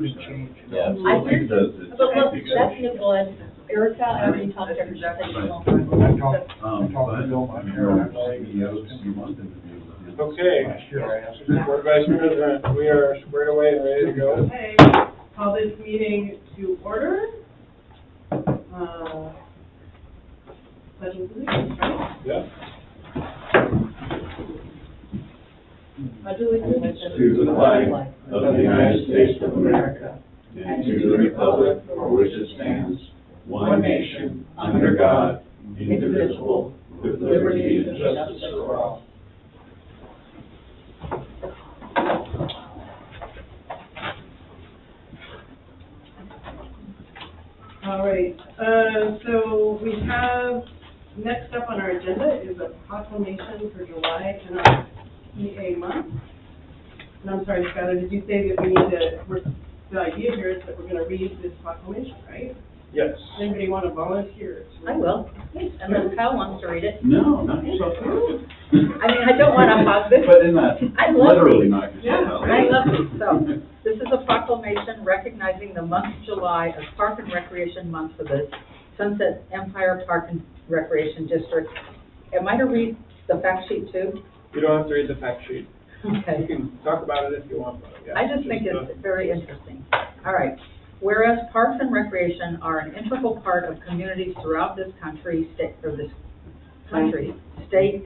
Yeah, I I think hear, that. but look, that's new blood. Erica, I already talked to her, she said she won't. I talked to Bill Montero, You want them to be able to handle. Okay, last year I asked. Board Vice President, we are squared away and ready to go. Okay, call this meeting to order. Pledge of allegiance, right? Yeah. Pledge of allegiance. To the flag of the United States of America and to the republic for which it stands, one nation, under God, indivisible, with liberty and justice for all. All right, so we have, next up on our agenda is a proclamation for July and our EA month. And I'm sorry, Skylar, did you say that we need to, the idea here is that we're gonna read this proclamation, right? Yes. Anybody want to volunteer? I will, unless Kyle wants to read it. No, not yourself. I mean, I don't want to hug this. But in that, I love literally these. knock yourself out. I love it. So, this is a proclamation recognizing the month of July as Park and Recreation Month for the Sunset Empire Park and Recreation District. Am I to read the fact sheet too? You don't have to read the fact sheet. Okay. You can talk about it if you want, but yeah. I just think it's very interesting. All right. Whereas parks and recreation are an integral part of communities throughout this country, state,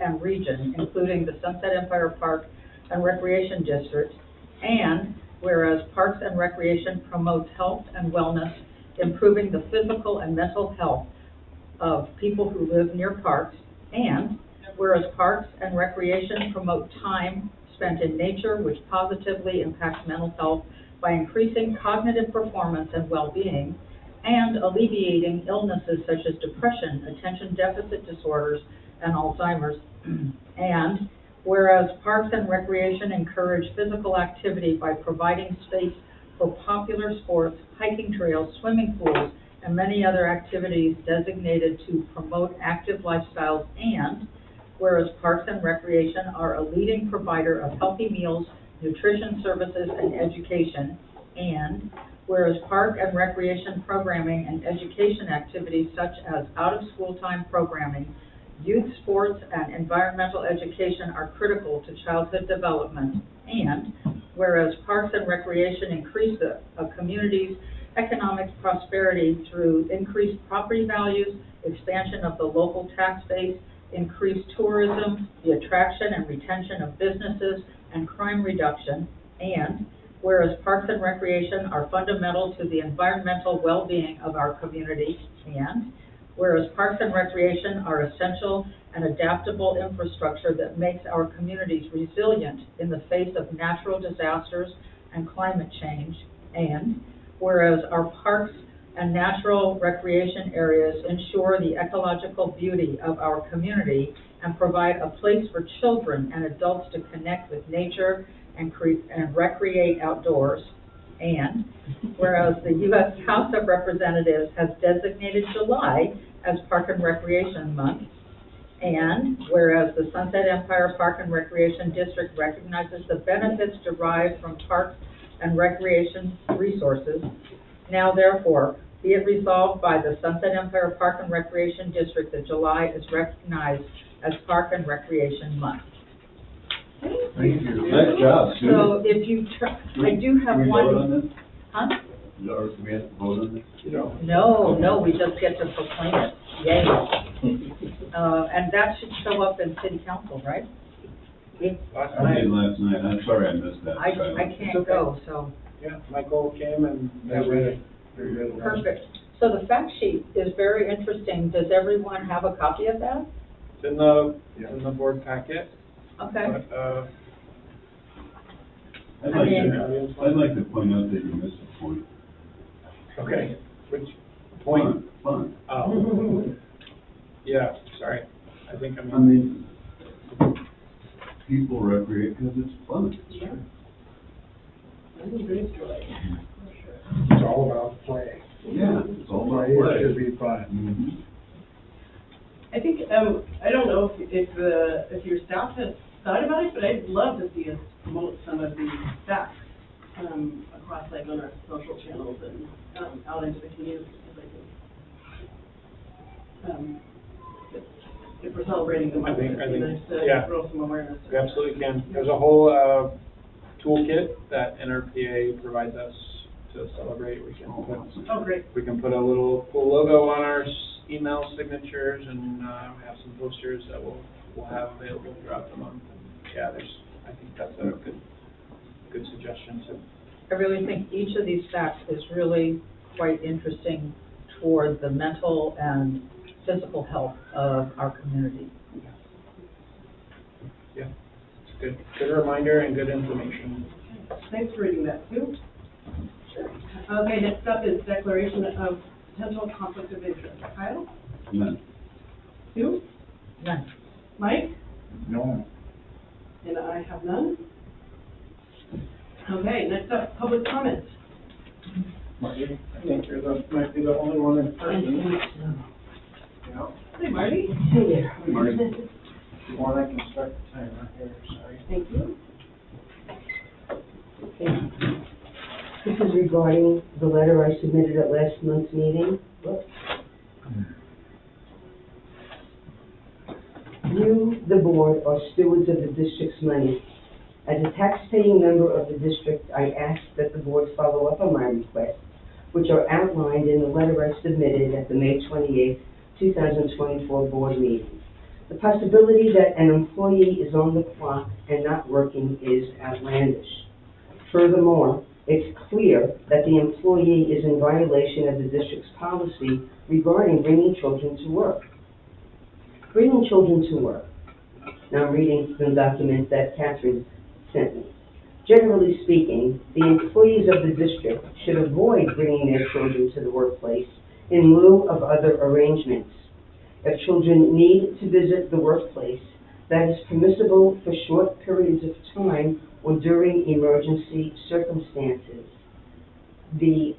and region, including the Sunset Empire Park and Recreation District, and whereas parks and recreation promotes health and wellness, improving the physical and mental health of people who live near parks, and whereas parks and recreation promote time spent in nature, which positively impacts mental health by increasing cognitive performance and well-being, and alleviating illnesses such as depression, attention deficit disorders, and Alzheimer's. And whereas parks and recreation encourage physical activity by providing space for popular sports, hiking trails, swimming pools, and many other activities designated to promote active lifestyles, and whereas parks and recreation are a leading provider of healthy meals, nutrition services, and education, and whereas park and recreation programming and education activities such as out-of-school time programming, youth sports, and environmental education are critical to childhood development, and whereas parks and recreation increase a community's economic prosperity through increased property values, expansion of the local tax base, increased tourism, the attraction and retention of businesses, and crime reduction, and whereas parks and recreation are fundamental to the environmental well-being of our community, and whereas parks and recreation are essential and adaptable infrastructure that makes our communities resilient in the face of natural disasters and climate change, and whereas our parks and natural recreation areas ensure the ecological beauty of our community and provide a place for children and adults to connect with nature and recreate outdoors. And whereas the U.S. House of Representatives has designated July as Park and Recreation Month, and whereas the Sunset Empire Park and Recreation District recognizes the benefits derived from parks and recreation resources, now therefore be it resolved by the Sunset Empire Park and Recreation District that July is recognized as Park and Recreation Month. Thank you. Nice job, Sue. So if you, I do have Can we one. vote on this? Huh? Or do we have to vote on this? No, we just get to proclaim it. Yay. And that should show up in city council, right? Last I did night, last night, I'm sorry I missed that. I can't go, so, yeah, Michael came and They read it. They read it. perfect. So the fact sheet is very interesting. Does everyone have a copy of that? it's in the board packet, Okay. but, I'd like to point out that you missed a point. okay, which point? Fun. Oh, yeah, sorry, I think I mean, people recreate because it's fun. Yeah. It's all about play. Yeah, it's all about Play, play. it should be fun. Mhm. I think, I don't know if your staff has thought about it, but I'd love to see us promote some of these facts across like on our social channels and, out into the community, because I think, if we're celebrating the month, it'd be nice to yeah. throw some awareness. We absolutely can. There's a whole, toolkit that NRPA provides us to celebrate. We can put, Oh, great. we can put a little cool logo on our email signatures, and, we have some posters that we'll have available throughout the month. And yeah, I think that's a good suggestion too. I really think each of these facts is really quite interesting toward the mental and physical health of our community. Yeah, it's good. Good reminder and good information. Thanks for reading that, Sue. Sure. Okay, next up is declaration of potential conflict of interest. Kyle? None. Sue? None. Mike? No. And I have none. Okay, next up, public comment. Marty, I think might be the only one in person. Yeah. Hey, Marty. Hey there. Marty. If you want, I can start the timer here, sorry. Thank you. This is regarding the letter I submitted at last month's meeting. You, the board, are stewards of the district's money. As a taxpaying member of the district, I ask that the board follow up on my requests, which are outlined in the letter I submitted at the May 28, 2024 board meeting. The possibility that an employee is on the clock and not working is outlandish. Furthermore, it's clear that the employee is in violation of the district's policy regarding bringing children to work. Bringing children to work. Now I'm reading some documents that Catherine sent me. Generally speaking, the employees of the district should avoid bringing their children to the workplace in lieu of other arrangements. If children need to visit the workplace, that is permissible for short periods of time or during emergency circumstances. The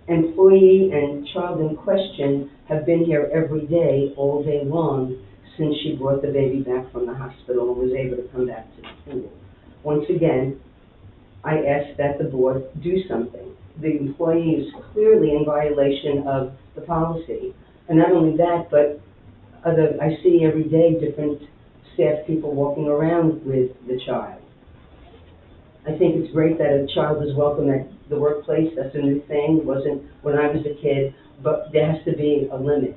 employee and child in question have been here every day, all day long, since she brought the baby back from the hospital and was able to come back to school. Once again, I ask that the board do something. The employee is clearly in violation of the policy. And not only that, but I see every day different staff people walking around with the child. I think it's great that a child is welcome at the workplace. That's a new thing. It wasn't when I was a kid, but there has to be a limit.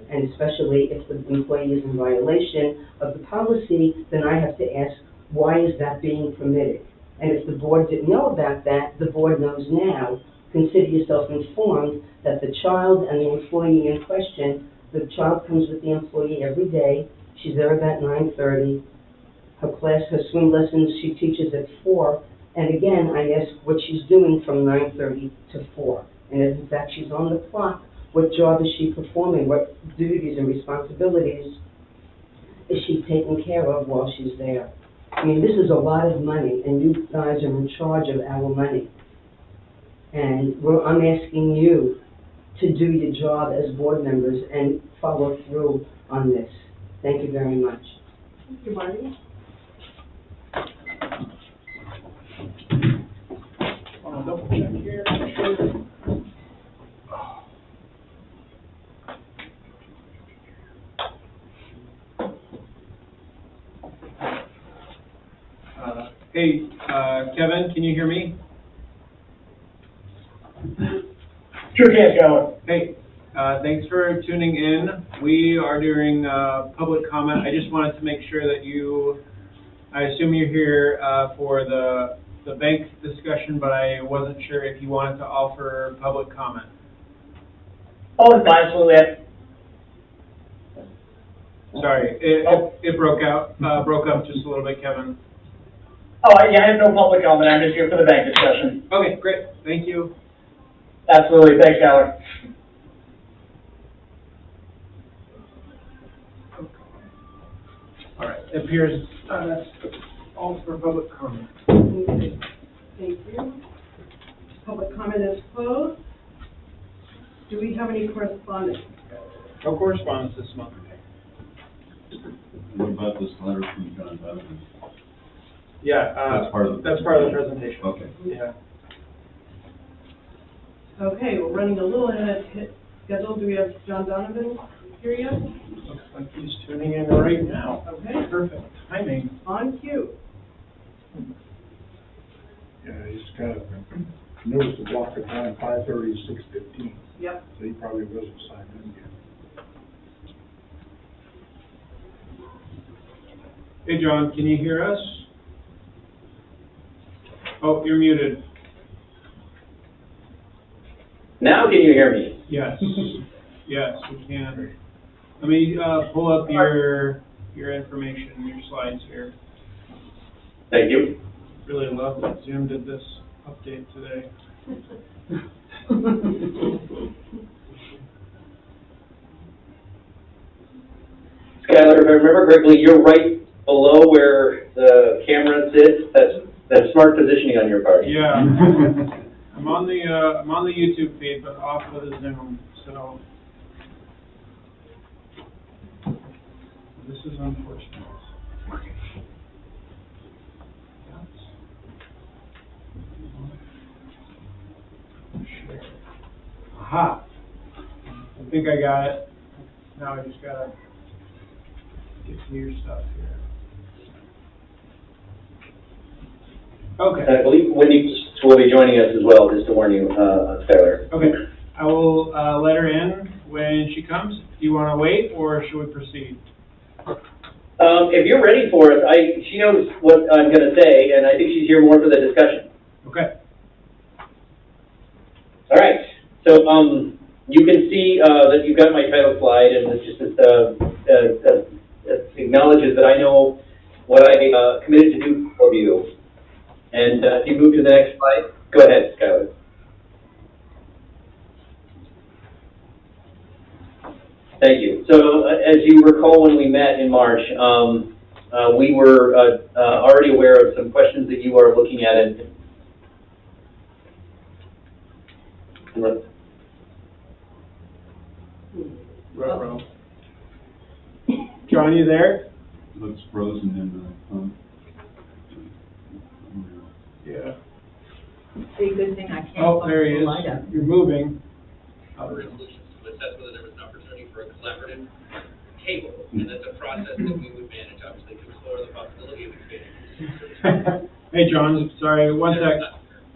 And especially if the employee is in violation of the policy, then I have to ask, why is that being permitted? And if the board didn't know about that, the board knows now. Consider yourself informed that the child and the employee in question, the child comes with the employee every day. She's there about 9:30. Her swim lessons, she teaches at 4. And again, I ask what she's doing from 9:30 to 4. And if in fact she's on the clock, what job is she performing? What duties and responsibilities is she taking care of while she's there? I mean, this is a lot of money, and you guys are in charge of our money. And I'm asking you to do your job as board members and follow through on this. Thank you very much. Thank you, Marty. Double check here, make sure. Hey, Kevin, can you hear me? Sure can, Skylar. Hey, thanks for tuning in. We are doing public comment. I just wanted to make sure that I assume you're here for the bank discussion, but I wasn't sure if you wanted to offer public comment. Oh, it's fine, absolutely. Sorry, it broke up just a little bit, Kevin. Oh, yeah, I have no public comment. I'm just here for the bank discussion. Okay, great. Thank you. Absolutely. Thanks, Skylar. All right, it appears that's all for public comment. Thank you. Public comment is closed. Do we have any correspondence? No correspondence this month. What about this letter from John Husband? Yeah, That's part of the. that's part of the presentation. Okay. Yeah. Okay, we're running a little ahead of schedule. Do we have John Donovan here yet? Looks like he's tuning in right now. Okay, Perfect timing. on cue. Yeah, he's got a notice to block of time, 5:30 to 6:15, Yep. so he probably wasn't signed in yet. Hey, John, can you hear us? Oh, you're muted. Now can you hear me? Yes. Yes, we can. Let me, pull up your information, your slides here. Thank you. Really love that Zoom did this update today. Skylar, if I remember correctly, you're right below where the camera sits. That's smart positioning on your part. Yeah. I'm on the YouTube feed, but off of the Zoom, so. This is unfortunate. Aha! I think I got it. Now I just gotta get to your stuff here. Okay. I believe Wendy will be joining us as well, just to warn you, Skylar. Okay. I will let her in when she comes. Do you want to wait, or should we proceed? If you're ready for us, she knows what I'm going to say, and I think she's here more for the discussion. Okay. All right. So you can see that you've got my title slide, and it just acknowledges that I know what I committed to do for you. And if you move to the next slide, go ahead, Skylar. Thank you. So as you recall, when we met in March, we were already aware of some questions that you are looking at. John, you there? Looks frozen in the, Yeah. See, good thing I can't. Oh, find there he the is. light up. You're moving. Oh, Solutions to assess whether there was an opportunity for a collaborative table, and that's a process that we would manage, obviously, to explore the possibility of expanding. Hey, John, sorry, one sec.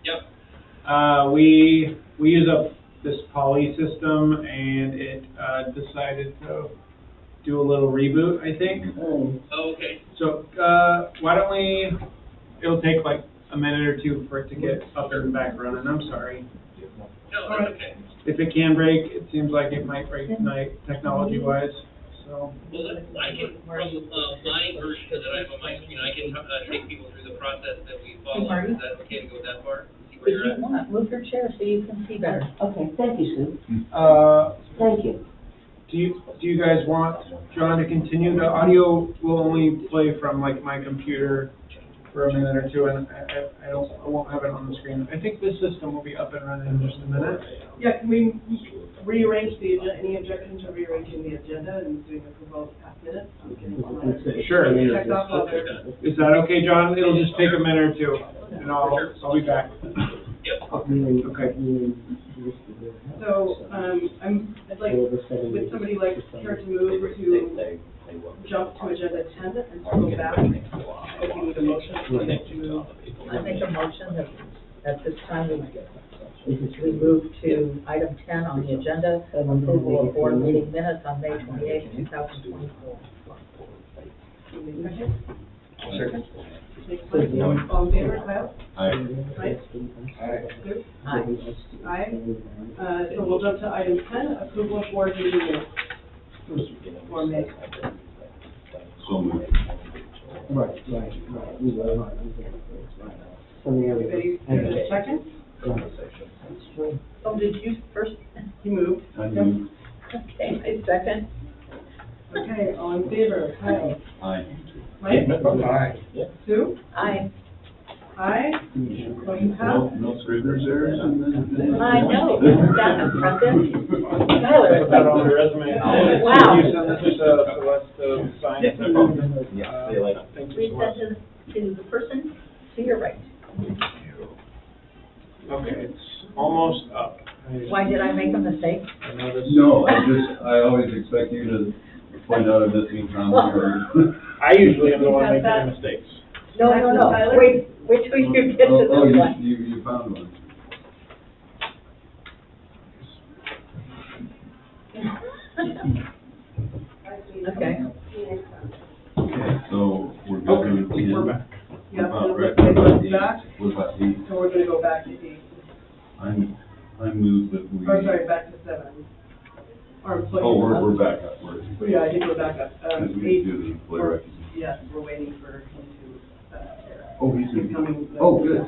Yep. We use this poly system, and it decided to do a little reboot, I think. Oh, okay. So why don't we, it'll take like a minute or two for it to get up and back running. I'm sorry. No, that's okay. If it can break, it seems like it might break tonight, technology-wise, so. Well, I can, from my version that I have on my screen, I can take people through the process that we follow. Is that okay to go that far? See where If you're you at? want, move your chair so you can see better. Okay, thank you, Sue. Thank you. Do you guys want John to continue? The audio will only play from like my computer for a minute or two, and I won't have it on the screen. I think this system will be up and running in just a minute. Yeah, can we rearrange the agenda, any objection to rearranging the agenda and doing a proposed half minute? Sure. Checked off all there. Is that okay, John? It'll just take a minute or two, and I'll be back. Yep. Okay. So, I'd like, would somebody like care to move to jump to agenda 10 and to go back? If you need a motion to move. I make a motion that at this time we move to item 10 on the agenda, approval of board meeting minutes on May 28th, 2024. Second. All in favor, Kyle? I, Mike? Sue? Aye. Aye. So we'll jump to item 10, approval of board meeting minutes for May. so moved. Everybody, a second? Oh, did you first? You moved. I moved. Okay, I second. Okay, all in favor, Kyle? Aye. Mike? Aye. Sue? Aye. Aye. Motion passed. No scriveners there or something? I know, isn't that impressive? Tyler, Put that on the resume. Wow. You send this to Celeste to sign. Yeah, see you later. Thank you, read that Celeste. to the person. Why did I make a mistake? I noticed. No, I always expect you to point out a missing comma or. I usually am the one making the mistakes. No, wait till you get to Oh, this one. you found one. Okay. Okay, so we're good. Okay, we're back. Yeah, About so recommend we're back, what about D? so we're gonna go back to D, I move that we. or sorry, back to 7. Our employee. Oh, we're back up, Yeah, I think we're back up. because we 8, do the employee we're- requisition. yes, we're waiting for him to, Oh, he's he's coming. oh, good.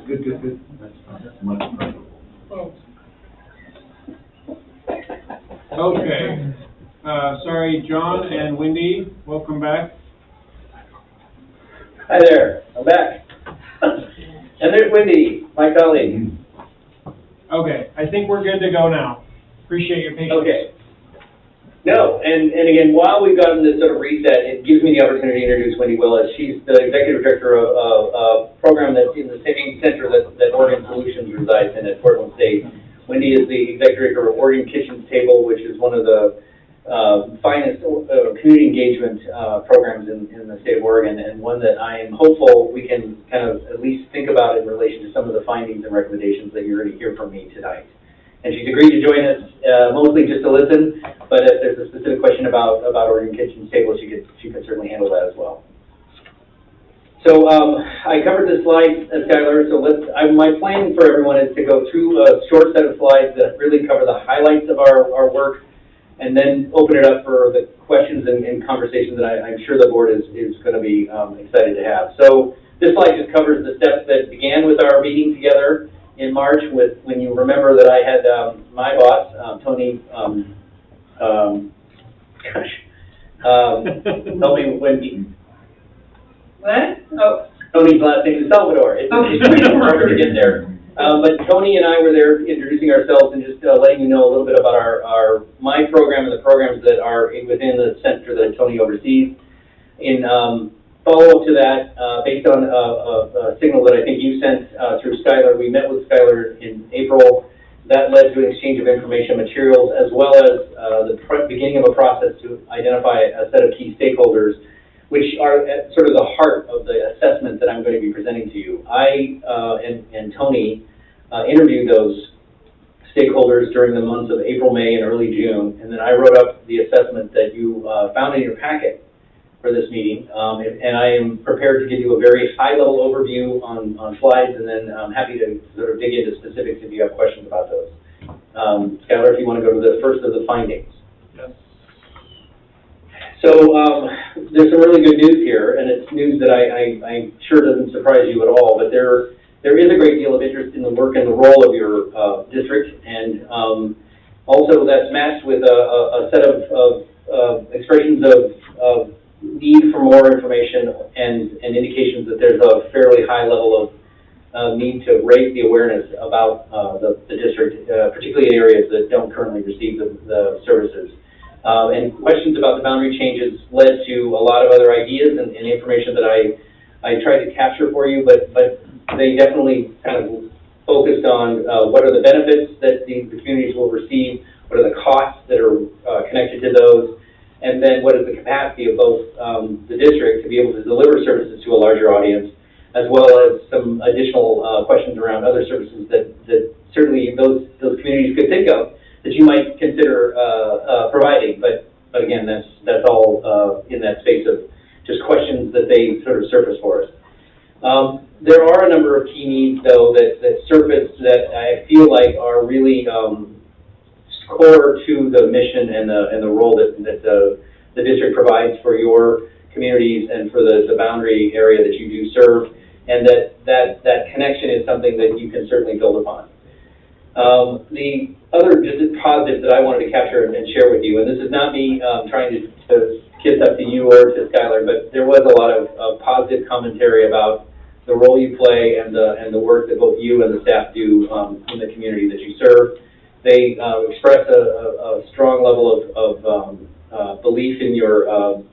That's much preferable. Oh, Okay, sorry, John and Wendy, welcome back. Hi there, I'm back. And there's Wendy, my colleague. Okay, I think we're good to go now. Appreciate your patience. Okay. No, and again, while we've gotten this sort of reset, it gives me the opportunity to introduce Wendy Willis. She's the executive director of a program that's in the same center that Oregon Solutions resides in at Portland State. Wendy is the executive director of Oregon Kitchens Table, which is one of the finest community engagement programs in the state of Oregon, and one that I am hopeful we can kind of at least think about in relation to some of the findings and recommendations that you're going to hear from me tonight. And she's agreed to join us, mostly just to listen, but if there's a specific question about Oregon Kitchens Table, she could certainly handle that as well. So I covered this slide, Skylar, so my plan for everyone is to go through a short set of slides that really cover the highlights of our work, and then open it up for the questions and conversations that I'm sure the board is going to be excited to have. So this slide just covers the steps that began with our meeting together in March, when you remember that I had my boss, Tony, help me, Wendy. What? Oh. Tony's last name is Salvador. It's harder to get there. But Tony and I were there introducing ourselves and just letting you know a little bit about my program and the programs that are within the center that Tony oversees. In follow-up to that, based on a signal that I think you sent through Skylar, we met with Skylar in April. That led to an exchange of information materials, as well as the beginning of a process to identify a set of key stakeholders, which are at sort of the heart of the assessment that I'm going to be presenting to you. I and Tony interviewed those stakeholders during the months of April, May, and early June, and then I wrote up the assessment that you found in your packet for this meeting, and I am prepared to give you a very high-level overview on slides, and then I'm happy to sort of dig into specifics if you have questions about those. Skylar, if you want to go to the first of the findings. Yes. So there's some really good news here, and it's news that I'm sure doesn't surprise you at all, but there is a great deal of interest in the work and the role of your district, and also that's matched with a set of expressions of need for more information and indications that there's a fairly high level of need to raise the awareness about the district, particularly in areas that don't currently receive the services. And questions about the boundary changes led to a lot of other ideas and information that I tried to capture for you, but they definitely kind of focused on what are the benefits that the communities will receive, what are the costs that are connected to those, and then what is the capacity of both the district to be able to deliver services to a larger audience, as well as some additional questions around other services that certainly those communities could think of that you might consider providing. But again, that's all in that space of just questions that they sort of surface for us. There are a number of key needs, though, that surface that I feel like are really core to the mission and the role that the district provides for your communities and for the boundary area that you do serve, and that connection is something that you can certainly build upon. The other just positive that I wanted to capture and share with you, and this is not me trying to kiss up to you or to Skylar, but there was a lot of positive commentary about the role you play and the work that both you and the staff do in the community that you serve. They express a strong level of belief in your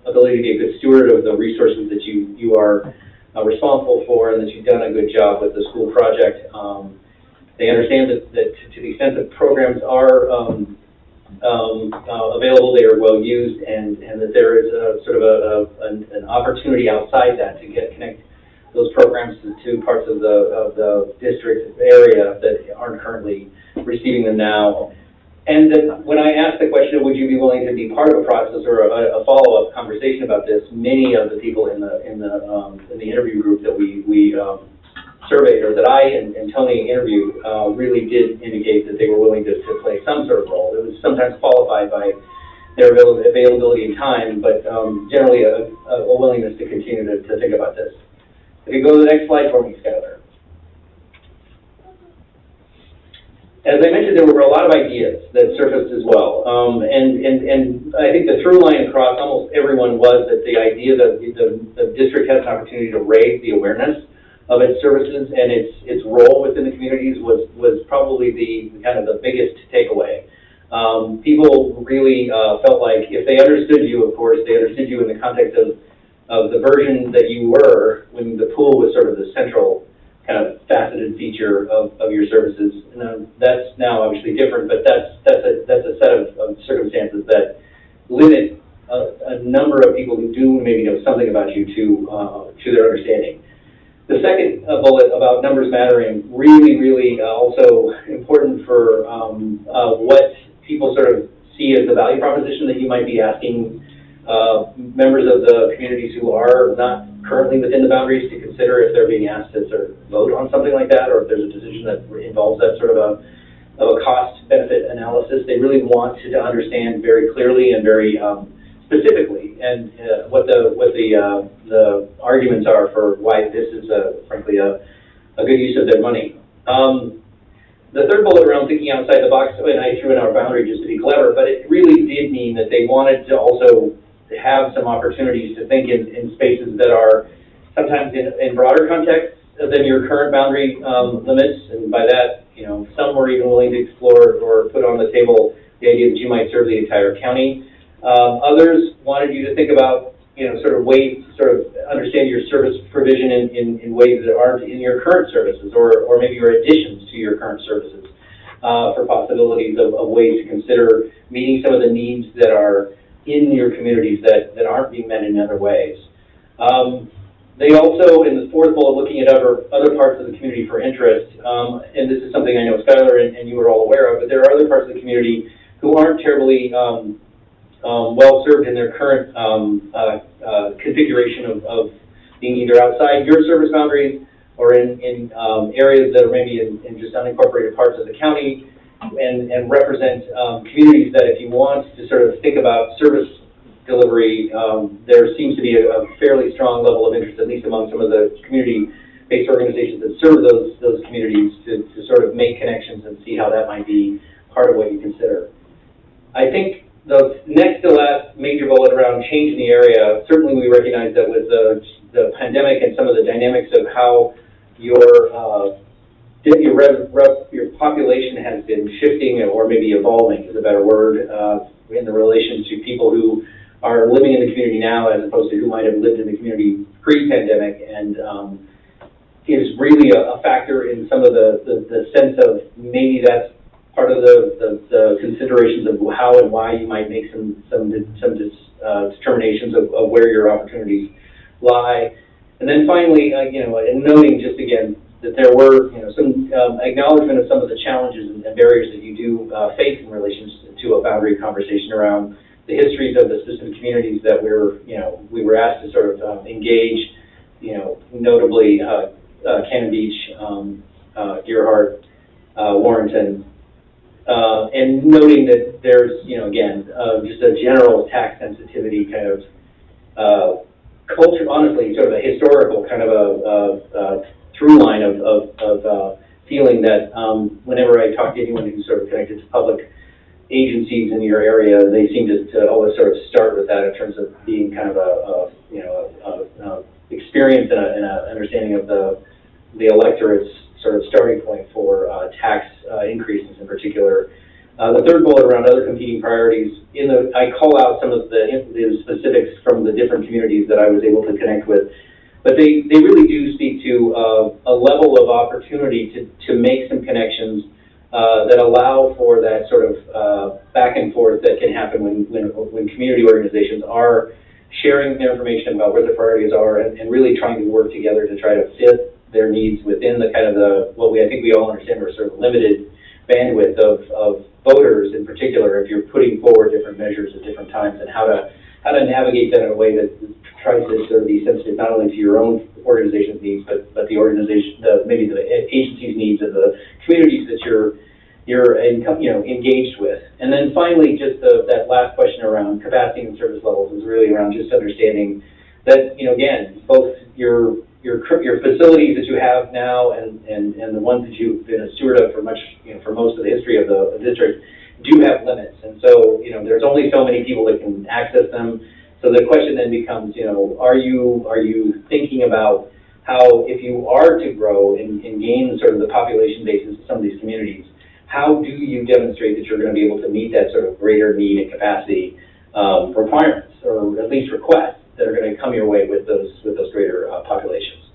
ability to be a good steward of the resources that you are responsible for, and that you've done a good job with the school project. They understand that to the extent that programs are available, they are well used, and that there is a sort of an opportunity outside that to connect those programs to parts of the district area that aren't currently receiving them now. And that when I asked the question, would you be willing to be part of a process or a follow-up conversation about this, many of the people in the interview group that we surveyed, or that I and Tony interviewed, really did indicate that they were willing to play some sort of role. It was sometimes qualified by their availability and time, but generally a willingness to continue to think about this. If you go to the next slide for me, Skylar. As I mentioned, there were a lot of ideas that surfaced as well, and I think the through line across almost everyone was that the idea that the district has an opportunity to raise the awareness of its services and its role within the communities was probably the kind of the biggest takeaway. People really felt like if they understood you, of course, they understood you in the context of the version that you were when the pool was sort of the central kind of faceted feature of your services. And that's now obviously different, but that's a set of circumstances that limit a number of people who do maybe know something about you to their understanding. The second bullet about numbers mattering, really also important for what people sort of see as the value proposition that you might be asking members of the communities who are not currently within the boundaries to consider if they're being asked to sort of vote on something like that, or if there's a decision that involves that sort of a cost-benefit analysis. They really want to understand very clearly and very specifically, and what the arguments are for why this is frankly a good use of their money. The third bullet around thinking outside the box, and I threw in our boundary just to be clever, but it really did mean that they wanted to also have some opportunities to think in spaces that are sometimes in broader contexts than your current boundary limits, and by that, some were even willing to explore or put on the table the idea that you might serve the entire county. Others wanted you to think about, sort of ways to sort of understand your service provision in ways that aren't in your current services, or maybe your additions to your current services, for possibilities of ways to consider meeting some of the needs that are in your communities that aren't being met in other ways. They also, in the fourth bullet, looking at other parts of the community for interest, and this is something I know Skylar and you are all aware of, but there are other parts of the community who aren't terribly well served in their current configuration of being either outside your service boundaries or in areas that are maybe in just unincorporated parts of the county, and represent communities that, if you want to sort of think about service delivery, there seems to be a fairly strong level of interest, at least among some of the community-based organizations that serve those communities, to sort of make connections and see how that might be part of what you consider. I think the next to last major bullet around change in the area, certainly we recognize that with the pandemic and some of the dynamics of how your population has been shifting, or maybe evolving is a better word, in the relation to people who are living in the community now as opposed to who might have lived in the community pre-pandemic, and is really a factor in some of the sense of maybe that's part of the considerations of how and why you might make some determinations of where your opportunities lie. And then finally, and noting just again that there were some acknowledgement of some of the challenges and barriers that you do face in relation to a boundary conversation around the histories of the specific communities that we were asked to sort of engage, notably Cannon Beach, Earhart, Warrenton, and noting that there's, again, just a general tax sensitivity kind of culture, honestly, sort of a historical kind of a through line of feeling that whenever I talk to anyone who's sort of connected to public agencies in your area, they seem to always sort of start with that in terms of being kind of a experience and an understanding of the electorate's sort of starting point for tax increases in particular. The third bullet around other competing priorities, I call out some of the specifics from the different communities that I was able to connect with. But they really do speak to a level of opportunity to make some connections that allow for that sort of back and forth that can happen when community organizations are sharing their information about where their priorities are and really trying to work together to try to fit their needs within the kind of what I think we all understand are sort of limited bandwidth of voters in particular, if you're putting forward different measures at different times, and how to navigate that in a way that tries to sort of be sensitive not only to your own organization's needs, but the organization, maybe the agency's needs and the communities that you're engaged with. And then finally, just that last question around capacity and service levels is really around just understanding that, again, both your facilities that you have now and the ones that you've been a steward of for most of the history of the district do have limits. And so, there's only so many people that can access them. So the question then becomes, are you thinking about how, if you are to grow and gain sort of the population basis of some of these communities, how do you demonstrate that you're going to be able to meet that sort of greater need and capacity requirements, or at least requests that are going to come your way with those greater populations?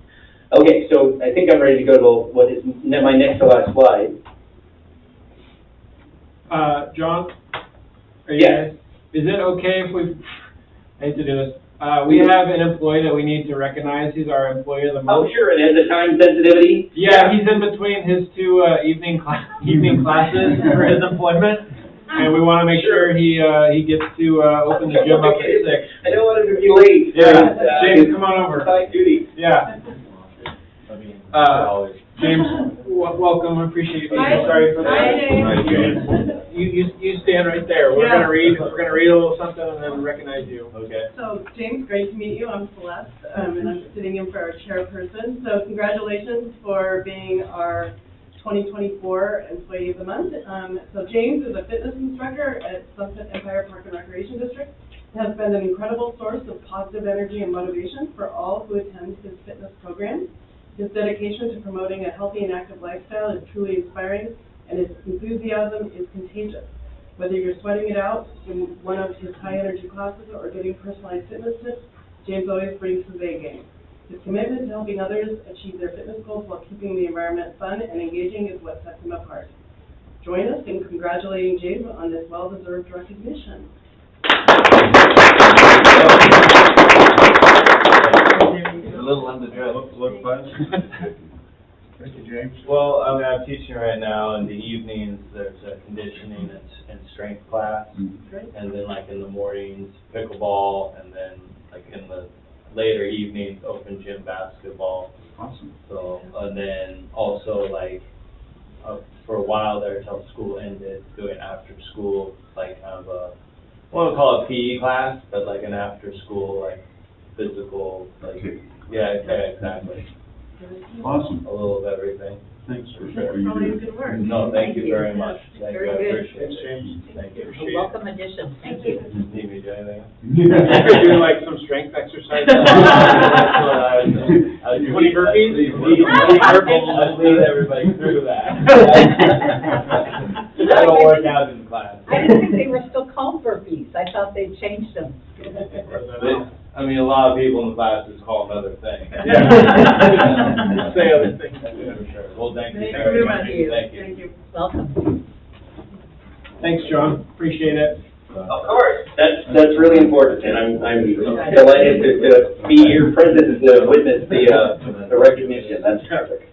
Okay, so I think I'm ready to go to what is my next to last slide. John? Yes. Is it okay if I hate to do this, we have an employee that we need to recognize. He's our employee of the month. Oh, sure, it has a time sensitivity? Yeah, he's in between his two evening classes for his employment, and we want to make sure he gets to open the gym up at 6. I don't want him to be late. Yeah, James, come on over. Side duty. Yeah. James, welcome. I appreciate you being here. Sorry for that. Hi, James. You stand right there. We're gonna read a little something and then recognize you. Okay. So, James, great to meet you. I'm Celeste, and I'm sitting in for our chairperson. So, congratulations for being our 2024 Employee of the Month. So, James is a fitness instructor at Sunset Empire Park and Recreation District. He has been an incredible source of positive energy and motivation for all who attend his fitness programs. His dedication to promoting a healthy and active lifestyle is truly inspiring, and his enthusiasm is contagious. Whether you're sweating it out in one of his high-energy classes or getting personalized fitness tips, James always brings his A game. His commitment to helping others achieve their fitness goals while keeping the environment fun and engaging is what sets him apart. Join us in congratulating James on this well-deserved recognition. A little under dress. Look fun. Thank you, James. Well, I'm teaching right now. In the evenings, there's a conditioning and strength class, and then like in the mornings, pickleball, and then like in the later evenings, open gym basketball. Awesome. So, and then also like for a while there until school ended, doing after school, like kind of I want to call it PE class, but like an after school like physical, like yeah, exactly. Awesome. A little of everything. Thanks for That's always good work. No, thank you very much. Thank you, I Very good. appreciate it. Thank you. A welcome addition. Thank you. Need me to do anything? You could do like some strength exercises. That's what I was 20 burpees? Let's lead everybody through that. That'll work out in class. I didn't think they were still called burpees. I thought they'd changed them. I mean, a lot of people in the class just call them other things. Say other things. For sure. Well, thank you Thank you very very much. much. Thank you. Thank you. Welcome. Thanks, John. Appreciate it. Of course, that's really important, and I'm delighted to be here present to witness the recognition. That's perfect.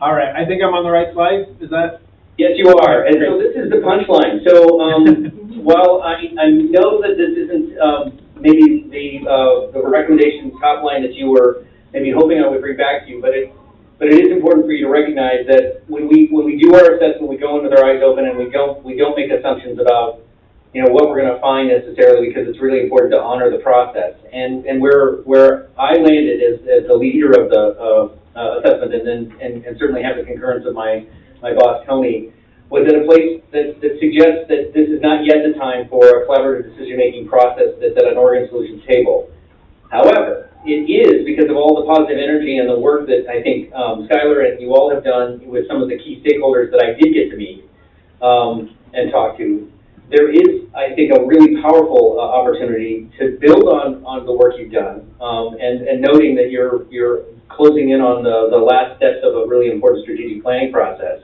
All right, I think I'm on the right slide. Is that? Yes, you are, and so this is the punchline. So while I know that this isn't maybe the recommendation top line that you were maybe hoping I would bring back to you, but it is important for you to recognize that when we do our assessment, we go in with our eyes open, and we don't make assumptions about what we're going to find necessarily, because it's really important to honor the process. And where I landed as the leader of the assessment, and certainly have the concurrence of my boss Tony, was at a place that suggests that this is not yet the time for a collaborative decision-making process that's at an Oregon Solutions table. However, it is because of all the positive energy and the work that I think Skylar and you all have done with some of the key stakeholders that I did get to meet and talk to, there is, I think, a really powerful opportunity to build on the work you've done, and noting that you're closing in on the last steps of a really important strategic planning process,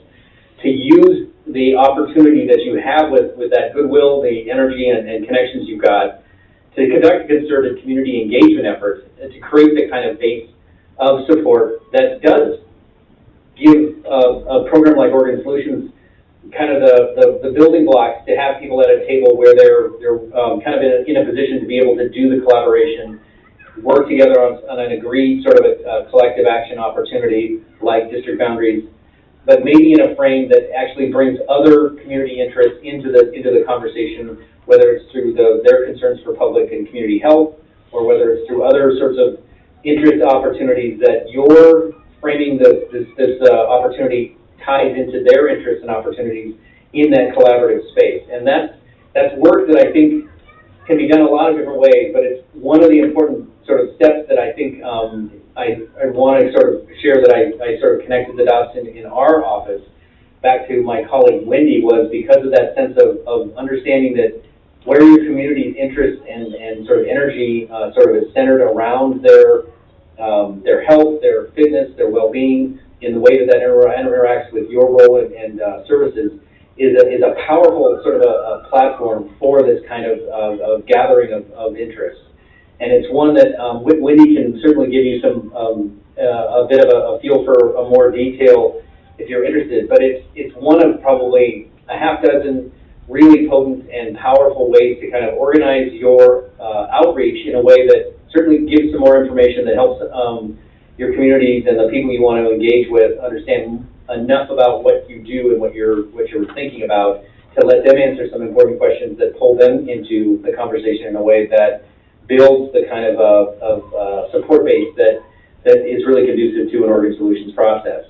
to use the opportunity that you have with that goodwill, the energy and connections you've got, to conduct a concerted community engagement effort and to create the kind of base of support that does give a program like Oregon Solutions kind of the building blocks to have people at a table where they're kind of in a position to be able to do the collaboration, work together on an agreed sort of a collective action opportunity like district boundaries, but maybe in a frame that actually brings other community interests into the conversation, whether it's through their concerns for public and community health, or whether it's through other sorts of interest opportunities that you're framing this opportunity ties into their interests and opportunities in that collaborative space. And that's work that I think can be done a lot of different ways, but it's one of the important sort of steps that I think I want to sort of share, that I sort of connected the dots in our office back to my colleague Wendy, was because of that sense of understanding that where your community's interest and sort of energy sort of is centered around their health, their fitness, their well-being, in the way that interacts with your role and services, is a powerful sort of a platform for this kind of gathering of interests. And it's one that Wendy can certainly give you some a bit of a feel for a more detail if you're interested. But it's one of probably a half dozen really potent and powerful ways to kind of organize your outreach in a way that certainly gives some more information that helps your communities and the people you want to engage with understand enough about what you do and what you're thinking about, to let them answer some important questions that pull them into the conversation in a way that builds the kind of support base that is really conducive to an Oregon Solutions process.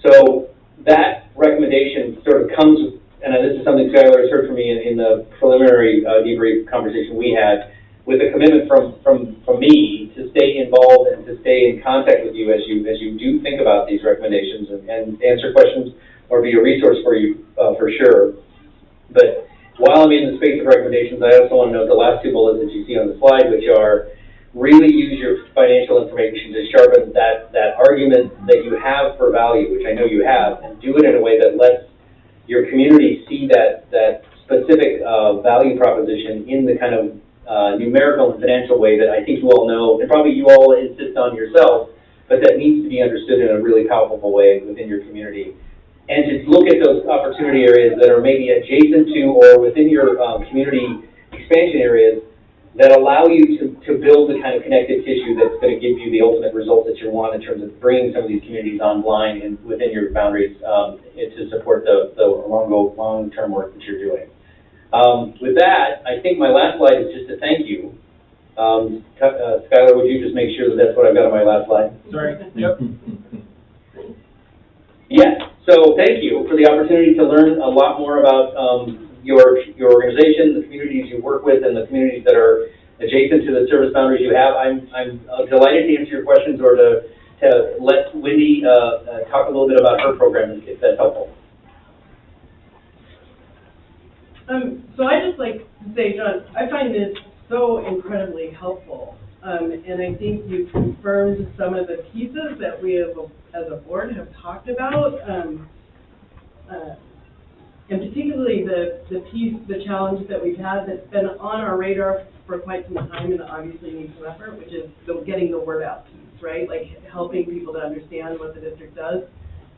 So that recommendation sort of comes, and this is something Skylar has heard from me in the preliminary debrief conversation we had, with a commitment from me to stay involved and to stay in contact with you as you do think about these recommendations and answer questions or be a resource for you for sure. But while I'm in the space of recommendations, I also want to note the last two bullets that you see on the slide, which are really use your financial information to sharpen that argument that you have for value, which I know you have, and do it in a way that lets your community see that specific value proposition in the kind of numerical and financial way that I think you all know, and probably you all insist on yourself, but that needs to be understood in a really powerful way within your community. And to look at those opportunity areas that are maybe adjacent to or within your community expansion areas that allow you to build the kind of connective tissue that's going to give you the ultimate results that you want in terms of bringing some of these communities online and within your boundaries to support the long-term work that you're doing. With that, I think my last slide is just to thank you. Skylar, would you just make sure that that's what I've got on my last slide? Sorry. Yep. Yes. So thank you for the opportunity to learn a lot more about your organization, the communities you work with, and the communities that are adjacent to the service boundaries you have. I'm delighted to answer your questions or to let Wendy talk a little bit about her program, if that's helpful. So I just like to say, John, I find this so incredibly helpful. And I think you've confirmed some of the pieces that we have, as a board, have talked about. And particularly the challenge that we've had that's been on our radar for quite some time and obviously needs some effort, which is getting the word out piece, right? Like helping people to understand what the district does.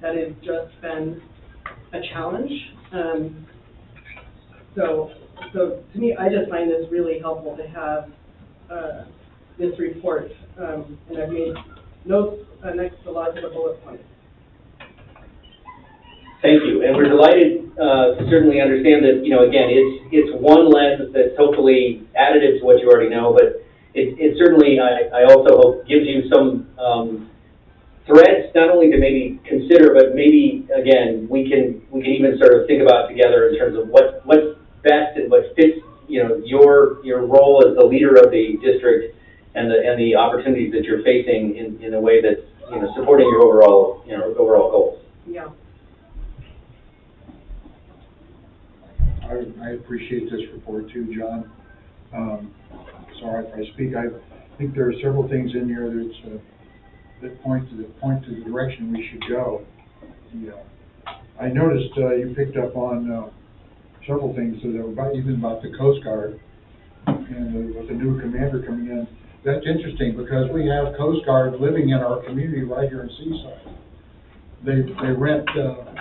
That has just been a challenge. So to me, I just find this really helpful to have this report, and I've made notes next to lots of the bullet points. Thank you, and we're delighted to certainly understand that, again, it's one lens that's hopefully additive to what you already know, but it certainly, I also hope, gives you some threads, not only to maybe consider, but maybe, again, we can even sort of think about together in terms of what's best and what fits, your role as the leader of the district and the opportunities that you're facing in a way that's, supporting your overall goals. Yeah. I appreciate this report too, John. Sorry if I speak. I think there are several things in here that point to the direction we should go. I noticed you picked up on several things that are even about the Coast Guard and with the new commander coming in. That's interesting because we have Coast Guard living in our community right here in Seaside. They rent,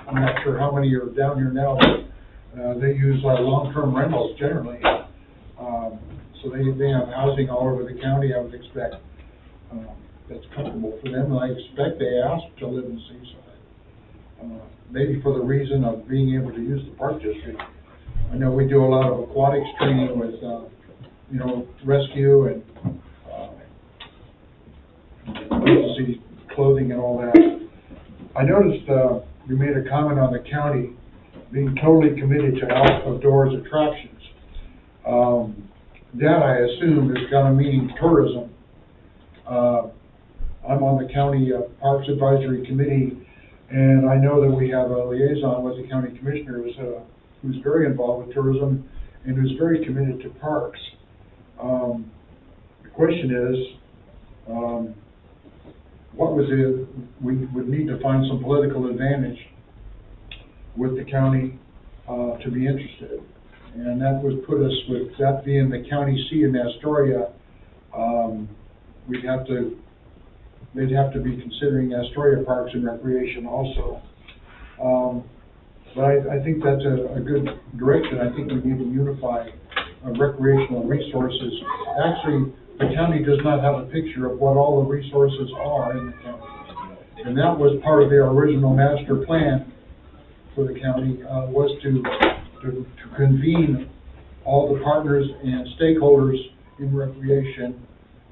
I'm not sure how many are down here now, but they use long-term rentals generally. So they have housing all over the county, I would expect. That's comfortable for them, and I expect they ask to live in Seaside. Maybe for the reason of being able to use the park district. I know we do a lot of aquatics training with, rescue and emergency clothing and all that. I noticed you made a comment on the county being totally committed to outdoors attractions. That, I assume, is kind of meaning tourism. I'm on the county Parks Advisory Committee, and I know that we have a liaison with the county commissioner who's very involved with tourism and who's very committed to parks. The question is, what was it? We would need to find some political advantage with the county to be interested, and that would put us with that being the county seat in Astoria. They'd have to be considering Astoria Parks and Recreation also. But I think that's a good direction. I think we need to unify recreational resources. Actually, the county does not have a picture of what all the resources are in the county. And that was part of their original master plan for the county, was to convene all the partners and stakeholders in recreation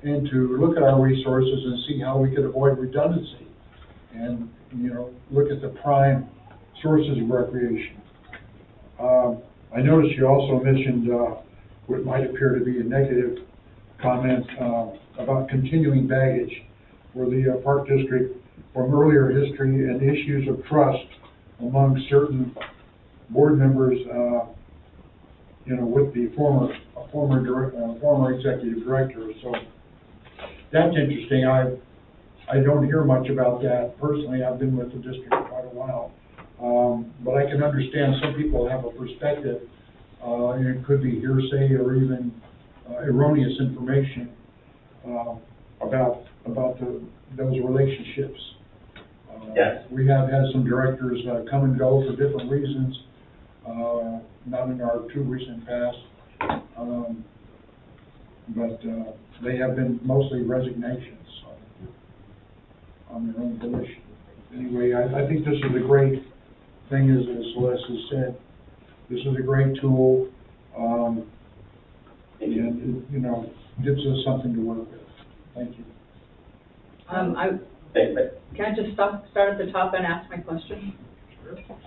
and to look at our resources and see how we could avoid redundancy and, look at the prime sources of recreation. I noticed you also mentioned what might appear to be a negative comment about continuing baggage for the park district from earlier history and issues of trust among certain board members, with the former executive director. So that's interesting. I don't hear much about that personally. I've been with the district for quite a while, but I can understand some people have a perspective, and it could be hearsay or even erroneous information about those relationships. Yes. We have had some directors come and go for different reasons, not in our too recent past, but they have been mostly resignations on their own volition. Anyway, I think this is a great thing, as Celeste has said. This is a great tool, and it gives us something to work with. Thank you. Can I just start at the top and ask my question?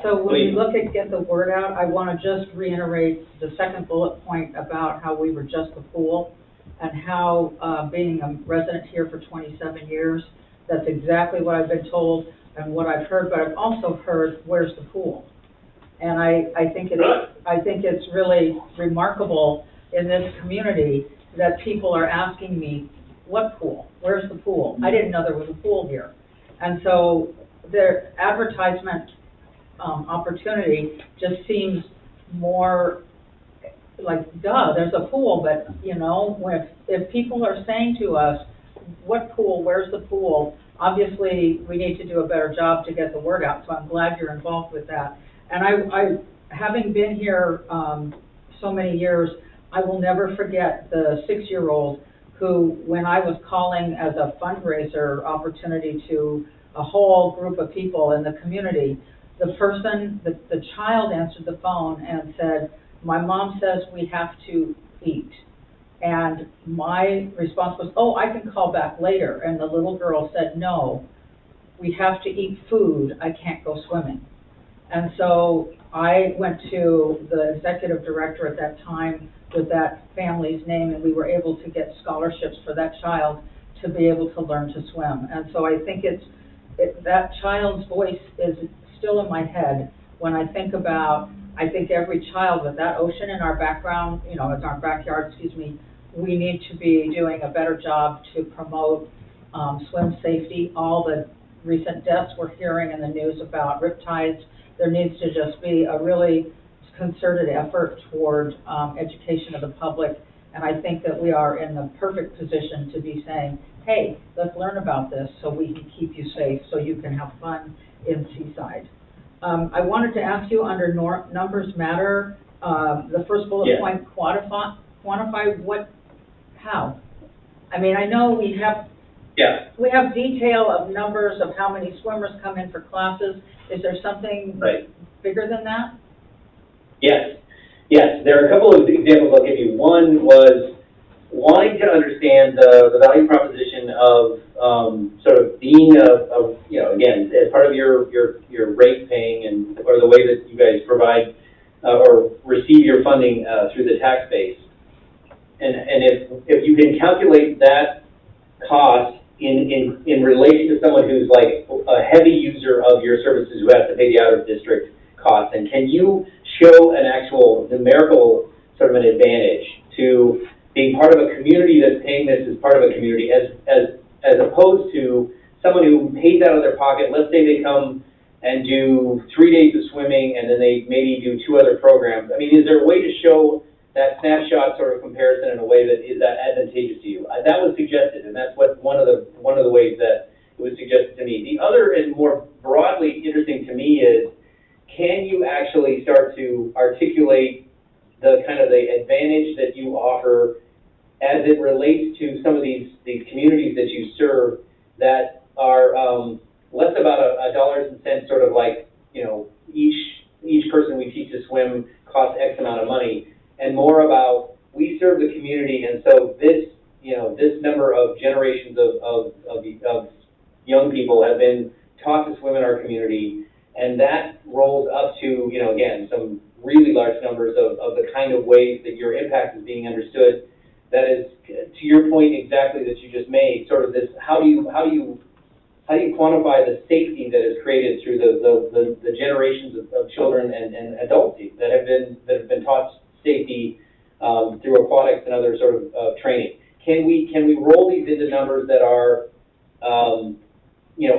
So when we look at get the word out, I want to just reiterate the second bullet point about how we were just a pool and how being a resident here for 27 years, that's exactly what I've been told and what I've heard, but I've also heard, where's the pool? And I think it's really remarkable in this community that people are asking me, what pool? Where's the pool? I didn't know there was a pool here. And so their advertisement opportunity just seems more like, duh, there's a pool, but if people are saying to us, what pool, where's the pool, obviously we need to do a better job to get the word out, so I'm glad you're involved with that. And I having been here so many years, I will never forget the 6-year-old who, when I was calling as a fundraiser opportunity to a whole group of people in the community, the child answered the phone and said, my mom says we have to eat. And my response was, oh, I can call back later. And the little girl said, no, we have to eat food. I can't go swimming. And so I went to the executive director at that time with that family's name, and we were able to get scholarships for that child to be able to learn to swim. And so I think that child's voice is still in my head when I think about I think every child with that ocean in our background, in our backyard, we need to be doing a better job to promote swim safety. All the recent deaths we're hearing in the news about riptides, there needs to just be a really concerted effort toward education of the public. And I think that we are in the perfect position to be saying, hey, let's learn about this so we can keep you safe, so you can have fun in Seaside. I wanted to ask you under numbers matter, the first bullet point, quantify what, how? I mean, I know we have detail of numbers of how many swimmers come in for classes. Is there something bigger than that? Yes, there are a couple of examples I'll give you. One was wanting to understand the value proposition of sort of being again, as part of your rate paying or the way that you guys provide or receive your funding through the tax base. And if you can calculate that cost in relation to someone who's like a heavy user of your services who has to pay the out-of-district costs, and can you show an actual numerical sort of an advantage to being part of a community that's paying this as part of a community as opposed to someone who pays out of their pocket. Let's say they come and do 3 days of swimming and then they maybe do 2 other programs. I mean, is there a way to show that snapshot sort of comparison in a way that is that advantageous to you? That was suggested, and that's what one of the ways that it was suggested to me. The other and more broadly interesting to me is, can you actually start to articulate the kind of the advantage that you offer as it relates to some of these communities that you serve that are less about a dollars and cents sort of like, each person we teach to swim costs X amount of money, and more about we serve the community, and so this number of generations of young people have been taught to swim in our community, and that rolls up to, again, some really large numbers of the kind of ways that your impact is being understood. That is, to your point exactly that you just made, sort of this, how do you quantify the safety that is created through the generations of children and adults that have been taught safety through aquatics and other sort of training? Can we roll these into numbers that are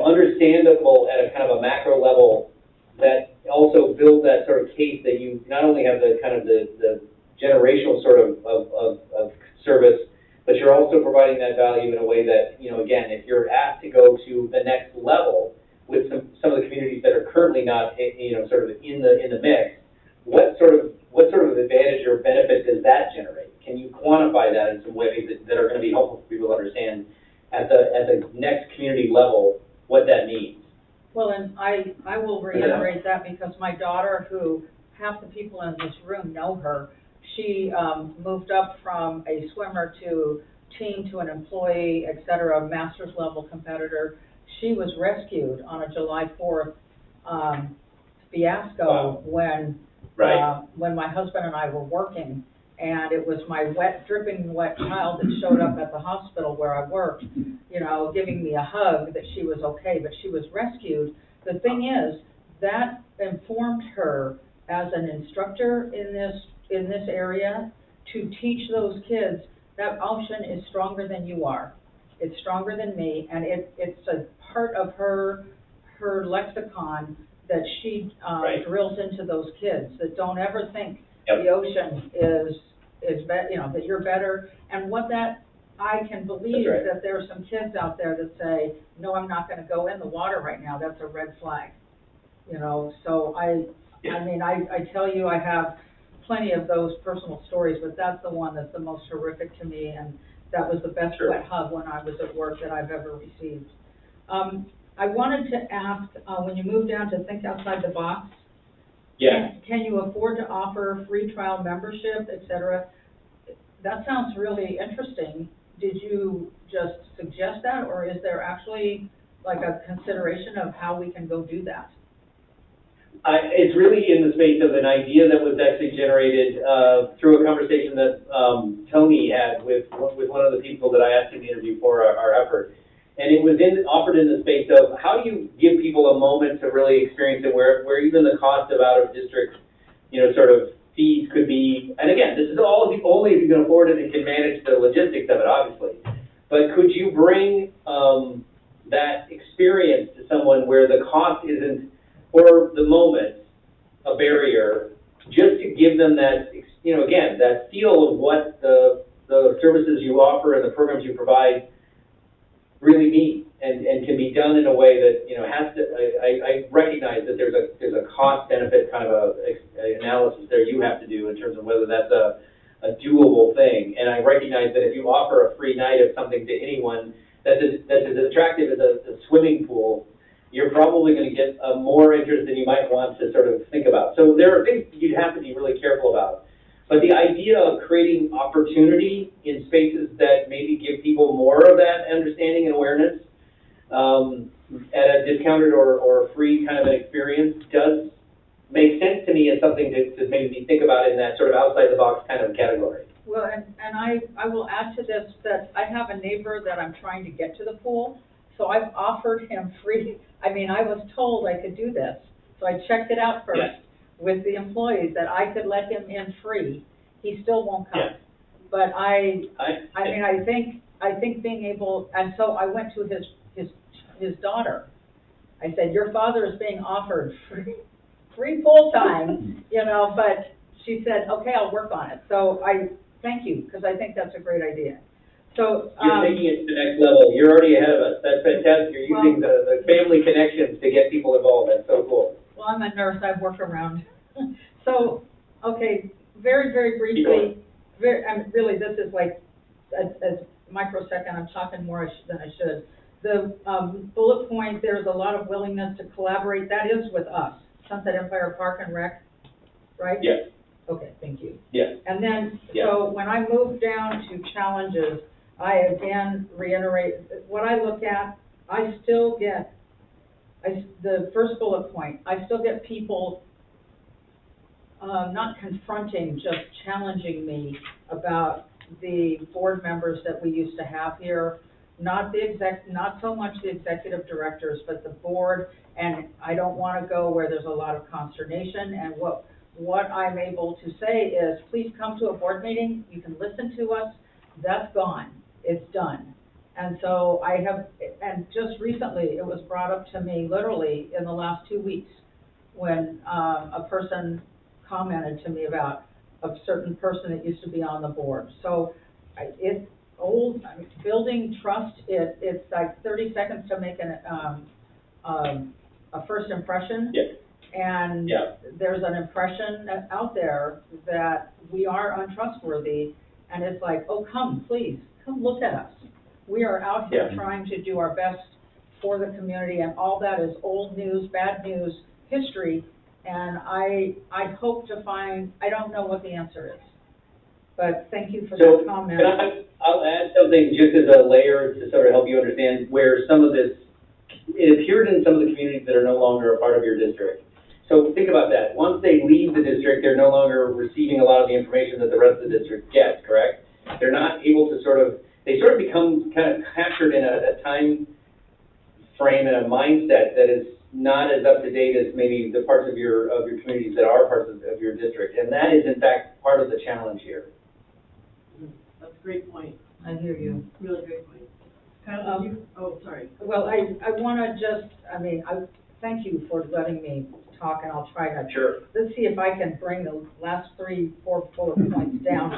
understandable at a kind of a macro level, that also build that sort of case that you not only have the kind of the generational sort of service, but you're also providing that value in a way that, again, if you're asked to go to the next level with some of the communities that are currently not, sort of in the mix, what sort of advantage or benefit does that generate? Can you quantify that in some ways that are going to be helpful for people to understand at the next community level what that means? Well, and I will reiterate that because my daughter, who half the people in this room know her, she moved up from a swimmer to team to an employee, et cetera, master's level competitor. She was rescued on a July 4th fiasco when my husband and I were working, and it was my dripping wet child that showed up at the hospital where I worked, giving me a hug that she was okay, but she was rescued. The thing is, that informed her as an instructor in this area to teach those kids that ocean is stronger than you are. It's stronger than me, and it's a part of her lexicon that she drills into those kids, that don't ever think the ocean is that you're better. And what that, I can believe that there are some kids out there that say, no, I'm not going to go in the water right now. That's a red flag. So I mean, I tell you, I have plenty of those personal stories, but that's the one that's the most horrific to me, and that was the best wet hug when I was at work that I've ever received. I wanted to ask, when you move down to think outside the box, can you afford to offer free trial membership, et cetera? That sounds really interesting. Did you just suggest that, or is there actually like a consideration of how we can go do that? It's really in the space of an idea that was actually generated through a conversation that Tony had with one of the people that I asked him to interview for our effort. And it was offered in the space of how do you give people a moment to really experience it where even the cost of out-of-district sort of fees could be, and again, this is all only if you can afford it and can manage the logistics of it, obviously. But could you bring that experience to someone where the cost isn't, for the moment, a barrier, just to give them that, again, that feel of what the services you offer and the programs you provide really mean, and can be done in a way that, has to, I recognize that there's a cost benefit kind of analysis there you have to do in terms of whether that's a doable thing. And I recognize that if you offer a free night of something to anyone that's as attractive as a swimming pool, you're probably going to get more interest than you might want to sort of think about. So there are things you'd have to be really careful about. But the idea of creating opportunity in spaces that maybe give people more of that understanding and awareness at a discounted or free kind of an experience does make sense to me as something to maybe think about in that sort of outside the box kind of category. Well, and I will add to this that I have a neighbor that I'm trying to get to the pool, so I've offered him free. I mean, I was told I could do this, so I checked it out first. Yes. With the employees that I could let him in free. He still won't come. Yes. But I think being able, and so I went to his daughter. I said, your father is being offered free pool time, but she said, okay, I'll work on it. So I thank you, because I think that's a great idea. So you're taking it to the next level. You're already ahead of us. That's fantastic. You're using the family connections to get people involved. That's so cool. Well, I'm a nurse. I work around. So, okay, very, very briefly, really, this is like a microsecond. I'm talking more than I should. The bullet point, there's a lot of willingness to collaborate. That is with us, Sunset Empire Park and Rec, right? Yes. Okay, thank you. Yes. And then, Yes. so when I move down to challenges, I again reiterate, what I look at, I still get, the first bullet point, I still get people not confronting, just challenging me about the board members that we used to have here, not so much the executive directors, but the board, and I don't want to go where there's a lot of consternation, and what I'm able to say is, please come to a board meeting, you can listen to us, that's gone, it's done. And so and just recently, it was brought up to me literally in the last 2 weeks when a person commented to me about a certain person that used to be on the board. So it's old, building trust, it's like 30 seconds to make a first impression. Yes. And there's an impression out there that we are untrustworthy, and it's like, oh, please, come look at us. We are out here trying to do our best for the community, and all that is old news, bad news, history, and I hope to find, I don't know what the answer is, but thank you for that comment. I'll add something just as a layer to sort of help you understand where some of this, it appeared in some of the communities that are no longer a part of your district. So think about that. Once they leave the district, they're no longer receiving a lot of the information that the rest of the district gets, correct? They're not able to they sort of become kind of captured in a time frame and a mindset that is not as up to date as maybe the parts of your communities that are parts of your district. And that is, in fact, part of the challenge here. That's a great point. I hear you. Really great point. Kyle, sorry. Well, I want to just, I thank you for letting me talk, and I'll try to. Sure. Let's see if I can bring the last 3-4 bullet points down to.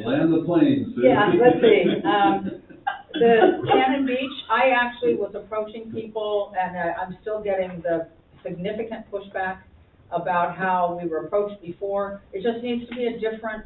Land the plane, Sue. Yeah, let's see. The Cannon Beach, I actually was approaching people, and I'm still getting the significant pushback about how we were approached before. It just needs to be a different,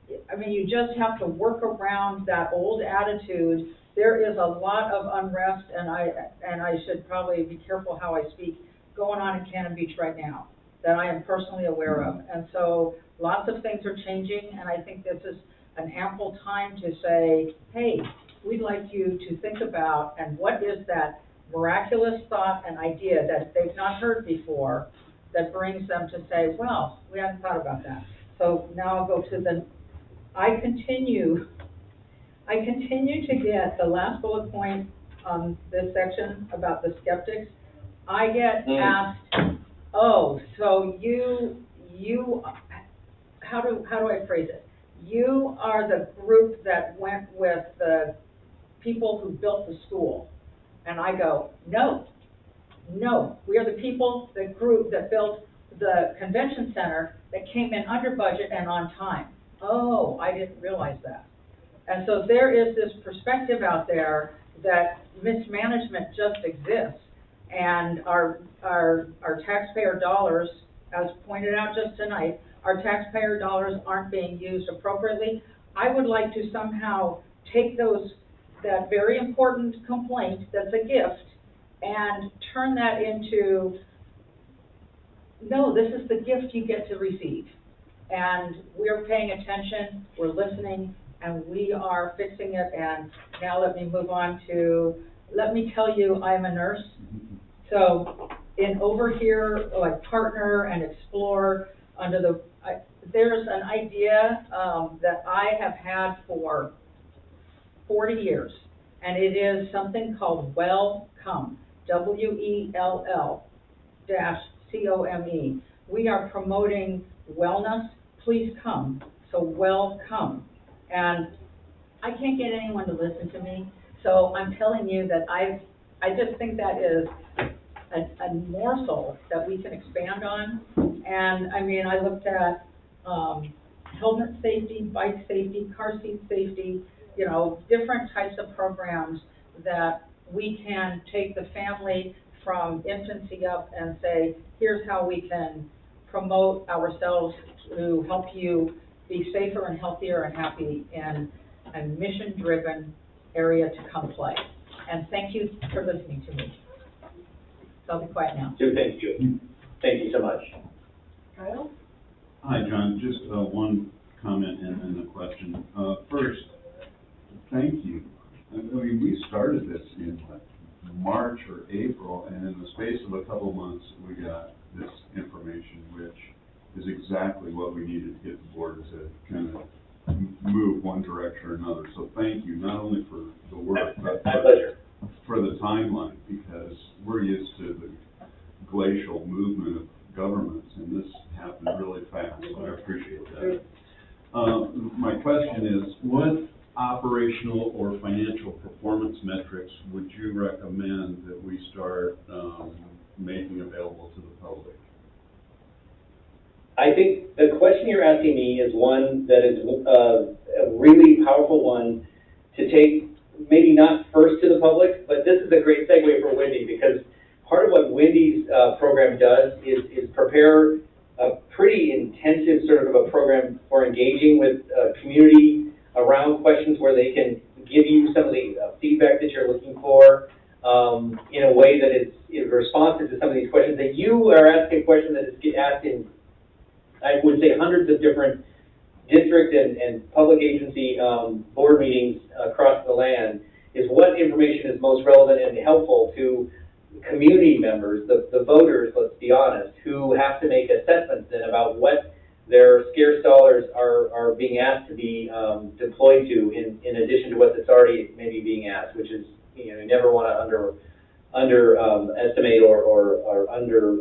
you just have to work around that old attitude. There is a lot of unrest, and I should probably be careful how I speak, going on in Cannon Beach right now that I am personally aware of. And so lots of things are changing, and I think this is an ample time to say, hey, we'd like you to think about, and what is that miraculous thought and idea that they've not heard before that brings them to say, well, we hadn't thought about that. So now I'll go to I continue to get the last bullet point on this section about the skeptics. I get asked, oh, so you how do I phrase it? You are the group that went with the people who built the school. And I go, no, we are the people, the group that built the convention center that came in under budget and on time. Oh, I didn't realize that. And so there is this perspective out there that mismanagement just exists, and our taxpayer dollars, as pointed out just tonight, our taxpayer dollars aren't being used appropriately. I would like to somehow take that very important complaint that's a gift and turn that into, no, this is the gift you get to receive. And we're paying attention, we're listening, and we are fixing it. And now let me move on to, let me tell you, I'm a nurse. So in over here, like partner and explore under the, there's an idea that I have had for 40 years, and it is something called WellCome, WELL-COME. We are promoting wellness, please come, so WellCome. And I can't get anyone to listen to me, so I'm telling you that I just think that is a morsel that we can expand on. And I mean, I looked at helmet safety, bike safety, car seat safety, you know, different types of programs that we can take the family from infancy up and say, here's how we can promote ourselves to help you be safer and healthier and happy in a mission-driven area to come play. And thank you for listening to me. So I'll be quiet now. Sue, thank you. Thank you so much. Kyle? Hi, John. Just one comment and then a question. First, thank you. I mean, we started this in what, March or April, and in the space of a couple months, we got this information, which is exactly what we needed to get the board to kind of move one direction or another. So thank you, not only for the work, but My pleasure. for the timeline, because we're used to the glacial movement of governments, and this happened really fast, so I appreciate that. My question is, what operational or financial performance metrics would you recommend that we start making available to the public? I think the question you're asking me is one that is a really powerful one to take, maybe not first to the public, but this is a great segue for Wendy, because part of what Wendy's program does is prepare a pretty intensive sort of a program for engaging with community around questions where they can give you some of the feedback that you're looking for in a way that is responsive to some of these questions. That you are asking a question that is asked in, I would say, hundreds of different district and public agency board meetings across the land, is what information is most relevant and helpful to community members, the voters, let's be honest, who have to make assessments then about what their scarce dollars are being asked to be deployed to, in addition to what's already maybe being asked, which is, you know, you never want to underestimate or under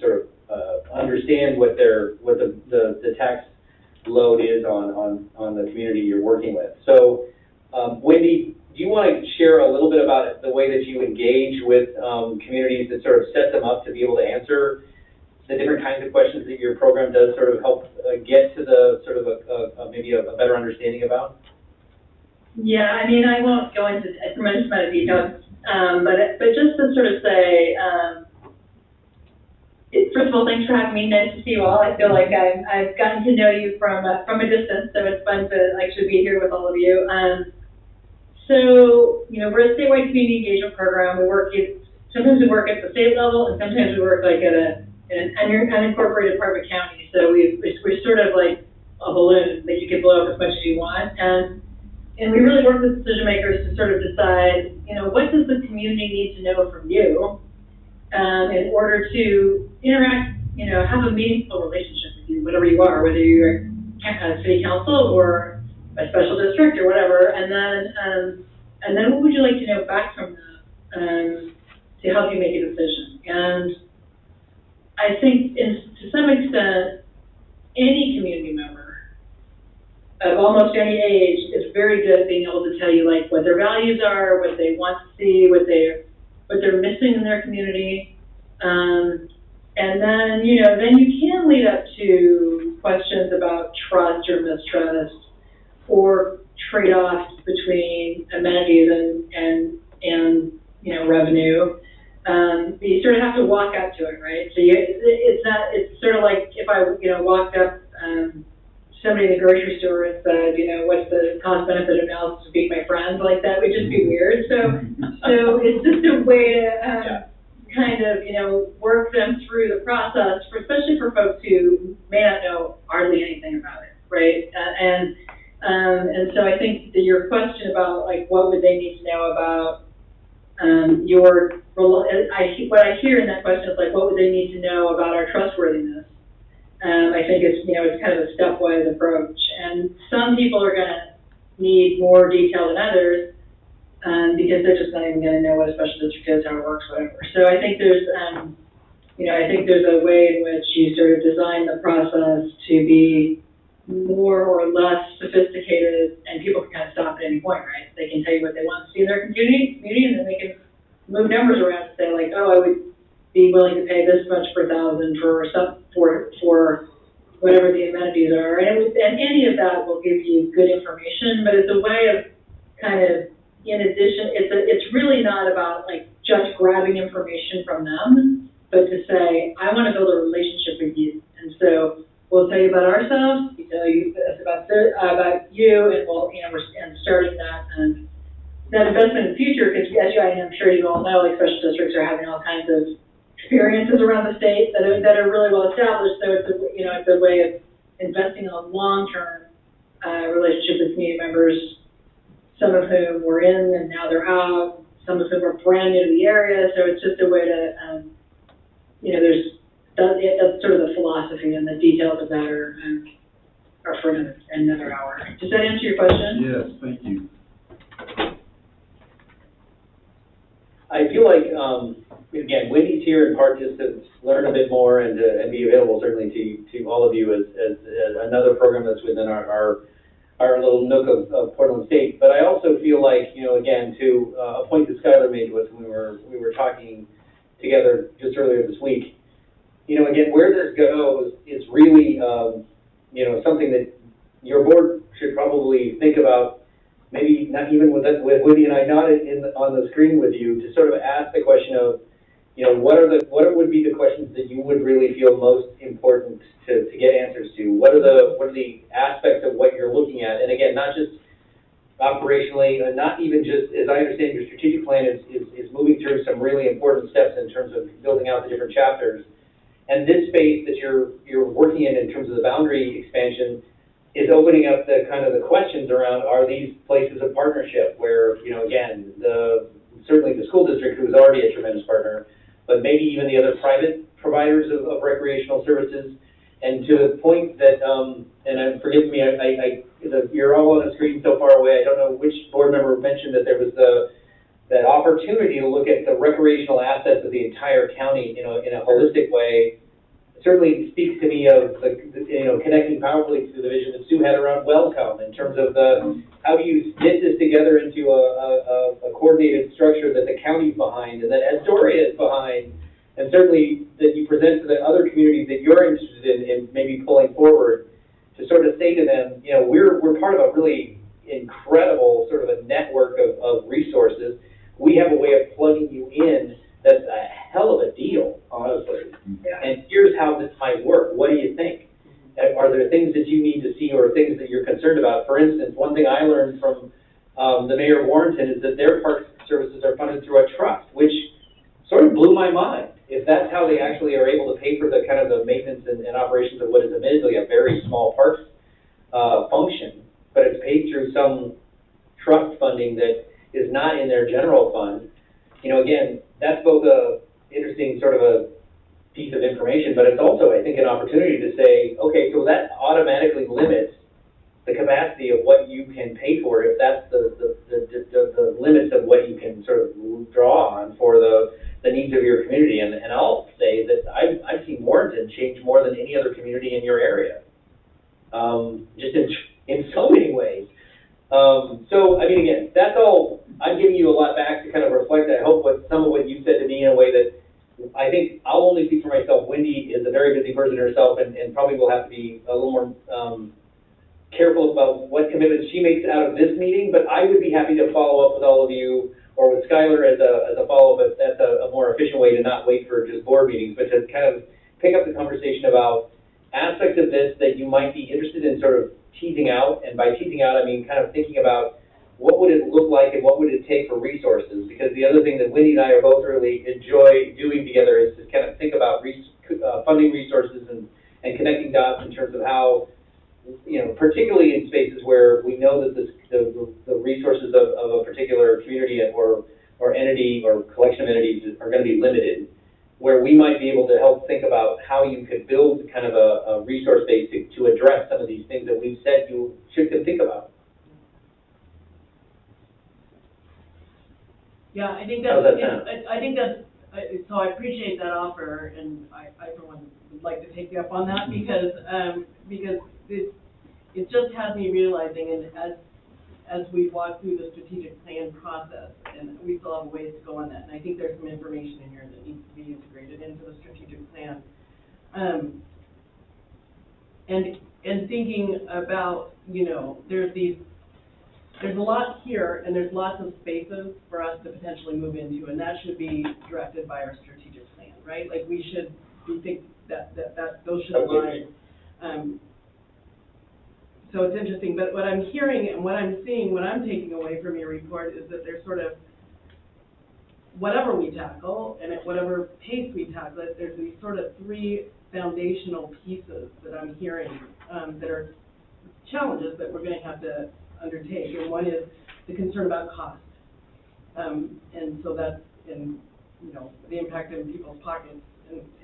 sort of understand what the tax load is on the community you're working with. So, Wendy, do you want to share a little bit about the way that you engage with communities that sort of set them up to be able to answer the different kinds of questions that your program does sort of help get to the sort of maybe a better understanding about? Yeah, I mean, I won't go into a tremendous amount of detail, but just to sort of say, first of all, thanks for having me. Nice to see you all. I feel like I've gotten to know you from a distance, so it's fun to actually be here with all of you. So, you know, we're a statewide community engagement program. Sometimes we work at the state level, and sometimes we work like in an unincorporated part of a county. So we're sort of like a balloon that you can blow up as much as you want. And we really work with decision makers to sort of decide, you know, what does the community need to know from you in order to interact, you know, have a meaningful relationship with you, whatever you are, whether you're a city council or a special district or whatever, and then what would you like to know back from them to help you make a decision? And I think to some extent, any community member of almost any age is very good at being able to tell you like what their values are, what they want to see, what they're missing in their community. And then, you know, then you can lead up to questions about trust or mistrust or trade-offs between amenities and you know, revenue. But you sort of have to walk up to it, right? So it's sort of like if I, you know, walked up somebody in the grocery store and said, you know, what's the cost benefit analysis to be my friend, like that would just be weird. So it's just a way to kind of, you know, work them through the process, especially for folks who may not know hardly anything about it, right? And so I think that your question about like what would they need to know about what I hear in that question is like, what would they need to know about our trustworthiness? I think it's, you know, it's kind of a stepwise approach. And some people are going to need more detail than others because they're just not even going to know what a special district is, how it works, whatever. So I think there's, you know, I think there's a way in which you sort of design the process to be more or less sophisticated, and people can kind of stop at any point, right? They can tell you what they want to see in their community, and then they can move numbers around and say like, oh, I would be willing to pay this much per thousand for whatever the amenities are, and any of that will give you good information. But it's a way of kind of, in addition, it's really not about like just grabbing information from them, but to say, I want to build a relationship with you, and so we'll tell you about ourselves, we tell you about you, and we'll, you know, we're starting that investment in the future, because as I'm sure you all know, like special districts are having all kinds of experiences around the state that are really well established. So it's a way of investing in a long-term relationship with community members, some of whom were in and now they're out, some of whom are brand new to the area. So it's just a way to, you know, that's sort of the philosophy, and the details of that are for another hour. Does that answer your question? Yes, thank you. I feel like, again, Wendy's here in part just to learn a bit more and be available certainly to all of you as another program that's within our little nook of Portland State. But I also feel like, you know, again, to a point that Skylar made to us when we were talking together just earlier this week, you know, again, where this goes is really, you know, something that your board should probably think about. Maybe not even with Woody and I nodded on the screen with you, to sort of ask the question of, you know, what would be the questions that you would really feel most important to get answers to? What are the aspects of what you're looking at? And again, not just operationally, and not even just, as I understand, your strategic plan is moving through some really important steps in terms of building out the different chapters. And this space that you're working in terms of the boundary expansion is opening up the kind of the questions around, are these places of partnership where, you know, again, certainly the school district, who is already a tremendous partner, but maybe even the other private providers of recreational services. And to the point that, and forgive me, you're all on the screen so far away, I don't know which board member mentioned that there was that opportunity to look at the recreational assets of the entire county, you know, in a holistic way. Certainly speaks to me of you know, connecting powerfully to the vision that Sue had around Welcome, in terms of how do you knit this together into a coordinated structure that the county's behind and that Astoria is behind, and certainly that you present to the other communities that you're interested in maybe pulling forward, to sort of say to them, you know, we're part of a really incredible sort of a network of resources. We have a way of plugging you in that's a hell of a deal, honestly. Yeah. And here's how this might work. What do you think? Are there things that you need to see or things that you're concerned about? For instance, one thing I learned from the mayor of Warrenton is that their park services are funded through a trust, which sort of blew my mind. If that's how they actually are able to pay for the kind of the maintenance and operations of what is admittedly a very small parks function, but it's paid through some trust funding that is not in their general fund. You know, again, that's both a interesting sort of a piece of information, but it's also, I think, an opportunity to say, okay, so that automatically limits the capacity of what you can pay for, if that's the limits of what you can sort of draw on for the needs of your community. And I'll say that I've seen Warrenton change more than any other community in your area. just in so many ways. So, I mean, again, that's all, I'm giving you a lot back to kind of reflect, I hope, some of what you said to me in a way that I think I'll only speak for myself. Wendy is a very busy person herself and probably will have to be a little more careful about what commitments she makes out of this meeting, but I would be happy to follow up with all of you or with Skylar as a follow-up, but that's a more efficient way to not wait for just board meetings, but to kind of pick up the conversation about aspects of this that you might be interested in sort of teasing out, and by teasing out, I mean kind of thinking about what would it look like and what would it take for resources, because the other thing that Wendy and I are both really enjoy doing together is to kind of think about funding resources and connecting dots in terms of how, you know, particularly in spaces where we know that the resources of a particular community or entity or collection of entities are going to be limited, where we might be able to help think about how you could build kind of a resource base to address some of these things that we've said you should think about. Yeah, I think How's that's, that sound? I think that's, so I appreciate that offer, and I for one would like to take you up on that, because it just has me realizing, and as we walk through the strategic plan process, and we still have a ways to go on that, and I think there's some information in here that needs to be integrated into the strategic plan. And thinking about, you know, there's a lot here, and there's lots of spaces for us to potentially move into, and that should be directed by our strategic plan, right? Like, we think that those should align. So it's interesting, but what I'm hearing and what I'm seeing, what I'm taking away from your report is that there's sort of, whatever we tackle, and at whatever pace we tackle it, there's these sort of three foundational pieces that I'm hearing that are challenges that we're going to have to undertake. And one is the concern about cost. And so that's in, you know, the impact in people's pockets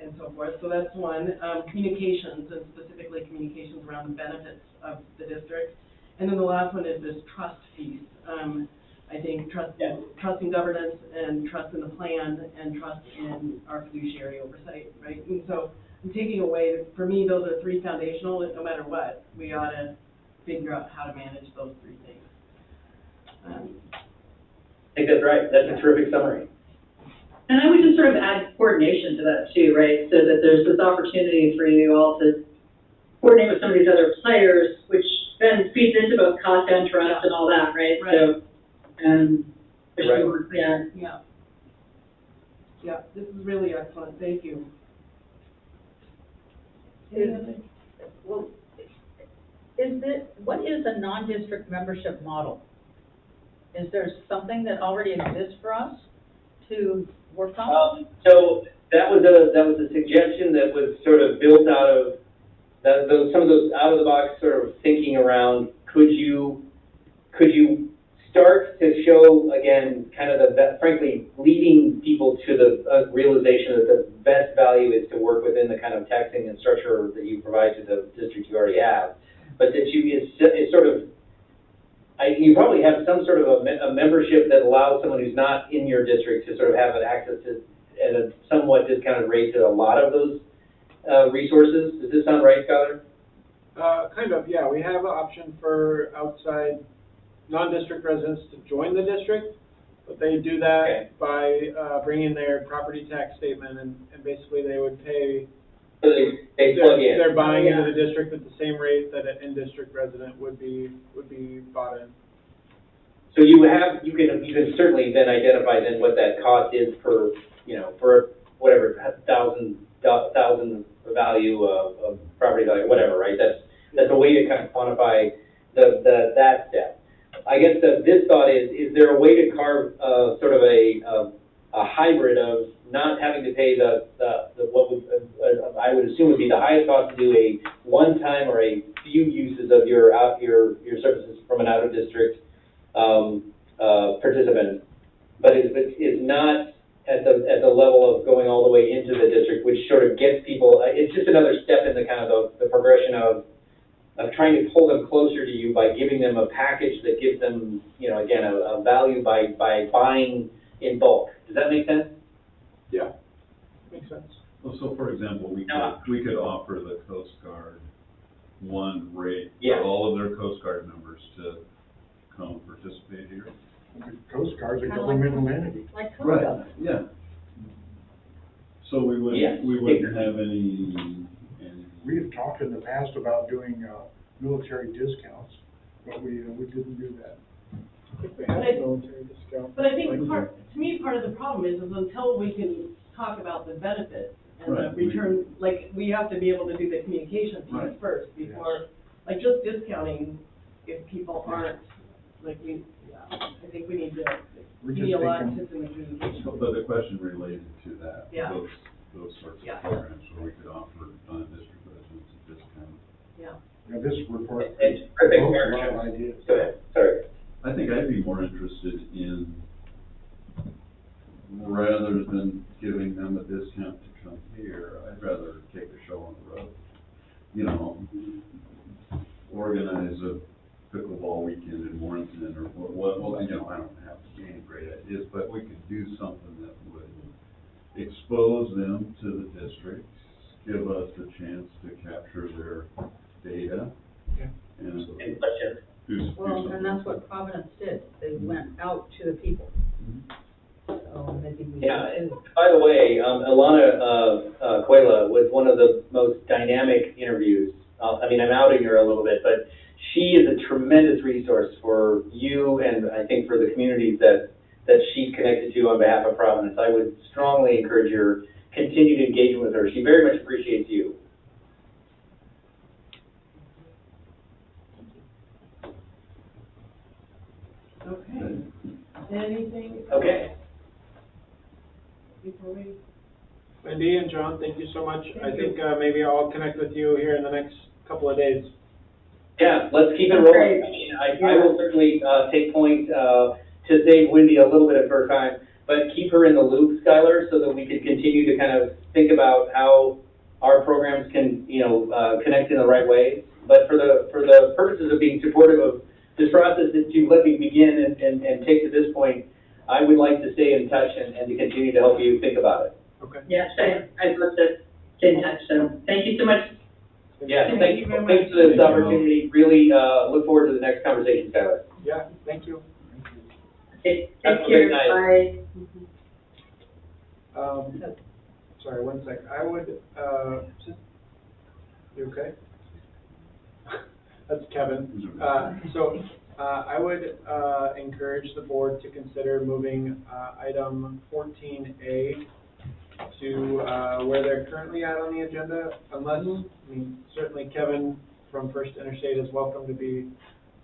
and so forth. So that's one. Communications, and specifically communications around the benefits of the district. And then the last one is this trust piece. I think trust in governance, and trust in the plan, and trust in our fiduciary oversight, right? And so I'm taking away, for me, those are three foundational, that no matter what, we ought to figure out how to manage those three things. I think that's right. That's a terrific summary. And I would just sort of add coordination to that too, right? So that there's this opportunity for you all to coordinate with some of these other players, which then feeds into both cost and trust and all that, right? Right. So, Yeah, this is really excellent. Thank you. What is a non-district membership model? Is there something that already exists for us to work on? So that was a suggestion that was sort of built out of some of those out of the box sort of thinking around. Could you start to show again kind of frankly leading people to the realization that the best value is to work within the kind of taxing and structure that you provide to the district you already have, but that it's sort of. You probably have some sort of a membership that allows someone who's not in your district to sort of have an access to at a somewhat discounted rate to a lot of those resources. Does this sound right, Skylar? Kind of, yeah. We have an option for outside non-district residents to join the district, but they do that by bringing their property tax statement, and basically they would pay. So they plug in. They're buying into the district at the same rate that an in-district resident would be bought in. So you can certainly then identify then what that cost is per, you know, for whatever thousand value of property value, whatever, right? That's a way to kind of quantify that step. I guess this thought is there a way to carve sort of a hybrid of not having to pay what would I would assume would be the highest cost to do a one-time or a few uses of your services from an out-of-district participant, but is not at the level of going all the way into the district, which sort of gets people. It's just another step in the kind of the progression of trying to pull them closer to you by giving them a package that gives them, you know, again, a value by buying in bulk. Does that make sense? Yeah, makes sense. Well, so for example, we could offer the Coast Guard one rate Yeah. for all of their Coast Guard members to come participate here? The Coast Guard's a Kinda like- governmental entity. Like Code Government. Yeah. So we Yes. wouldn't have any, We have talked in the past about doing, military discounts, but we didn't do that. If we had a military discount. But I think to me, part of the problem is until we can talk about the benefits and the Right. return, like, we have to be able to do the communication piece Right. first before, like, just discounting if people aren't, like, I think we need to We're be just a lot thinking- just in the communication. but the question related to that, Yeah. those sorts Yeah. of programs where we could offer district residents a discount. Yeah. Now, this report. It's perfect, proposed a Mayor. lot of ideas. Go ahead, sorry. I think I'd be more interested in, rather than giving them a discount to come here, I'd rather take a show on the road. You know, organize a pickleball weekend in Warrenton or what, well, you know, I don't have any great ideas, but we could do something that would expose them to the district, give us a chance to capture their data. Yeah. And Any questions? do Well, something. and that's what Providence did. They went out to the people. Mhm. So maybe we Yeah, should and too. by the way, Ilana, Cuela was one of the most dynamic interviews. I mean, I'm outing her a little bit, but she is a tremendous resource for you and I think for the communities that she's connected to on behalf of Providence. I would strongly encourage your continued engagement with her. She very much appreciates you. Okay. Anything? Okay. Before we, Wendy and John, thank you so much. I Thank think, maybe I'll connect with you here in the next couple of days. Yeah, let's keep it That's rolling. great. I mean, I will certainly, take point, to save Wendy a little bit of her time, but keep her in the loop, Skylar, so that we can continue to kind of think about how our programs can, you know, connect in the right way. But for the purposes of being supportive of this process that you let me begin and take to this point, I would like to stay in touch and to continue to help you think about it. Okay. Yeah, same. I'd love to stay in touch, so thank you so much. Yeah, Thank thanks you very for this much. opportunity. Really, look forward to the next conversation, Skylar. Yeah, thank you. Okay, Have take a great care, night. bye. Sorry, one sec. I would, you okay? That's Kevin. I would, encourage the board to consider moving, item 14A to, where they're currently at on the agenda, unless, I mean, certainly Kevin from First Interstate is welcome to be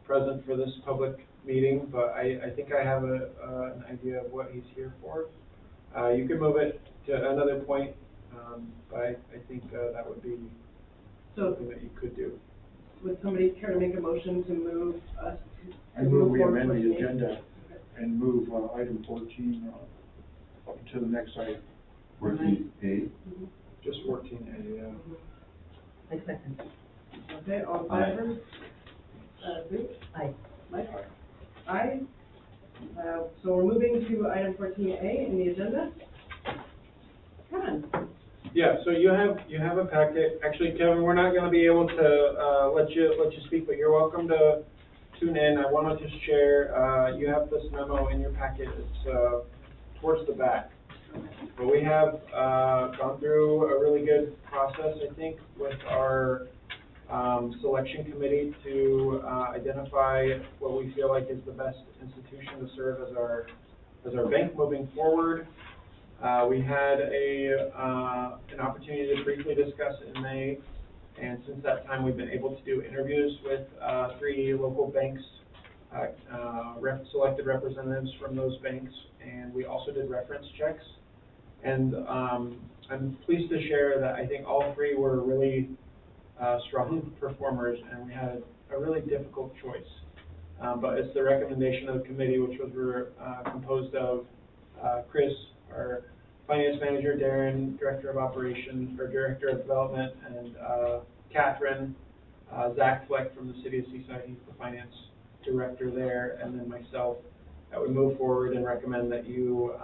present for this public meeting, but I think I have an idea of what he's here for. You can move it to another point, but I think, that would be so something that you could do. would somebody care to make a motion to move us to? I move we forward amend with the me? agenda and move, item 14, up to the next item. 14A. Just 14A, yeah. I second. Okay, all in Aye. favor? Sue? Aye. Mike? Aye. So we're moving to item 14A in the agenda. Kevin? Yeah, so you have a packet. Actually, Kevin, we're not gonna be able to, let you speak, but you're welcome to tune in. I wanted to share, you have this memo in your packet. It's, towards the back. But we have, gone through a really good process, I think, with our, selection committee to, identify what we feel like is the best institution to serve as our bank moving forward. We had an opportunity to briefly discuss it in May, and since that time, we've been able to do interviews with 3 local banks, selected representatives from those banks, and we also did reference checks. And I'm pleased to share that I think all 3 were really strong performers, and we had a really difficult choice. But it's the recommendation of the committee, which was composed of Chris, our finance manager, Darren, director of operations, or director of development, and Catherine, Zach Fleck from the city of Seaside, he's the finance director there, and then myself, that would move forward and recommend that you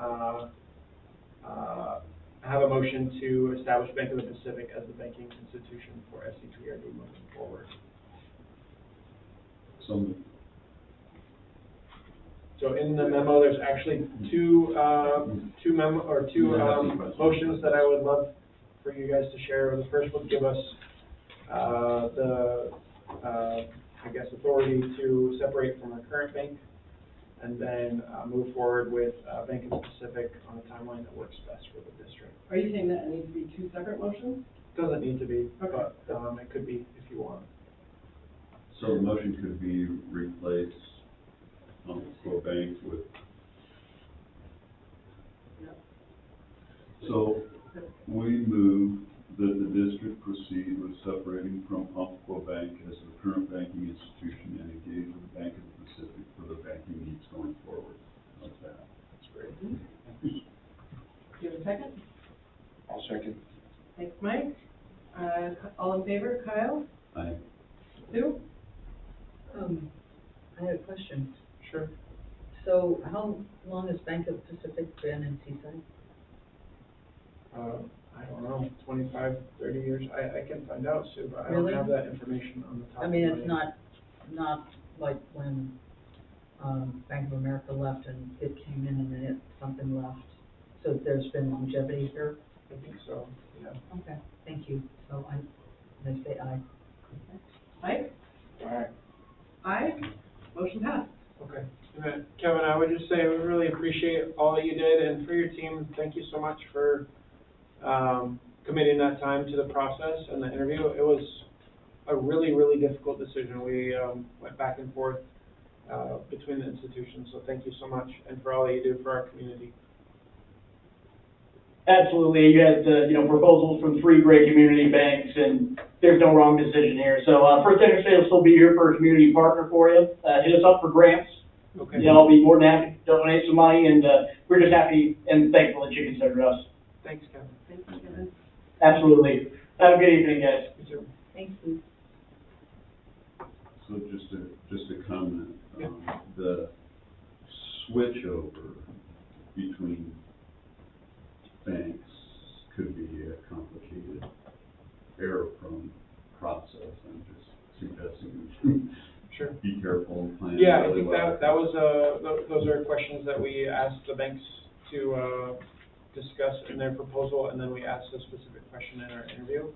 have a motion to establish Bank of the Pacific as the banking institution for SEPRD moving forward. So, So in the memo, there's actually two motions that I would love for you guys to share. The first would give us, I guess, authority to separate from our current bank, and then, move forward with, Bank of the Pacific on a timeline that works best for the district. Are you saying that it needs to be two separate motions? Doesn't need to be, Okay. but, it could be if you want. so the motion could be replace Umpqua Bank with. So we move that the district proceed with separating from Umpqua Bank as the current banking institution and engage with Bank of the Pacific for the banking needs going forward. Like that. That's great. Do you have a second? I'll second. Thanks, Mike. All in favor, Kyle? Aye. Sue? I had a question. Sure. So how long has Bank of Pacific been in Seaside? I don't know, 25, 30 years. I can find out, Sue, but I don't Really? have that information on the top I of mean, my it's not like when, Bank of America left and it came in and then something left. So there's been longevity here? I think so, yeah. Okay, thank you. So I say aye. Mike? All right. Aye. Motion passed. Okay. And then, Kevin, I would just say we really appreciate all that you did, and for your team, thank you so much for committing that time to the process and the interview. It was a really, really difficult decision. We went back and forth between the institutions, so thank you so much, and for all that you do for our community. Absolutely, you had, proposals from 3 great community banks, and there's no wrong decision here. So, First Interstate will still be here for a community partner for you. Hit us up for grants. Okay. I'll be more than happy to donate some money, and, we're just happy and thankful that you considered us. Thanks, Kevin. Thank you, Kevin. Absolutely. Have a good evening, guys. You too. Thank you. So just a comment, Yeah. the switch over between banks could be a complicated, error-prone process. I'm just suggesting Sure. be careful and plan Yeah, I really think well. that was, those are questions that we asked the banks to, discuss in their proposal, and then we asked a specific question in our interview.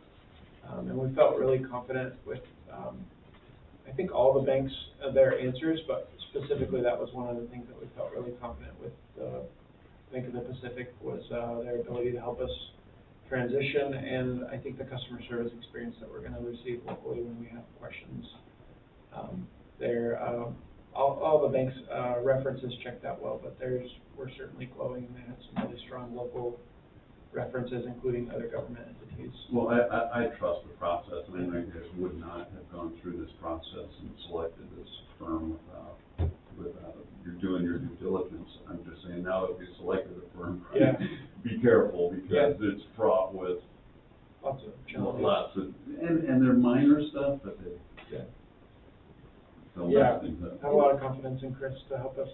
And we felt really confident with, I think all the banks, their answers, but specifically that was one of the things that we felt really confident with, Bank of the Pacific was, their ability to help us transition, and I think the customer service experience that we're gonna receive locally when we have questions. All the banks' references checked out well, but theirs were certainly glowing, and they had some really strong local references, including other government entities. Well, I trust the process, and I just would not have gone through this process and selected this firm without, you're doing your due diligence. I'm just saying, now that we selected a firm, Yeah. be careful, because Yeah. it's fraught with Lots of challenges. lots of, and they're minor stuff, but they Yeah. don't Yeah. mess things up. I have a lot of confidence in Chris to help us.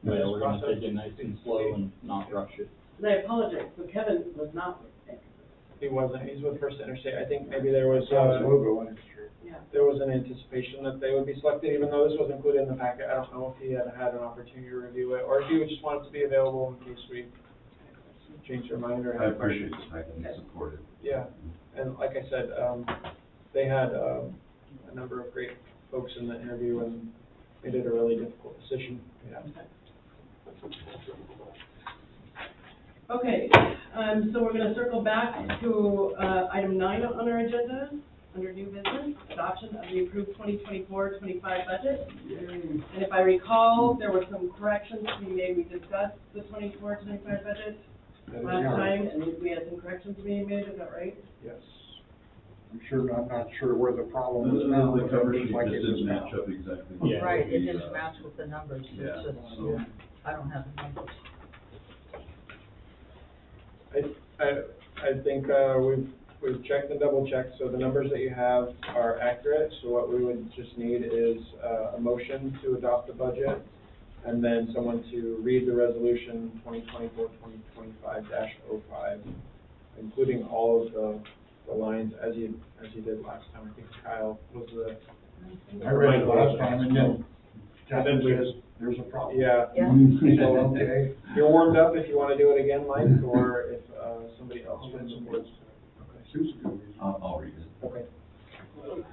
with Yeah, this we're gonna process. take it nice and slow and not rush it. And I apologize, so Kevin was not with Bank. He wasn't, he's with First Interstate. I think maybe there was, Sounds logo and it's true. Yeah. there was an anticipation that they would be selected, even though this was included in the packet. I don't know if he had had an opportunity to review it, or if he just wanted to be available in case we change our mind or I have appreciate questions. the fact that you supported. Yeah, and like I said, they had, a number of great folks in the interview and made it a really difficult decision. Yeah. Okay, so we're gonna circle back to, item 9 on our agenda, under new business, adoption of the approved 2024-25 budget. And if I recall, there were some corrections to be made. We discussed the 24-25 budget last time, and we had some corrections being made, is that right? Yes. I'm not sure where the problem is now. The but cover it looks sheet like just it is didn't now. match up exactly. Yeah. Right, it The, didn't match with the numbers. It's yeah, just, so- I don't have the numbers. I think, we've checked and double checked, so the numbers that you have are accurate. So what we would just need is, a motion to adopt the budget, and then someone to read the resolution 2024-2025-05, including all of the lines as you did last time. I think Kyle was the I read it last time and then Catherine says, there's a problem. Yeah. Yeah. So, okay. You're warmed up if you want to do it again, Mike, or if somebody else wants to. Susan. I'll read it. Okay.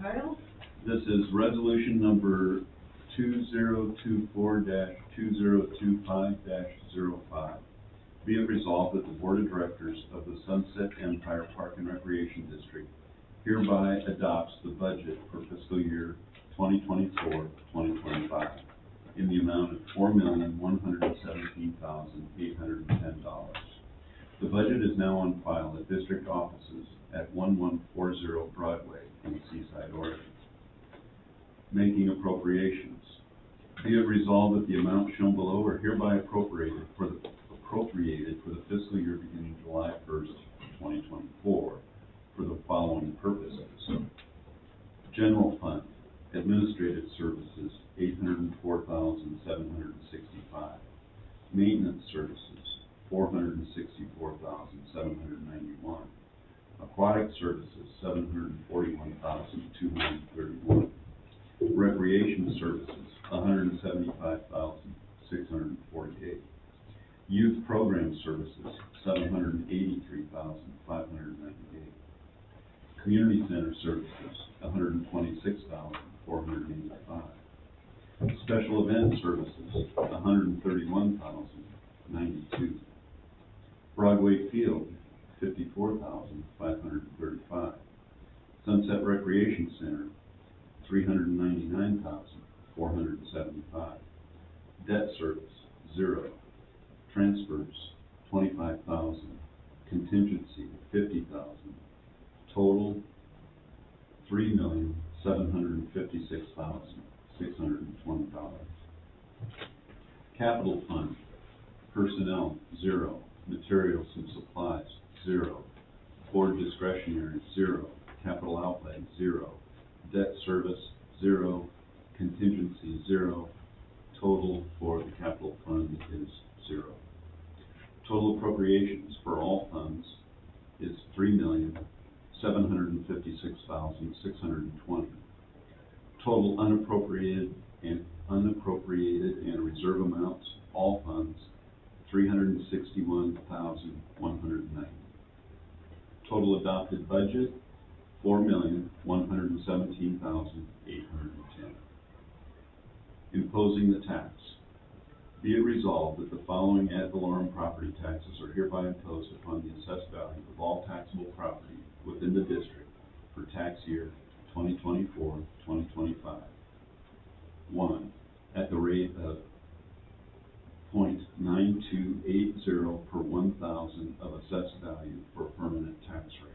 Kyle? This is resolution number 2024-2025-05. Be it resolved that the Board of Directors of the Sunset Empire Park and Recreation District hereby adopts the budget for fiscal year 2024-2025 in the amount of $4,117,810. The budget is now on file at district offices at 1140 Broadway in Seaside, Oregon. Making appropriations. Be it resolved that the amount shown below are hereby appropriated for the fiscal year beginning July 1st, 2024, for the following purposes. General Fund, Administrative Services, $804,765. Maintenance Services, $464,791. Aquatic Services, $741,231. Recreation Services, $175,648. Youth Program Services, $783,598. Community Center Services, $126,485. Special Event Services, $131,092. Broadway Field, $54,535. Sunset Recreation Center, $399,475. Debt service, 0. Transfers, $25,000. Contingency, $50,000. Total, $3,756,620. Capital Fund, personnel, 0. Materials and supplies, 0. Board discretionary, 0. Capital outlay, 0. Debt service, 0. Contingency, 0. Total for the capital fund is 0. Total appropriations for all funds is $3,756,620. Total unappropriated and reserve amounts, all funds, $361,190. Total adopted budget, $4,117,810. Imposing the tax. Be it resolved that the following ad valorem property taxes are hereby imposed upon the assessed value of all taxable property within the district for tax year 2024-2025. 1. At the rate of .9280 per 1,000 of assessed value for a permanent tax rate.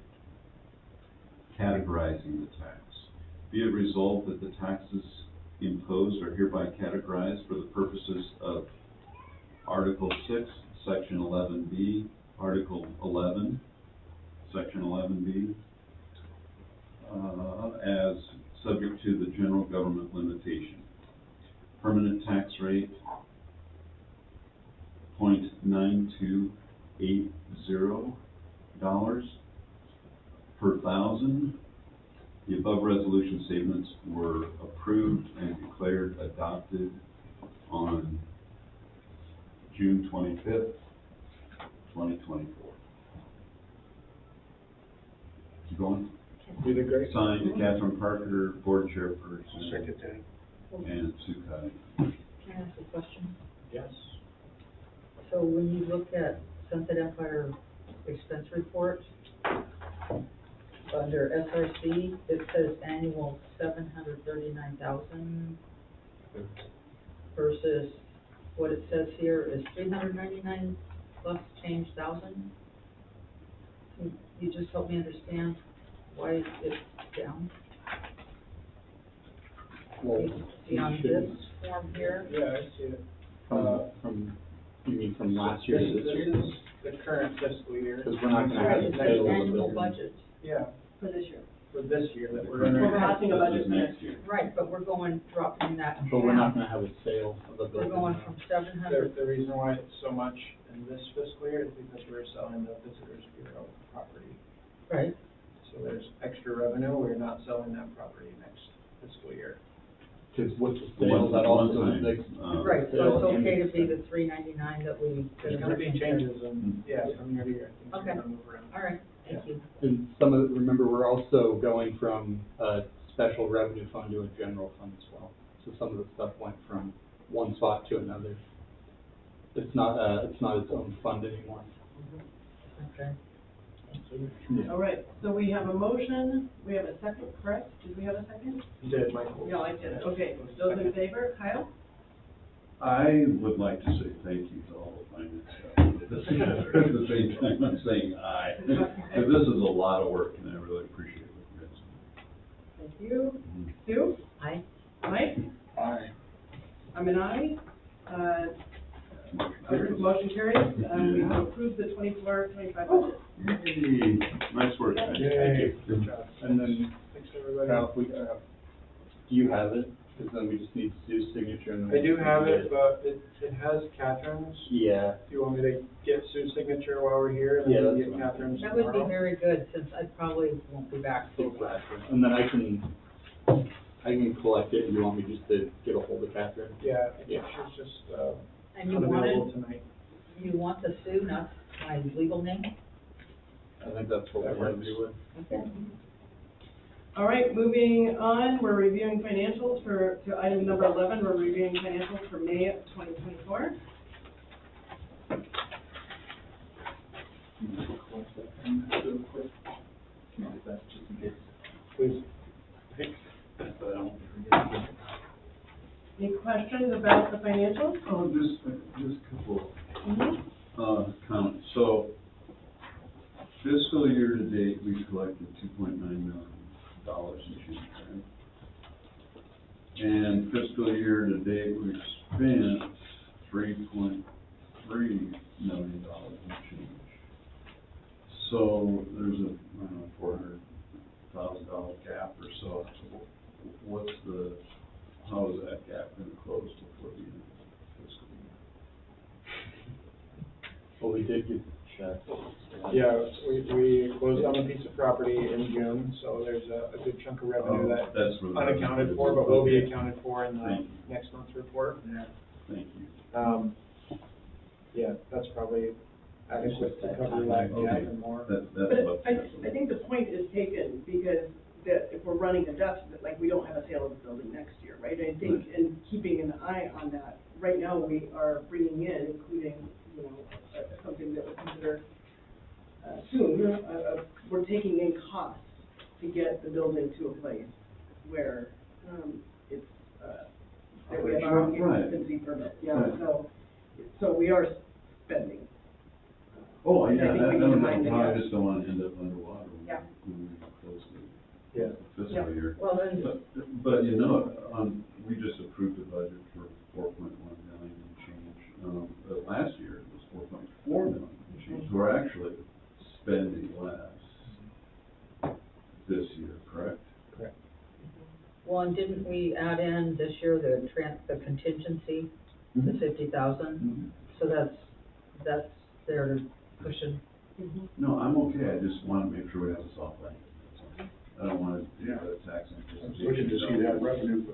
Categorizing the tax. Be it resolved that the taxes imposed are hereby categorized for the purposes of Article 6, Section 11B, Article 11, Section 11B, as subject to the general government limitation. Permanent tax rate, $0.9280 per thousand. The above resolution statements were approved and declared adopted on June 25th, 2024. Keep going. You did great. Signed, Catherine Parker, Board Chairperson, Second that. and Sue Cuddy. Can I ask a question? Yes. So when you look at Sunset Empire expense report, under SRC, it says annual $739,000 versus what it says here is $399 plus change thousand. Can you just help me understand why it's down? Well, See on this form here? Yeah, I see it. from, you mean from last year to this year? This is the current fiscal year. Because we're not gonna have Right, a it sale says of the annual building. budget. Yeah, For this year. for this year that we're Well, we're in. asking about This is this next year. Right, but we're dropping that in half. But we're not gonna have a sale of the We're building. going from The 700, reason why it's so much in this fiscal year is because we're selling the Visitors Bureau property. right, So there's extra revenue, we're not selling that property next fiscal year. Because with the The one- sales, that also one time, makes. Right, so sales it's okay to and be the $399 that we. There's gonna be changes in, yeah, from year to year, things are Okay. gonna move around. All right, thank you. And some of, remember, we're also going from a special revenue fund to a general fund as well. So some of the stuff went from one spot to another. It's not its own fund anymore. Okay. Yeah. All right, so we have a motion, we have a second, correct? Did we have a second? You did, Michael. Yeah, I did, okay. Those in favor, Kyle? I would like to say thank you to all the finance staff. At the same time, I'm saying aye, because this is a lot of work, and I really appreciate what you guys do. Thank you. Sue? Aye. Mike? Aye. I'm an aye. Motion carries. We have approved the 24-25 budget. Yay, nice work, guys. Yay. Good job. And then, Thanks, everybody. Kyle, if we, do you have it? Because then we just need Sue's signature and then. I do have it, but it has Catherine's. Yeah. Do you want me to get Sue's signature while we're here, and Yeah, then that's get fine. Catherine's That would be tomorrow? very good, since I probably won't be back till And then I can collect it, and you want me just to get a hold of Catherine? Yeah, I think Yeah. she's just, And you unavailable wanted, tonight. you want the Sue, not my legal name? I think that's what That we're gonna works. do with. Okay. All right, moving on, we're reviewing financials to item number 11, we're reviewing financials for May of 2024. Please. Any questions about the financials? Oh, just a couple, Mhm. comments. So fiscal year to date, we've collected $2.9 million in change, right? And fiscal year to date, we've spent $3.3 million in change. So there's a, I don't know, $400,000 gap or so. What's the, how is that gap gonna close before the end of the fiscal year? Well, we did get the check. Yeah, we closed on a piece of property in June, so there's a good chunk of revenue that That's where the- unaccounted for, but will be accounted for in the Thank you. next month's report. Thank you. Yeah, that's probably adequate to cover that gap Okay. and more. That's But what. I think the point is taken, because that if we're running a deficit, like, we don't have a sale of the building next year, right? I think, and keeping an eye on that, right now, we are bringing in, including, you know, something that we consider soon, we're taking in costs to get the building to a place where, it's, that we have our Right. occupancy permit, yeah, Right. so we are spending. Oh, I yeah, think I we need don't to know, mind the I gap. just don't wanna end up underwater Yeah. when we close Yeah. the fiscal year. Well, then, But you know, we just approved a budget for 4.1 million and change. But last year it was 4.4 million and change. We're actually spending less this year, correct? Correct. well, and didn't we add in this year the contingency, the 50,000? Mhm. So that's there to cushion. No, I'm okay, I just wanna make sure we have a soft landing. That's all. I don't wanna do a tax I was increase. looking to see that revenue,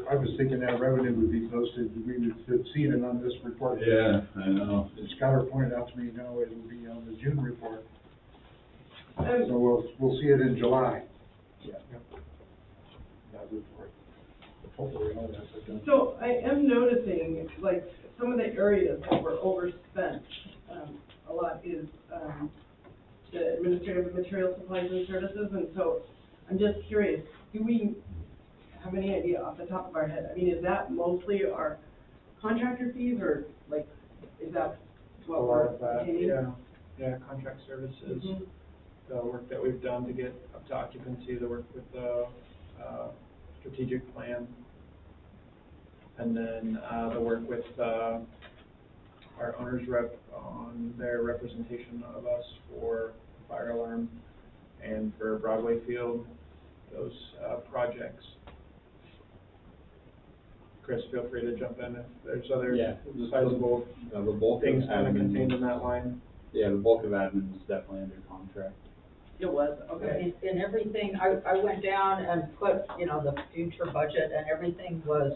I was thinking that revenue would be posted, we would see it on this report. Yeah, I know. And Skylar pointed out to me, no, it will be on the June report, so Um, we'll see it in July. Yeah. That report. Hopefully all that's done. So I am noticing, like, some of the areas that were overspent, a lot is, the administrative material supplies and services, and so I'm just curious, do we have any idea off the top of our head? I mean, is that mostly our contractor fees, or, like, is that A what lot we're of that, paying? yeah, contract services, Mhm. the work that we've done to get up to occupancy, the work with the, strategic plan. And then, the work with, our owner's rep on their representation of us for fire alarm and for Broadway Field, those, projects. Chris, feel free to jump in if there's other Yeah. sizable The bulk of things kind of admin- contained in that line. Yeah, the bulk of admin is definitely under contract. It was, okay. In everything, I went down and put, you know, the future budget, and everything was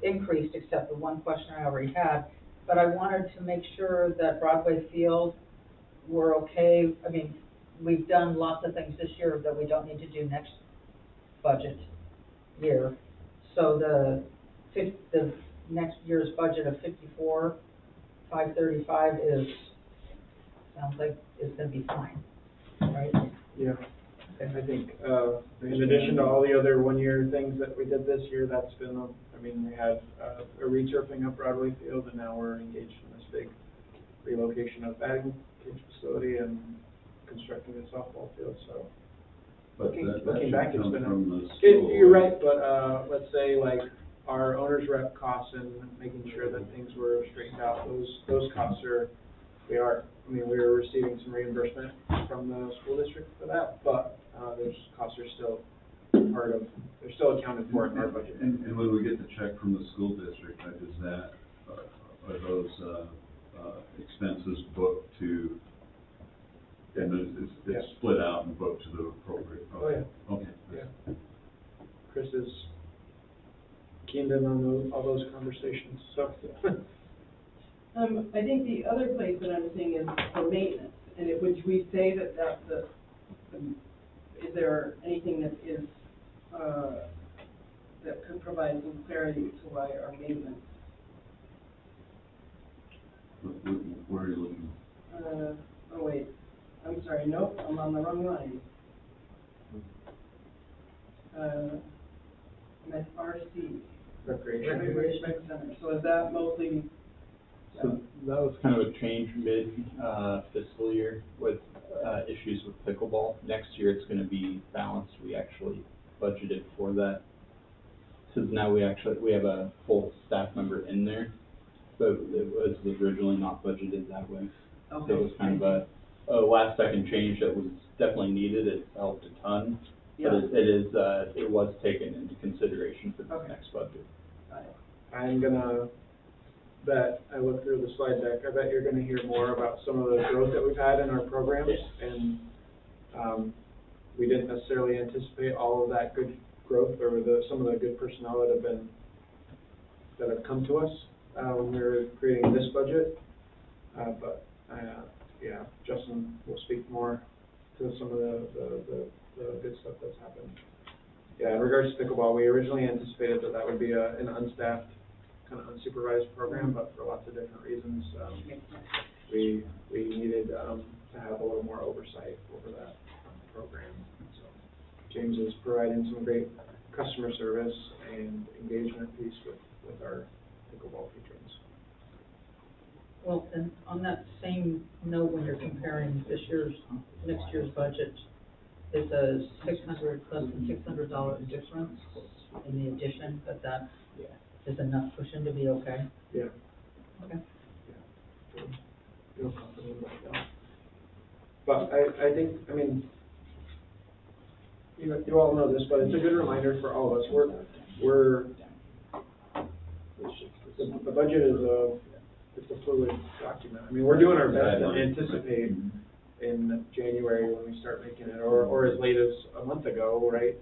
increased except the one question I already had. But I wanted to make sure that Broadway Field were okay. I mean, we've done lots of things this year that we don't need to do next budget year. So the next year's budget of 54,535 sounds like it's gonna be fine, right? Yeah, I think, in addition to all the other one-year things that we did this year, that's been, I mean, we had, a returfing of Broadway Field, and now we're engaged in this big relocation of batting cage facility and constructing the softball field, so. But Looking that back, should it's come been from the school. You're right, but, let's say like our owner's rep costs and making sure that things were straightened out, those costs we were receiving some reimbursement from the school district for that, but, those costs are still they're still accounted for in our budget. And when we get the check from the school district, does that, are those, expenses booked to, and it's split out and booked to the appropriate? Oh, yeah. Okay. Yeah. Chris is keened in on all those conversations, so. I think the other place that I'm seeing is for maintenance, and would we say that that's is there anything that is, that could provide some clarity to why our maintenance? Where are you looking? Oh wait, I'm sorry, nope, I'm on the wrong line. I'm at RC. Recreation. Rec Center, so is that mostly? So that was kind of a change mid, fiscal year with, issues with pickleball. Next year it's gonna be balanced. We actually budgeted for that. Since now we have a full staff member in there, but it was originally not budgeted that way. So it was kind of a last second change that was definitely needed. It helped a ton. But it was taken into consideration for this next budget. I'm gonna bet, I looked through the slide deck, I bet you're gonna hear more about some of the growth that we've had in our programs, and, we didn't necessarily anticipate all of that good growth, or some of the good personnel that have come to us, when we were creating this budget, but, yeah, Justin will speak more to some of the good stuff that's happened. Yeah, in regards to pickleball, we originally anticipated that would be an unstaffed, kind of unsupervised program, but for lots of different reasons, we needed, to have a little more oversight over that program. So James is providing some great customer service and engagement piece with our pickleball patrons. Well, and on that same note, when you're comparing next year's budget, there's a less than $600 difference in the addition, but that is enough cushion to be okay? Yeah. Okay. Yeah. Feel confident about that. But I think, I mean, you all know this, but it's a good reminder for all of us. The budget is it's a fluid document. I mean, we're doing our best to anticipate in January when we start making it, or as late as a month ago, right?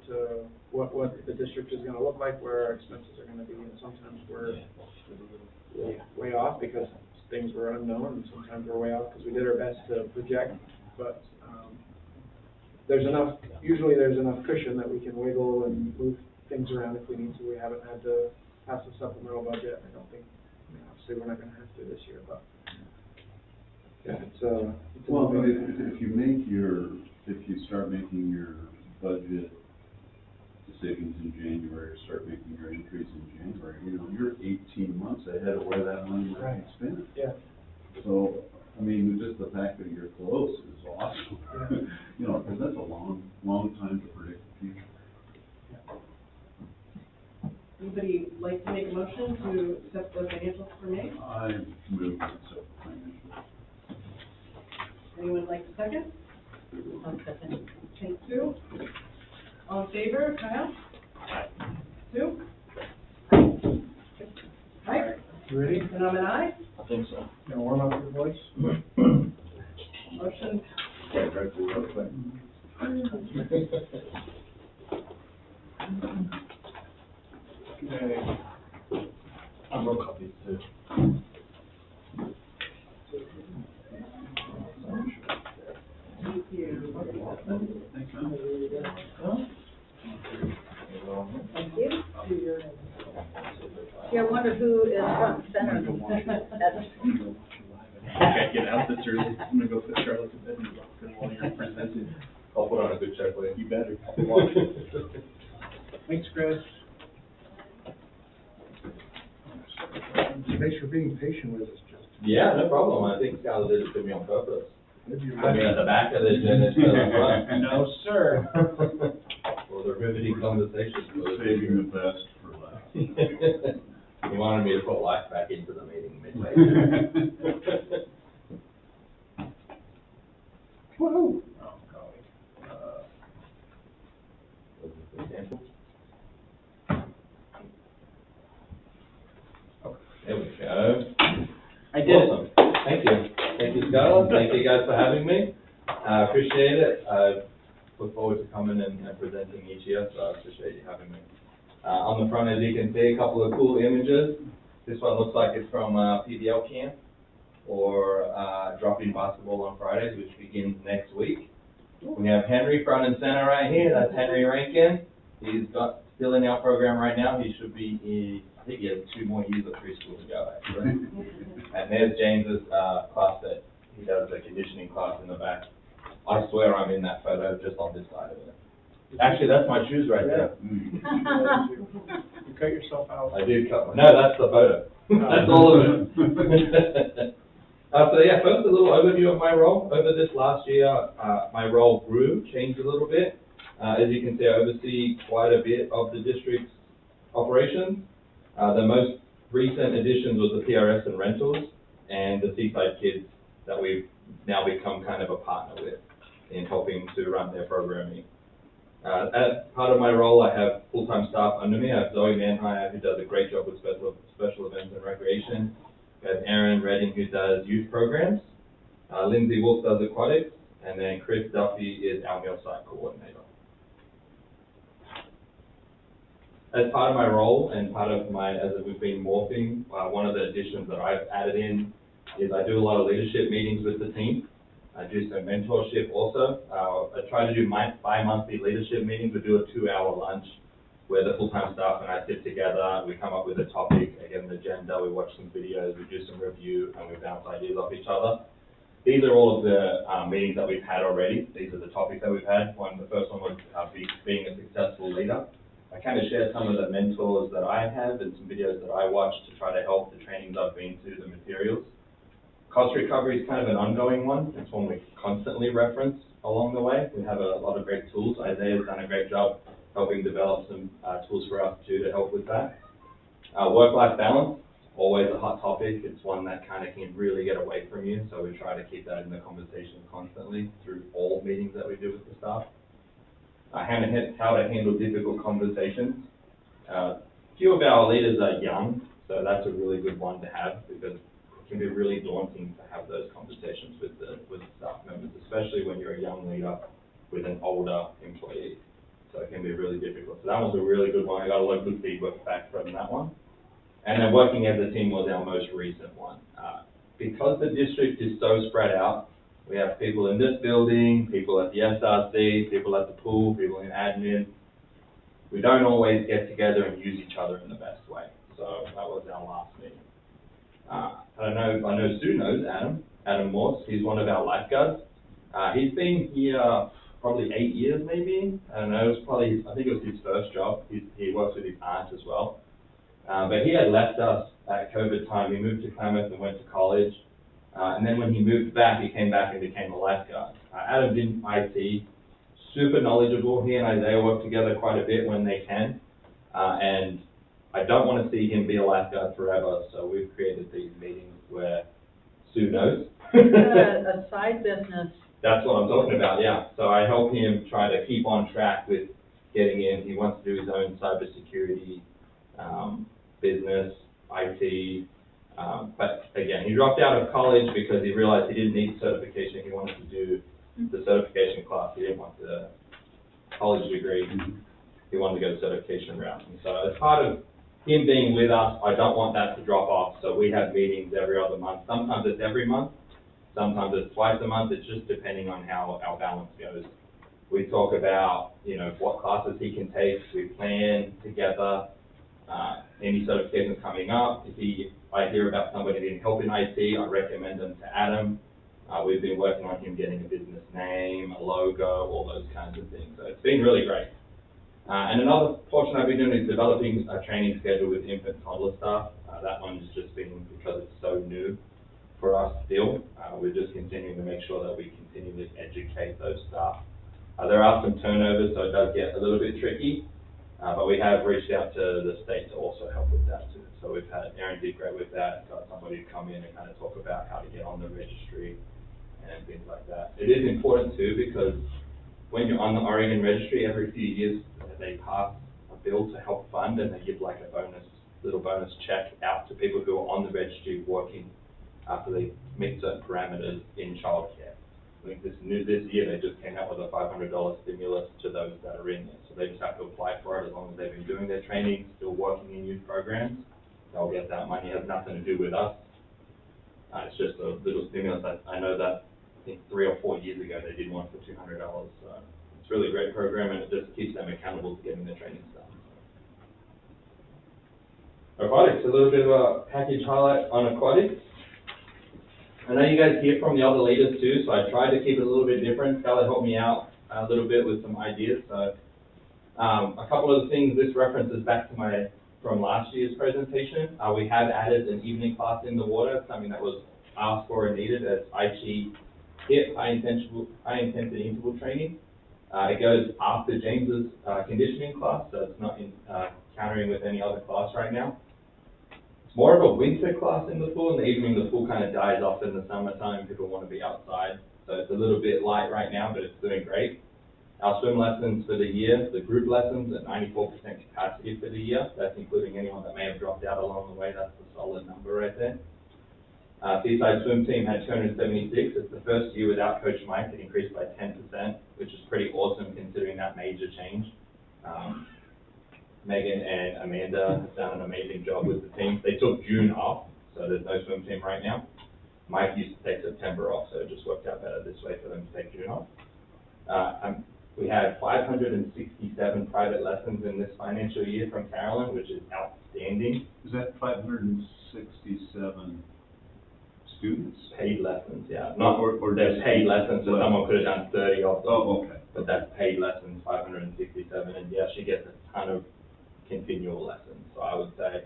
What the district is gonna look like, where our expenses are gonna be, and sometimes we're way off because things were unknown, and sometimes we're way off because we did our best to project, but, usually there's enough cushion that we can wiggle and move things around if we need to. We haven't had to pass a supplemental budget. I don't think, obviously we're not gonna have to this year, but, yeah, Well, if you start making your budget decisions in January, or start making your increase in January, you're 18 months ahead of where that money might be spent. Yeah. So, I mean, just the fact that you're close is awesome. Yeah. Because that's a long, long time to predict the future. Anybody like to make a motion to accept the financials for May? I move to accept financial. Anyone like a second? I'll second. Thank you. All in favor, Kyle? Sue? Mike? You ready? And I'm an aye. I think so. You want to warm up your voice? Motion. Okay. I'm roll call these too. Thank you. Thanks, man. Thank you. Yeah, I wonder who is front and center. Okay, get out this early. I'm gonna go put Charlotte to bed while you're presenting. I'll put on a good check for you. You better. Thanks, Chris. Thanks for being patient with us, Justin. Yeah, no problem. I think Skylar did it to me on purpose. Maybe you're Put me at the back of the agenda instead of the front. No, sir. For the riveting conversation. Saving the best for last. He wanted me to put life back into the meeting midway. Woohoo! Oh, golly. There we go. I did. Awesome. Thank you. Thank you, Skylar. Thank you guys for having me. I appreciate it. I look forward to coming and presenting each year, so I appreciate you having me. On the front, as you can see, a couple of cool images. This one looks like it's from PBL camp or drop-in basketball on Fridays, which begins next week. We have Henry front and center right here. That's Henry Rankin. He's still in our program right now. He should be I think he has 2 more years of preschool to go, actually. And there's James's class that he does the conditioning class in the back. I swear I'm in that photo just on this side of it. Actually, that's my shoes right there. You cut yourself out. I did cut no, that's the photo. That's all of it. So yeah, first a little overview of my role. Over this last year, my role changed a little bit. As you can see, I oversee quite a bit of the district's operations. The most recent additions was the PRS and rentals and the Seaside Kids that we've now become kind of a partner with in helping to run their programming. As part of my role, I have full-time staff under me. I have Zoe Manhire, who does a great job with special events and recreation. We have Aaron Redding, who does youth programs. Lindsay Wolf does aquatics. And then Chris Duffy is our meal site coordinator. As part of my role and part of as we've been morphing, one of the additions that I've added in is I do a lot of leadership meetings with the team. I do some mentorship also. I try to do my bi-monthly leadership meetings. We do a 2-hour lunch where the full-time staff and I sit together. We come up with a topic, again, an agenda. We watch some videos, we do some review, and we bounce ideas off each other. These are all of the meetings that we've had already. These are the topics that we've had. The first one was being a successful leader. I kind of share some of the mentors that I have and some videos that I watch to try to help the trainings I've been to, the materials. Cost recovery is kind of an ongoing one. It's one we constantly reference along the way. We have a lot of great tools. Isaiah's done a great job helping develop some tools for us too to help with that. Work-life balance, always a hot topic. It's one that kind of can really get away from you, so we try to keep that in the conversation constantly through all meetings that we do with the staff. How to handle difficult conversations. Few of our leaders are young, so that's a really good one to have because it can be really daunting to have those conversations with the staff members, especially when you're a young leader with an older employee. So it can be really difficult. So that was a really good one. I got a lot of good feedback back from that one. And then working as a team was our most recent one. Because the district is so spread out, we have people in this building, people at the SRC, people at the pool, people in admin. We don't always get together and use each other in the best way. So that was our last meeting. I know Sue knows Adam Morse. He's one of our lifeguards. He's been here probably 8 years maybe. I don't know, I think it was his first job. He works with his aunt as well. But he had left us at COVID time. He moved to Klamath and went to college. And then when he moved back, he came back and became a lifeguard. Adam did IT, super knowledgeable. He and Isaiah work together quite a bit when they can. And I don't want to see him be a lifeguard forever, so we've created these meetings where Sue knows. A side business. That's what I'm talking about, yeah. So I help him try to keep on track with getting in. He wants to do his own cybersecurity business, IT. But again, he dropped out of college because he realized he didn't need certification. He wanted to do the certification class. He didn't want the college degree. He wanted to go the certification route. And so as part of him being with us, I don't want that to drop off. So we have meetings every other month. Sometimes it's every month. Sometimes it's twice a month. It's just depending on how our balance goes. We talk about, what classes he can take. We plan together, any certifications coming up. If I hear about somebody needing help in IT, I recommend them to Adam. We've been working on him getting a business name, a logo, all those kinds of things. So it's been really great. And another portion I've been doing is developing a training schedule with infant toddler staff. That one's just been because it's so new for us still. We're just continuing to make sure that we continue to educate those staff. There are some turnovers, so it does get a little bit tricky, but we have reached out to the state to also help with that too. So we've had Aaron did great with that, got somebody to come in and kind of talk about how to get on the registry and things like that. It is important too, because when you're on the Oregon registry, every few years they pass a bill to help fund, and they give like a little bonus check out to people who are on the registry working after they meet certain parameters in childcare. I think this year they just came out with a $500 stimulus to those that are in there. So they just have to apply for it as long as they've been doing their training, still working in youth programs. They'll get that money. It has nothing to do with us. It's just a little stimulus. I know that I think 3 or 4 years ago they did one for $200. So it's really a great program, and it just keeps them accountable to getting their training done. Aquatics, a little bit of a package highlight on aquatics. I know you guys hear from the other leaders too, so I tried to keep it a little bit different. Scarlett helped me out a little bit with some ideas. So a couple of the things, this references back to from last year's presentation. We have added an evening class in the water, something that was asked for and needed as HIIT, high intensity interval training. It goes after James's conditioning class, so it's not countering with any other class right now. More of a winter class in the pool. In the evening, the pool kind of dies off in the summertime. People want to be outside. So it's a little bit light right now, but it's doing great. Our swim lessons for the year, the group lessons at 94% capacity for the year. That's including anyone that may have dropped out along the way. That's a solid number right there. Seaside swim team had 276. It's the first year without Coach Mike. It increased by 10%, which is pretty awesome considering that major change. Megan and Amanda have done an amazing job with the team. They took June off, so there's no swim team right now. Mike used to take September off, so it just worked out better this way for them to take June off. We had 567 private lessons in this financial year from Carolyn, which is outstanding. Is that 567 students? Paid lessons, yeah. Not or there's paid lessons, so someone could have done 30 of them. Oh, okay. But that's paid lessons, 567, and yeah, she gets a ton of continual lessons. So I would say,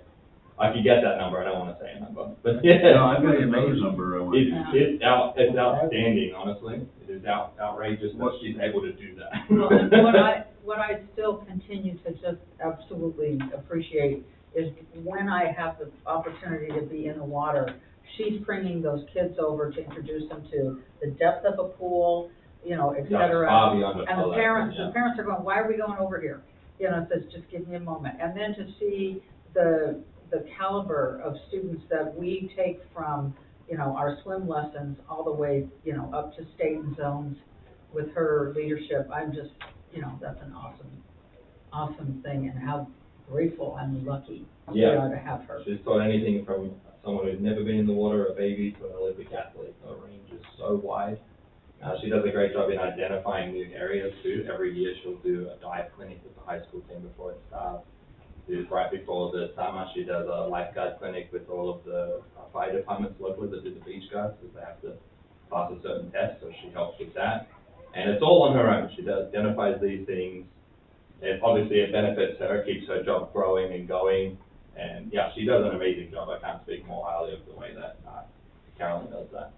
I could get that number, I don't want to say a number, but yeah. No, I've got another number I want to It's outstanding, honestly. It is outrageous that she's able to do that. What I still continue to just absolutely appreciate is when I have the opportunity to be in the water, she's bringing those kids over to introduce them to the depth of a pool, et cetera. And the parents are going, why are we going over here? It says, just give me a moment. And then to see the caliber of students that we take from, our swim lessons all the way, up to state and zones with her leadership, I'm just, that's an awesome thing, and how grateful and lucky we are to have her. She's taught anything from someone who's never been in the water, a baby, to an Olympic athlete. Her range is so wide. She does a great job in identifying new areas too. Every year she'll do a dive clinic with the high school team before it starts. Right before the summer, she does a lifeguard clinic with all of the fire departments locally that do the beach guards, because they have to pass a certain test, so she helps with that. And it's all on her own. She identifies these things. And obviously it benefits her, it keeps her job growing and going. And yeah, she does an amazing job. I can't speak more highly of the way that Carolyn does that.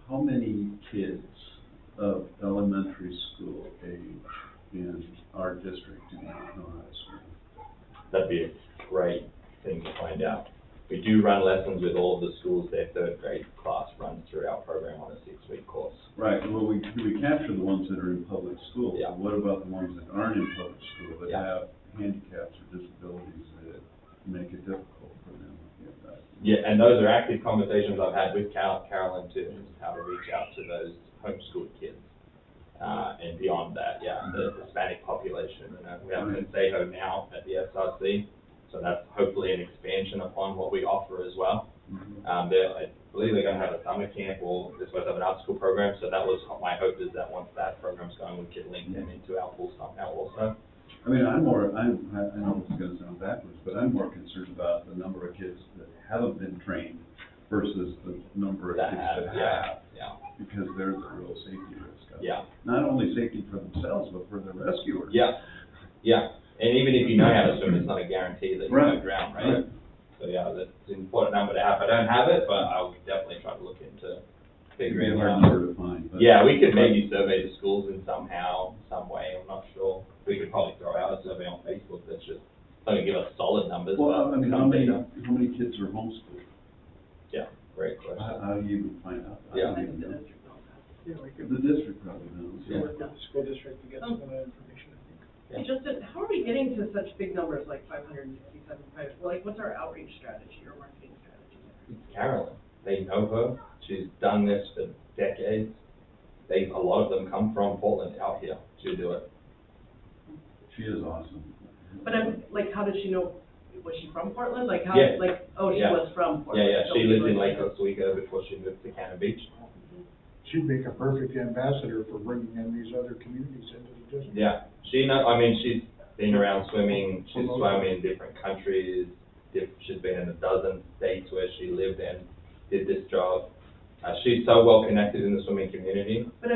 How many kids of elementary school age in our district do not know how to swim? That'd be a great thing to find out. We do run lessons with all of the schools. Their third grade class runs through our program on a 6-week course. Right. Well, we capture the ones that are in public schools. Yeah. What about the ones that aren't in public school that have handicaps or disabilities that make it difficult for them to get that? Yeah, and those are active conversations I've had with Carolyn too, just how to reach out to those homeschooled kids. and beyond that, yeah, the Hispanic population. You know, we have Consejo now at the SRC, so that's hopefully an expansion upon what we offer as well. I believe they're going to have a summer camp, or they're supposed to have an art school program, so that was my hope, is that once that program's going, we could link them into our pool somehow also. I mean, I know it's gonna sound backwards, but I'm more concerned about the number of kids that haven't been trained versus the number of kids that have. Yeah. Because there's a real safety risk. Yeah. Not only safety for themselves, but for the rescuers. Yeah, yeah, and even if you know how to swim, it's not a guarantee that you're gonna drown, right? Right. So yeah, that's an important number to have. I don't have it, but I'll definitely try to look into figuring It'd be a hard out. number to find, but- Yeah, we could maybe survey the schools in somehow, some way, I'm not sure. We could probably throw out a survey on Facebook that's just, not gonna give us solid numbers, Well, but I mean, some how data. many kids are homeschooled? Yeah, great question. How do you even find out? I Yeah. don't even know. Yeah, we could The district probably knows. Yeah. work with the school district to get some of that information, I think. Yeah. Justin, how are we getting to such big numbers, like 567 private, like, what's our outreach strategy or marketing strategy? It's Carolyn. They know her. She's done this for decades. A lot of them come from Portland out here to do it. She is awesome. But I'm, like, how did she know, was she from Portland? Like, how, Yeah. like, oh, she Yeah. was from Portland. Yeah, so she lived in was- Lake Oswego before she moved to Cannon Beach. She'd make a perfect ambassador for bringing in these other communities into the district. Yeah, she's been around swimming, she's swum in different countries, she's been in a dozen states where she lived and did this job. She's so well connected in the swimming community. But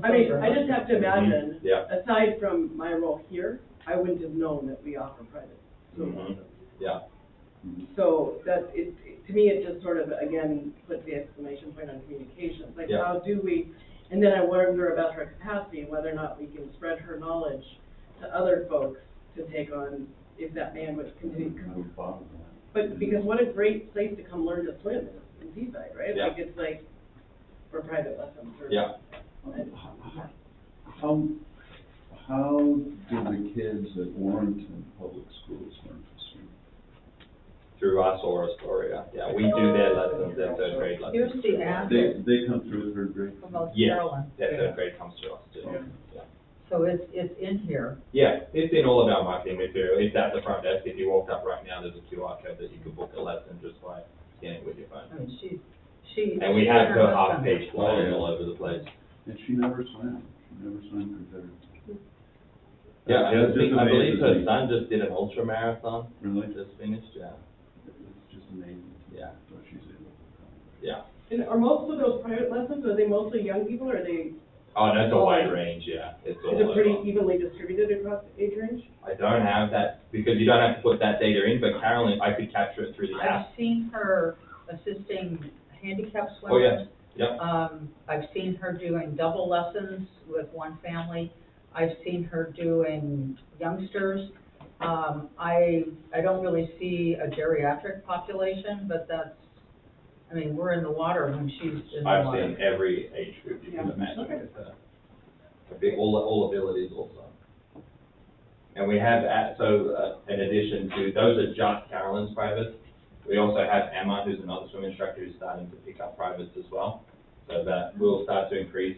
I mean, I just have to imagine, Yeah. aside from my role here, I wouldn't have known that we offer private swim Mhm. lessons. Yeah, So that, to me, it just sort of, again, puts the exclamation point on communications. Like, Yeah. how do we, and then I wonder about her capacity, and whether or not we can spread her knowledge to other folks to take on, if that man would continue. But, because what a great place to come learn to swim is in Seaside, right? Yeah. Like, it's like, for private lessons or. yeah. How do the kids at Warrenton Public Schools learn to swim? Through us or Astoria, yeah, we do their lessons, their third grade lessons. Here's the ad They come through third grade? from North Yeah, Carolina. their third grade comes to us too. Yeah. So it's in here. Yeah, it's in all of our marketing material. It's at the front desk. If you walked up right now, there's a QR code that you could book a lesson just by scanning with your phone. I mean, she. And we have her husband- half-page flyers all over the place. And she never swam. She never swam competitively. Yeah, It just I believe amazes her me. son just did an ultra marathon, Really? just finished, yeah. It's just amazing. Yeah. What she's able to accomplish. Yeah. And are most of those private lessons, are they mostly young people, or are they, Oh, that's a wide range, yeah. It's all is it pretty over. evenly distributed across the age range? I don't have that, because you don't have to put that data in, but Carolyn, I could capture it through the I've app. seen her assisting handicapped Oh, yeah, swimmers. yeah. I've seen her doing double lessons with one family. I've seen her doing youngsters. I don't really see a geriatric population, but that's, I mean, we're in the water when she's in the I've water. seen every age group you can Yeah. imagine Okay. with her. All abilities also. And we have, in addition to, those are just Carolyn's privates. We also have Emma, who's another swim instructor, who's starting to pick up privates as well. So that will start to increase.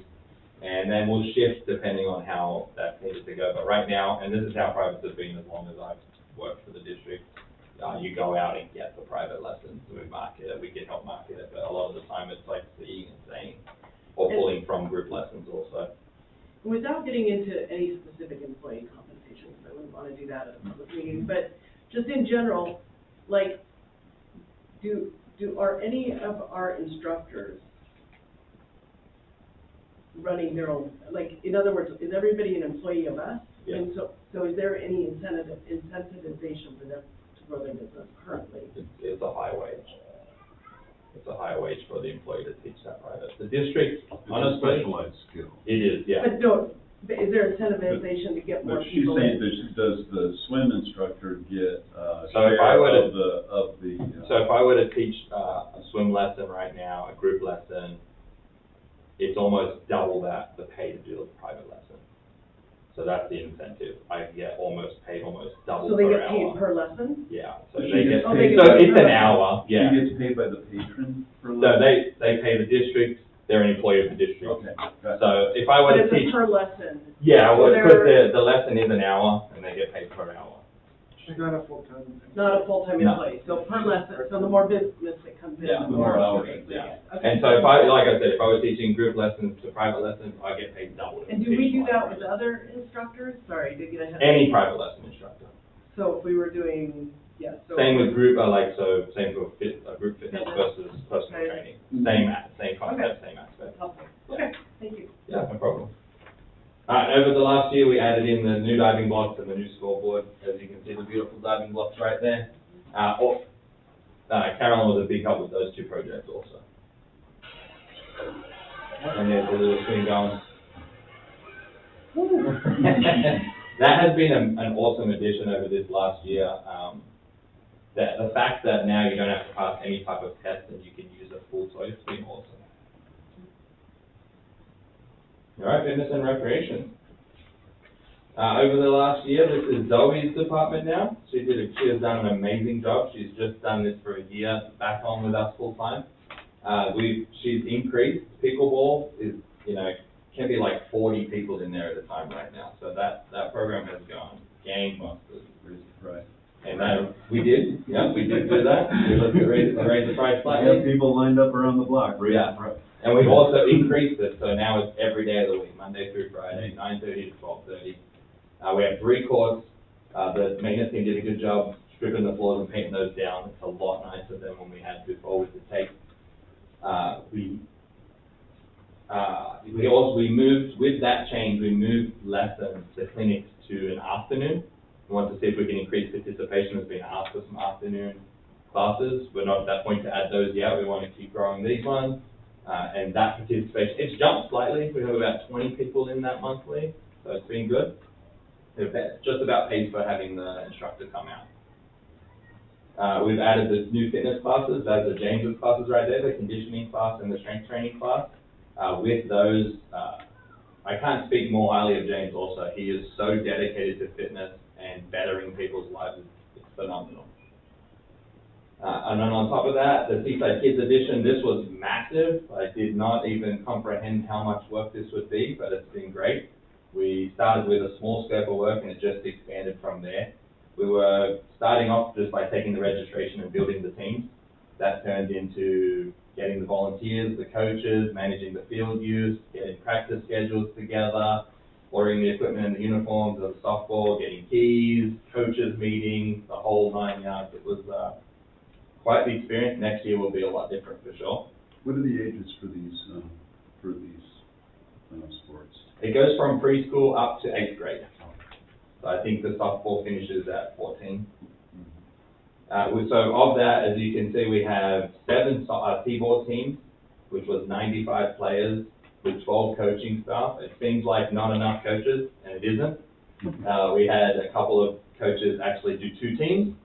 And then we'll shift depending on how that needs to go. But right now, and this is how privates have been as long as I've worked for the district, you go out and get the private lessons, we market it, we can help market it, but a lot of the time it's like seeing and saying, or pulling from group lessons also. Without getting into any specific employee compensation, because I wouldn't want to do that at a public meeting, but just in general, like, are any of our instructors running their own, like, in other words, is everybody an employee of us? Yeah. And so is there any incentivization for them to grow their business currently? It's a high wage. It's a high wage for the employee to teach that private. The district, It's a honestly, specialized skill. it is, yeah. But no, but is there incentivization to get more But she's people? saying, does the swim instructor get, So if I share were to- of the, So if I were to teach a swim lesson right now, a group lesson, it's almost double that, the pay to do a private lesson. So that's the incentive. I get paid almost double So per they hour. get paid per lesson? Yeah, so She they gets get, paid- so Oh, they get it's paid an per hour, yeah. She gets paid by the patron for So lesson? they pay the district, they're an employee of the district. Okay, got it. So if I were But to it's teach, a per lesson. yeah, So well, because they're- the lesson is an hour and they get paid per hour. She's not a full-time. Not a full-time No. employee, so per lesson, so the more business that comes in. Yeah, the the more hours, rate they yeah. get. Okay. And so if I, like I said, if I was teaching group lessons to private lessons, I get paid double. And do we do that with other instructors? Sorry, to get ahead. Any private lesson instructor. So if we were doing, yeah, so. Same with group, same for group fitness Fitness. versus personal Okay. training. Same concept, same aspect. Helpful. Okay, thank you. Yeah, no problem. Over the last year, we added in the new diving blocks and the new scoreboard. As you can see, the beautiful diving blocks right there. Carolyn was a big help with those two projects also. And there's a little swing going. That has been an awesome addition over this last year. The fact that now you don't have to pass any type of test and you can use a full toy, it's been awesome. All right, fitness and recreation. Over the last year, this is Zoe's department now. She has done an amazing job. She's just done this for a year, back on with us full time. She's increased. Pickleball is, can be like 40 people in there at a time right now. So that program has gone gangbusters. Right. And we did do that. We looked at raise the price I have slightly. people lined up around the block, right? Yeah. And we've also increased it, so now it's every day of the week, Monday through Friday, 9:30 to 12:30. We have 3 courts. The maintenance team did a good job stripping the floors and painting those down. It's a lot nicer than when we had before with the tape. We moved, with that change, we moved lessons, the clinics to an afternoon. We want to see if we can increase participation. There's been asked for some afternoon classes. We're not at that point to add those yet. We want to keep growing these ones. And that participation, it's jumped slightly. We have about 20 people in that monthly, so it's been good. It just about pays for having the instructor come out. We've added the new fitness classes. Those are James's classes right there, the conditioning class and the strength training class. With those, I can't speak more highly of James also. He is so dedicated to fitness and bettering people's lives. It's phenomenal. And then on top of that, the Seaside Kids edition, this was massive. I did not even comprehend how much work this would be, but it's been great. We started with a small scope of work and it just expanded from there. We were starting off just by taking the registration and building the teams. That turned into getting the volunteers, the coaches, managing the field use, getting practice schedules together, ordering the equipment and the uniforms of the softball, getting keys, coaches meetings, the whole 9 yards. It was quite the experience. Next year will be a lot different for sure. What are the ages for these sports? It goes from preschool up to 8th grade. So I think the softball finishes at 14. So of that, as you can see, we have 7 T-ball teams, which was 95 players with 12 coaching staff. It seems like not enough coaches, and it isn't. We had a couple of coaches actually do 2 teams.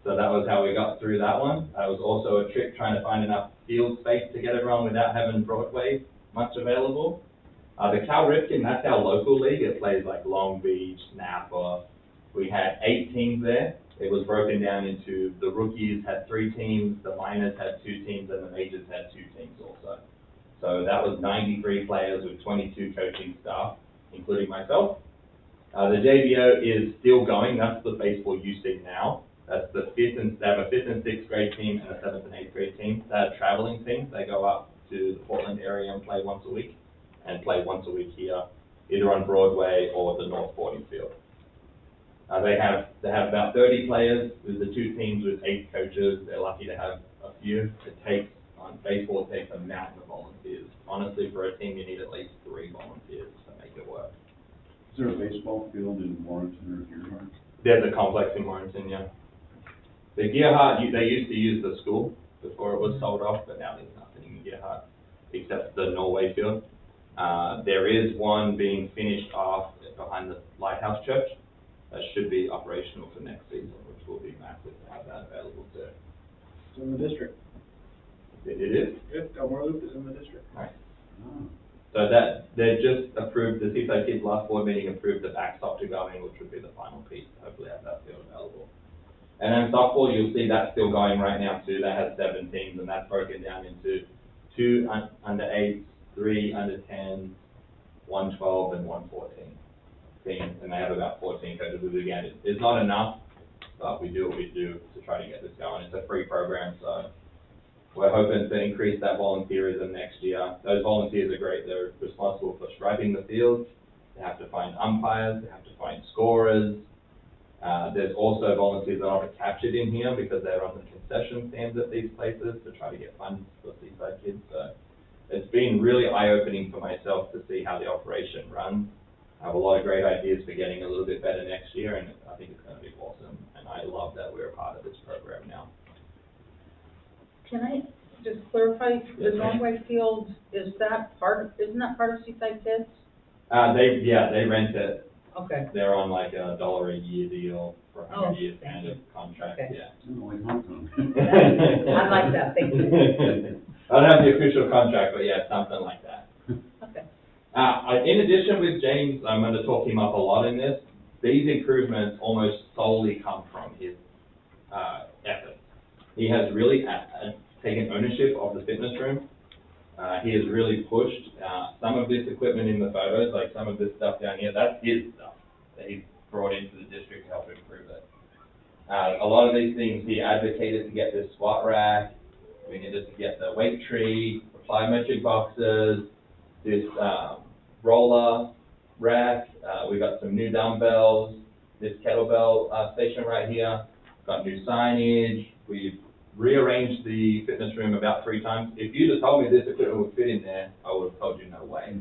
So that was how we got through that one. It was also a trick trying to find enough field space to get everyone without having Broadway much available. The Cal Ripken, that's our local league. It plays like Long Beach, Napa. We had 8 teams there. It was broken down into the rookies had 3 teams, the minors had 2 teams, and the majors had 2 teams also. So that was 93 players with 22 coaching staff, including myself. The JBO is still going. That's the baseball you see now. That's the they have a 5th and 6th grade team and a 7th and 8th grade team. They're traveling teams. They go up to the Portland area and play once a week, and play once a week here, either on Broadway or the North 40 field. They have about 30 players with the 2 teams with 8 coaches. They're lucky to have a few. Baseball takes a mountain of volunteers. Honestly, for a team, you need at least 3 volunteers to make it work. Is there a baseball field in Warrenton or Gearhart? There's a complex in Warrenton, yeah. The Gearhart, they used to use the school before it was sold off, but now there's nothing in Gearhart except the Norway field. There is one being finished off behind the Lighthouse Church. That should be operational for next season, which will be massive to have that available too. It's in the district. It is? Good, Delmar Loop is in the district. Nice. Oh. So they just approved, the Seaside Kids last board meeting approved the backstop to go in, which would be the final piece to hopefully have that field available. And then softball, you'll see that's still going right now too. That has 7 teams, and that's broken down into 2 under 8s, 3 under 10, 112, and 114 teams, and they have about 14 coaches. Again, it's not enough, but we do what we do to try to get this going. It's a free program, so we're hoping to increase that volunteerism next year. Those volunteers are great. They're responsible for striping the fields. They have to find umpires. They have to find scorers. There's also volunteers that aren't captured in here because they're on the concession stands at these places to try to get funds for seaside kids. So it's been really eye-opening for myself to see how the operation runs. I have a lot of great ideas for getting a little bit better next year, and I think it's going to be awesome. And I love that we're a part of this program now. Can I just clarify, Yes, the ma'am. Norway Field, isn't that part of Seaside Kids? They rent it. Okay. They're on like $1 a year deal for 100 years thank kind you. of contract, Okay. yeah. I like that, thank you. I don't have the official contract, but yeah, something like that. Okay. In addition with James, I'm going to talk him up a lot in this. These improvements almost solely come from his efforts. He has really taken ownership of the fitness room. He has really pushed some of this equipment in the photos, like some of this stuff down here, that's his stuff that he's brought into the district to help improve it. A lot of these things, he advocated to get this squat rack, we needed to get the weight tree, the plyometric boxes, this roller rack, we got some new dumbbells, this kettlebell station right here, got new signage, we've rearranged the fitness room about 3 times. If you'd have told me this equipment would fit in there, I would have told you no way.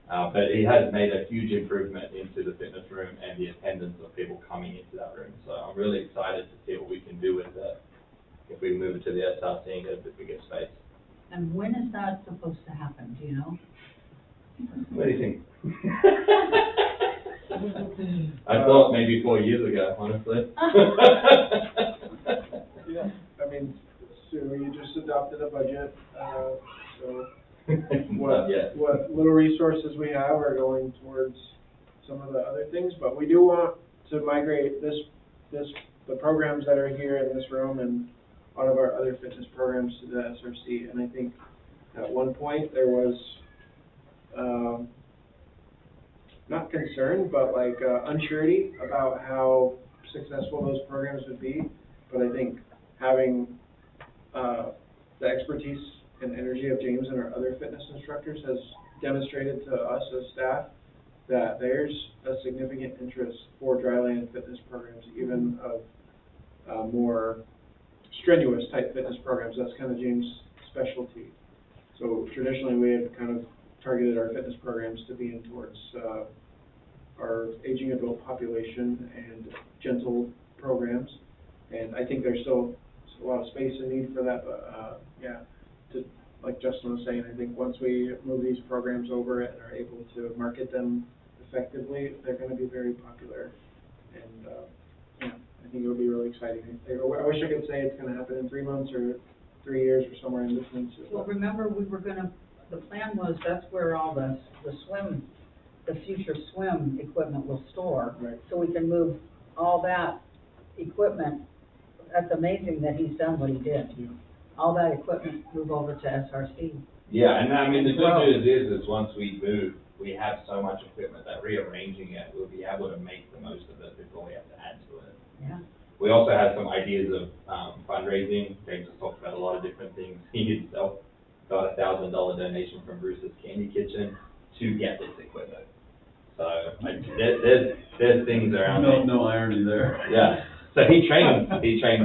But he has made a huge improvement into the fitness room and the attendance of people coming into that room. So I'm really excited to see what we can do with it if we move it to the SRC and get a bit bigger space. And when is that supposed to happen, do you know? What do you think? I thought maybe 4 years ago, honestly. Yeah, I mean, so you just adopted a budget, so Not yet. what little resources we have are going towards some of the other things, but we do want to migrate the programs that are here in this room and a lot of our other fitness programs to the SRC, and I think at one point there was, not concern, but like, unsurety about how successful those programs would be, but I think having, the expertise and energy of James and our other fitness instructors has demonstrated to us as staff that there's a significant interest for dryland fitness programs, even of more strenuous type fitness programs. That's kind of James' specialty. So traditionally we had kind of targeted our fitness programs to be in towards our aging adult population and gentle programs. And I think there's still a lot of space and need for that, but yeah, like Justin was saying, I think once we move these programs over and are able to market them effectively, they're going to be very popular. And yeah, I think it'll be really exciting. I wish I could say it's going to happen in 3 months or 3 years or somewhere in between. Well, remember, the plan was that's where all the future swim equipment will store. Right. So we can move all that equipment. That's amazing that he's done what he did. Yeah. All that equipment move over to SRC. Yeah, and I mean, the good news is once we move, we have so much equipment that rearranging it, we'll be able to make the most of it before we have to add to it. Yeah. We also had some ideas of fundraising. James has talked about a lot of different things. He himself got a $1,000 donation from Bruce's Candy Kitchen to get this equipment. So there's things around there. No irony there. Yeah. So he trained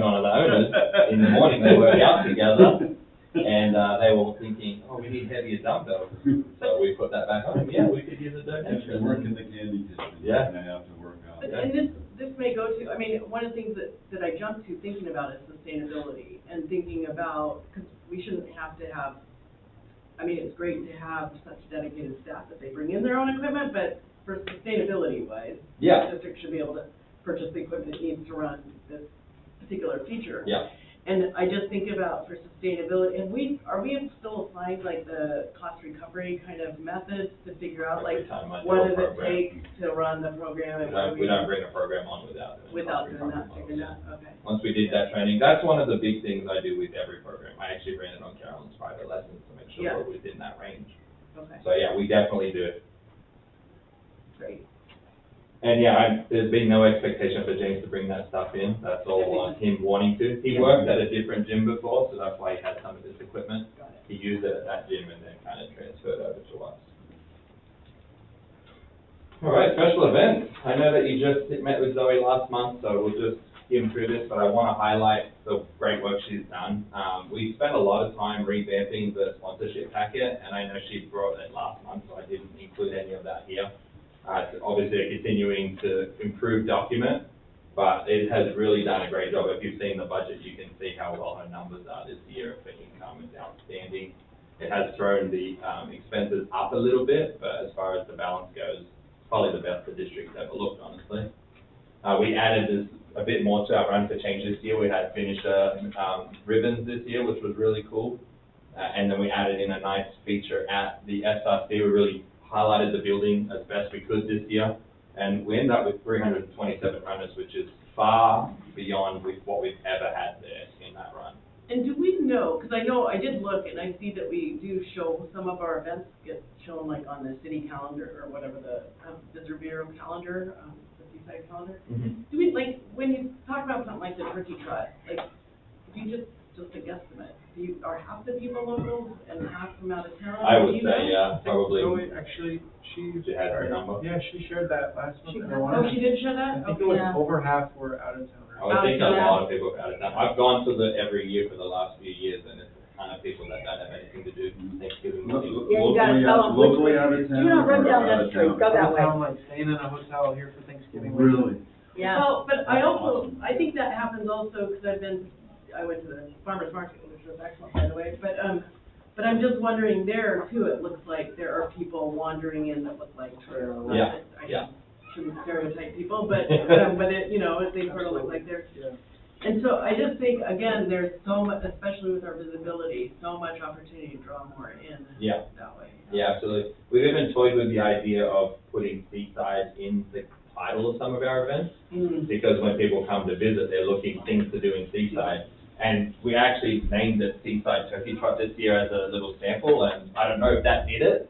one of the owners. In the morning they worked out together, and they were thinking, oh, we need heavier dumbbells. So we put that back on. Yeah, we could use a donation. Work in the candy kitchen. Yeah. And I have to work out. But, and this may go to, I mean, one of the things that I jumped to thinking about is sustainability and thinking about, because we shouldn't have to have, I mean, it's great to have such dedicated staff that they bring in their own equipment, but for sustainability wise, Yeah. the district should be able to purchase the equipment it needs to run this particular feature. Yeah. And I just think about for sustainability, and are we still applying like the cost recovery kind of methods to figure out like Every time I do what a does it program, take to run the program and we don't bring a program on without doing without cost doing that, recovery figuring models. that, okay. Once we did that training, that's one of the big things I do with every program. I actually ran it on Carolyn's private lessons to make sure Yeah. we're within that range. Okay, So, yeah, we definitely do. great. And yeah, there's been no expectation for James to bring that stuff in. That's all on him wanting to. He worked at a different gym before, so that's why he had some of this equipment. He used it at that gym and then kind of transferred over to us. All right, special events. I know that you just met with Zoe last month, so we'll just skim through this, but I want to highlight the great work she's done. We spent a lot of time revamping the sponsorship packet, and I know she brought it last month, so I didn't include any of that here. It's obviously a continuing to improve document, but it has really done a great job. If you've seen the budget, you can see how well her numbers are this year for income. It's outstanding. It has thrown the expenses up a little bit, but as far as the balance goes, it's probably the best the district's ever looked, honestly. We added a bit more to our Run for Change this year. We had finisher ribbons this year, which was really cool. And then we added in a nice feature at the SRC. We really highlighted the building as best we could this year. And we ended up with 327 runners, which is far beyond what we've ever had there in that run. And do we know, because I know, I did look, and I see that we do show, some of our events get shown like on the city calendar, or whatever, the Visitor Bureau calendar, the Seaside calendar. Mm-hmm. Do we, like, when you talk about something like the turkey trot, like, if you just a guesstimate, are half the people local and half from out of town? I would Do you say, know? yeah, probably. Zoe, actually, she had her number. Yeah, she shared that last month. and I Oh, wanted- she did share that? I think it was Yeah. over half were out of town. I would think a lot of people have had it done. I've gone to every year for the last few years, and it's kind of people that don't have anything to do Thanksgiving morning. Yeah, you gotta tell them which Locally way. out of town. Do not run or down out that of street, town? go that Out of way. town, like staying in a hotel here for Thanksgiving. Really? Yeah. Well, but I also, I think that happens also, because I went to the farmer's market, which was excellent, by the way, but I'm just wondering there too, it looks like there are people wandering in that look like trail. Yeah, yeah. Shouldn't stereotype people, but it, you know, they sort of look like they're. Yeah. And so I just think, again, there's so much, especially with our visibility, so much opportunity to draw more in Yeah. that way. Yeah, absolutely. We've even toyed with the idea of putting Seaside in the title of some of our events, because when people come to visit, they're looking things to do in Seaside. And we actually named it Seaside Turkey Trot this year as a little sample, and I don't know if that did it.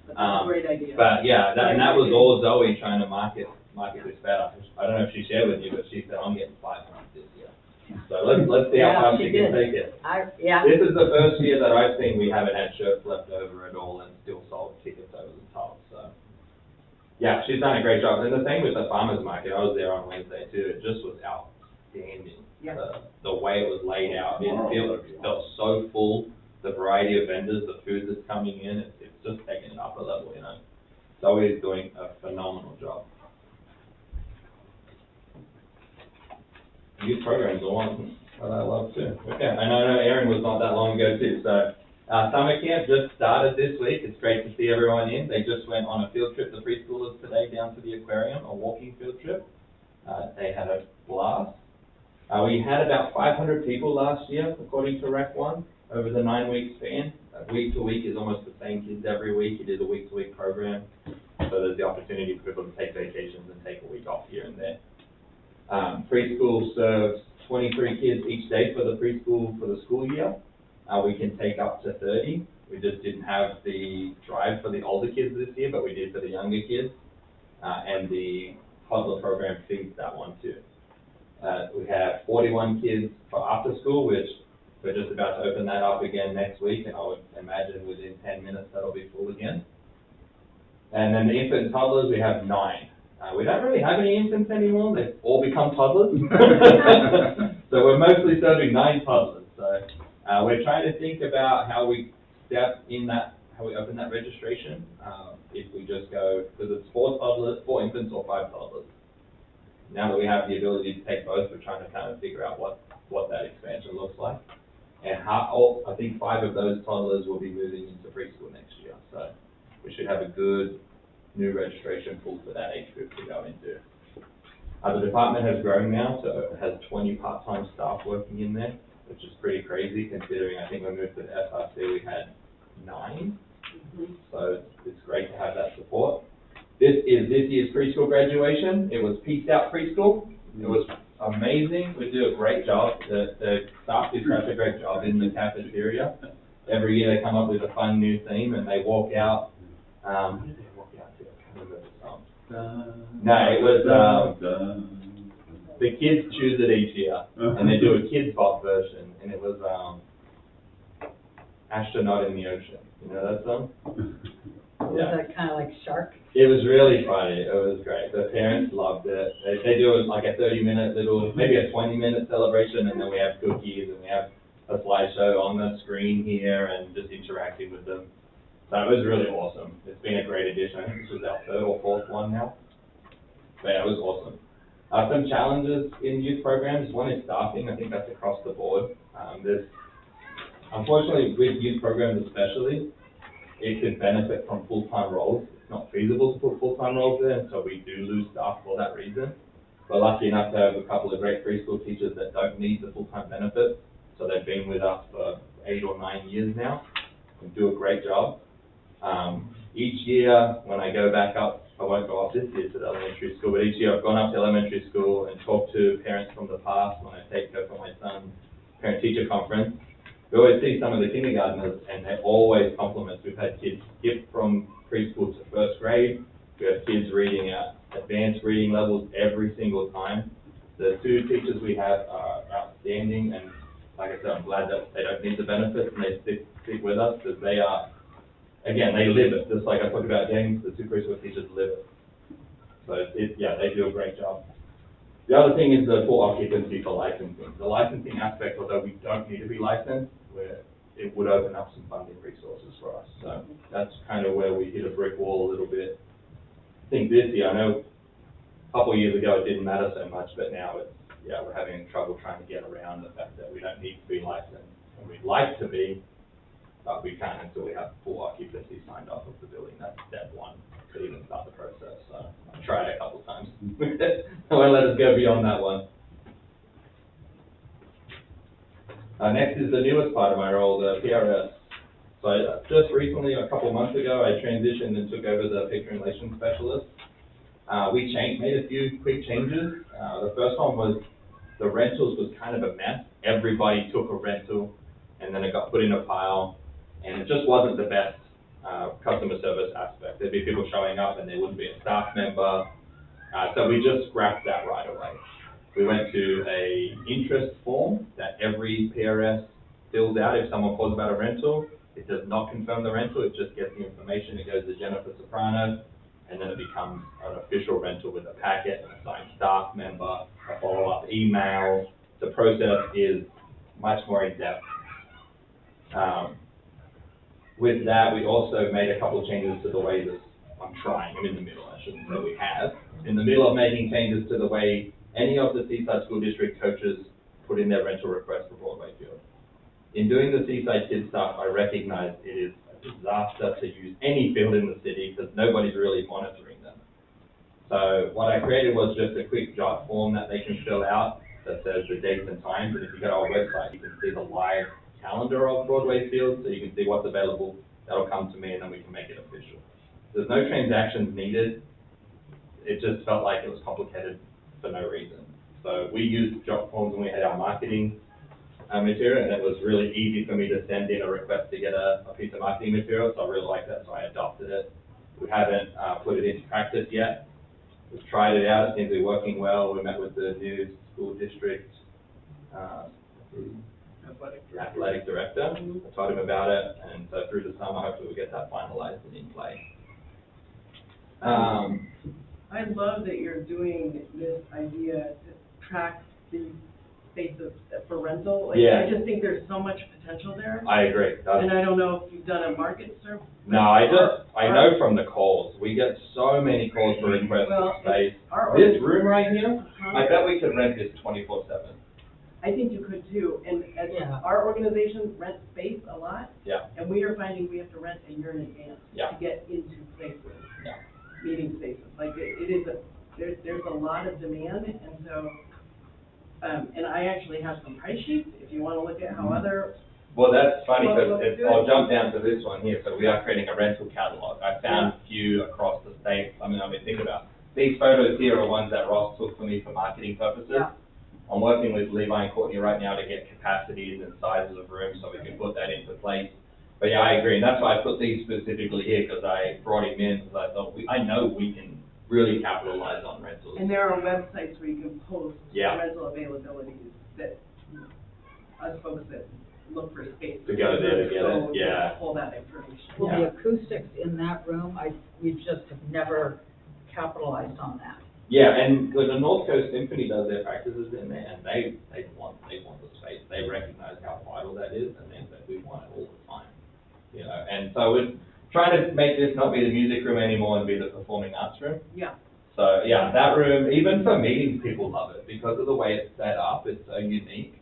That's a great idea. But yeah, that was all Zoe trying to market this better. I don't know if she shared with you, but she said, I'm getting 5 months this year. So let's see how Yeah, far she she can did. take it. Yeah. This is the first year that I've seen we haven't had shirts left over at all and still sold tickets over the top, so. Yeah, she's done a great job. And the same with the farmer's market. I was there on Wednesday too. It just was outstanding. Yeah. The way it was laid out, it felt so full. The variety of vendors, the food that's coming in, it's just taking it up a level, you know. Zoe is doing a phenomenal job. Youth programs are one that I love too. Okay, and I know Erin was not that long ago too, so. Summer camp just started this week. It's great to see everyone in. They just went on a field trip, the preschoolers today, down to the aquarium, a walking field trip. They had a blast. We had about 500 people last year, according to Rec 1, over the 9-week span. Week to week is almost the same kids every week. It is a week-to-week program, so there's the opportunity for people to take vacations and take a week off here and there. Preschool serves 23 kids each day for the preschool for the school year. We can take up to 30. We just didn't have the drive for the older kids this year, but we did for the younger kids. And the toddler program feeds that one too. We have 41 kids for after school, which we're just about to open that up again next week, and I would imagine within 10 minutes that'll be full again. And then the infant and toddlers, we have 9. We don't really have any infants anymore. They've all become toddlers. So we're mostly serving 9 toddlers. So we're trying to think about how we step in that, how we open that registration. If we just go, because it's 4 toddlers, 4 infants or 5 toddlers. Now that we have the ability to take both, we're trying to kind of figure out what that expansion looks like. And I think 5 of those toddlers will be moving into preschool next year. So we should have a good new registration pool for that age group to go into. The department has grown now, so it has 20 part-time staff working in there, which is pretty crazy considering I think when we moved to the SRC we had 9. So it's great to have that support. This is this year's preschool graduation. It was Peace Out Preschool. It was amazing. We do a great job. The staff do such a great job in the cafeteria. every year they come up with a fun new theme and they walk out, what did they walk out to? I can't remember the song. No, it was, the kids choose it each year, and they do a kids pop version, and it was, Astronaut in the Ocean. You know that song? Was that kind of like Shark? It was really funny. It was great. The parents loved it. They do like a 30-minute little, maybe a 20-minute celebration, and then we have cookies, and we have a slideshow on the screen here, and just interacting with them. So it was really awesome. It's been a great addition. I think this was our third or fourth one now. But yeah, it was awesome. Some challenges in youth programs. One is staffing. I think that's across the board. Unfortunately, with youth programs especially, it could benefit from full-time roles. It's not feasible to put full-time roles there, and so we do lose staff for that reason. We're lucky enough to have a couple of great preschool teachers that don't need the full-time benefit, so they've been with us for 8 or 9 years now and do a great job. Each year, when I go back up, I won't go up this year to the elementary school, but each year I've gone up to elementary school and talked to parents from the past when I take her for my son's parent-teacher conference. We always see some of the kindergartners, and they're always compliments. We've had kids skip from preschool to first grade. We have kids reading at advanced reading levels every single time. The 2 teachers we have are outstanding, and like I said, I'm glad that they don't need the benefits and they stick with us, because they are, again, they live it. Just like I talked about James, the 2 preschool teachers live it. So yeah, they do a great job. The other thing is the full occupancy for licensing. The licensing aspect, although we don't need to be licensed, it would open up some funding resources for us. So that's kind of where we hit a brick wall a little bit. I think this year, I know a couple of years ago it didn't matter so much, but now it's, yeah, we're having trouble trying to get around the fact that we don't need to be licensed. And we'd like to be, but we can't until we have full occupancy signed off of the building. That's step 1 to even start the process. So I tried a couple of times. They won't let us go beyond that one. Next is the newest part of my role, the PRS. So just recently, a couple of months ago, I transitioned and took over the patron relations specialist. We made a few quick changes. The first one was the rentals was kind of a mess. Everybody took a rental, and then it got put in a pile, and it just wasn't the best customer service aspect. There'd be people showing up, and there wouldn't be a staff member. So we just scrapped that right away. We went to a interest form that every PRS fills out if someone calls about a rental. It does not confirm the rental, it just gets the information. It goes to Jennifer Soprano, and then it becomes an official rental with a packet, an assigned staff member, a follow-up email. The process is much more in-depth. With that, we also made a couple of changes to the way this, I'm in the middle, I shouldn't say we have. In the middle of making changes to the way any of the Seaside School District coaches put in their rental request for Broadway Field. In doing the Seaside Kids stuff, I recognize it is a disaster to use any field in the city because nobody's really monitoring them. So what I created was just a quick jot form that they can fill out that says the dates and times, and if you go to our website, you can see the live calendar of Broadway Field, so you can see what's available. That'll come to me, and then we can make it official. There's no transactions needed. It just felt like it was complicated for no reason. So we used jot forms when we had our marketing material, and it was really easy for me to send in a request to get a piece of marketing material, so I really liked that, so I adopted it. We haven't put it into practice yet. We've tried it out, it seems to be working well. We met with the new school district athletic director. I told him about it, and so through the summer, hopefully we'll get that finalized and in play. I love that you're doing this idea to track the spaces for rental. Like, yeah. I just think there's so much potential there. I agree. And I don't know if you've done a market survey. No, I know from the calls. We get so many calls for requests for space. This room right here, I bet we could rent this 24/7. I think you could too. And as our organization rents space a lot. Yeah. And we are finding we have to rent a year in advance yeah. to get into places. Yeah. Meeting spaces. Like it is there's a lot of demand, and so and I actually have some price sheets if you want to look at how other. Well, that's funny because I'll jump down to this one here. So we are creating a rental catalog. I found a few across the state. I mean, think about these photos here are ones that Ross took for me for marketing purposes. Yeah. I'm working with Levi and Courtney right now to get capacities and sizes of rooms so we can put that into place. But yeah, I agree, and that's why I put these specifically here, because I brought him in, because I thought, I know we can really capitalize on rentals. And there are websites where you can post Yeah. rental availabilities that us folks that look for space. To go there to get it, go yeah. Pull that information. Well, Yeah. the acoustics in that room, we just have never capitalized on that. Yeah, and the North Coast Symphony does their practices in there, and they want the space. They recognize how vital that is, and they say we want it all the time. You know, and so we're trying to make this not be the music room anymore and be the performing arts room. Yeah. So yeah, that room, even for meetings, people love it because of the way it's set up. It's so unique.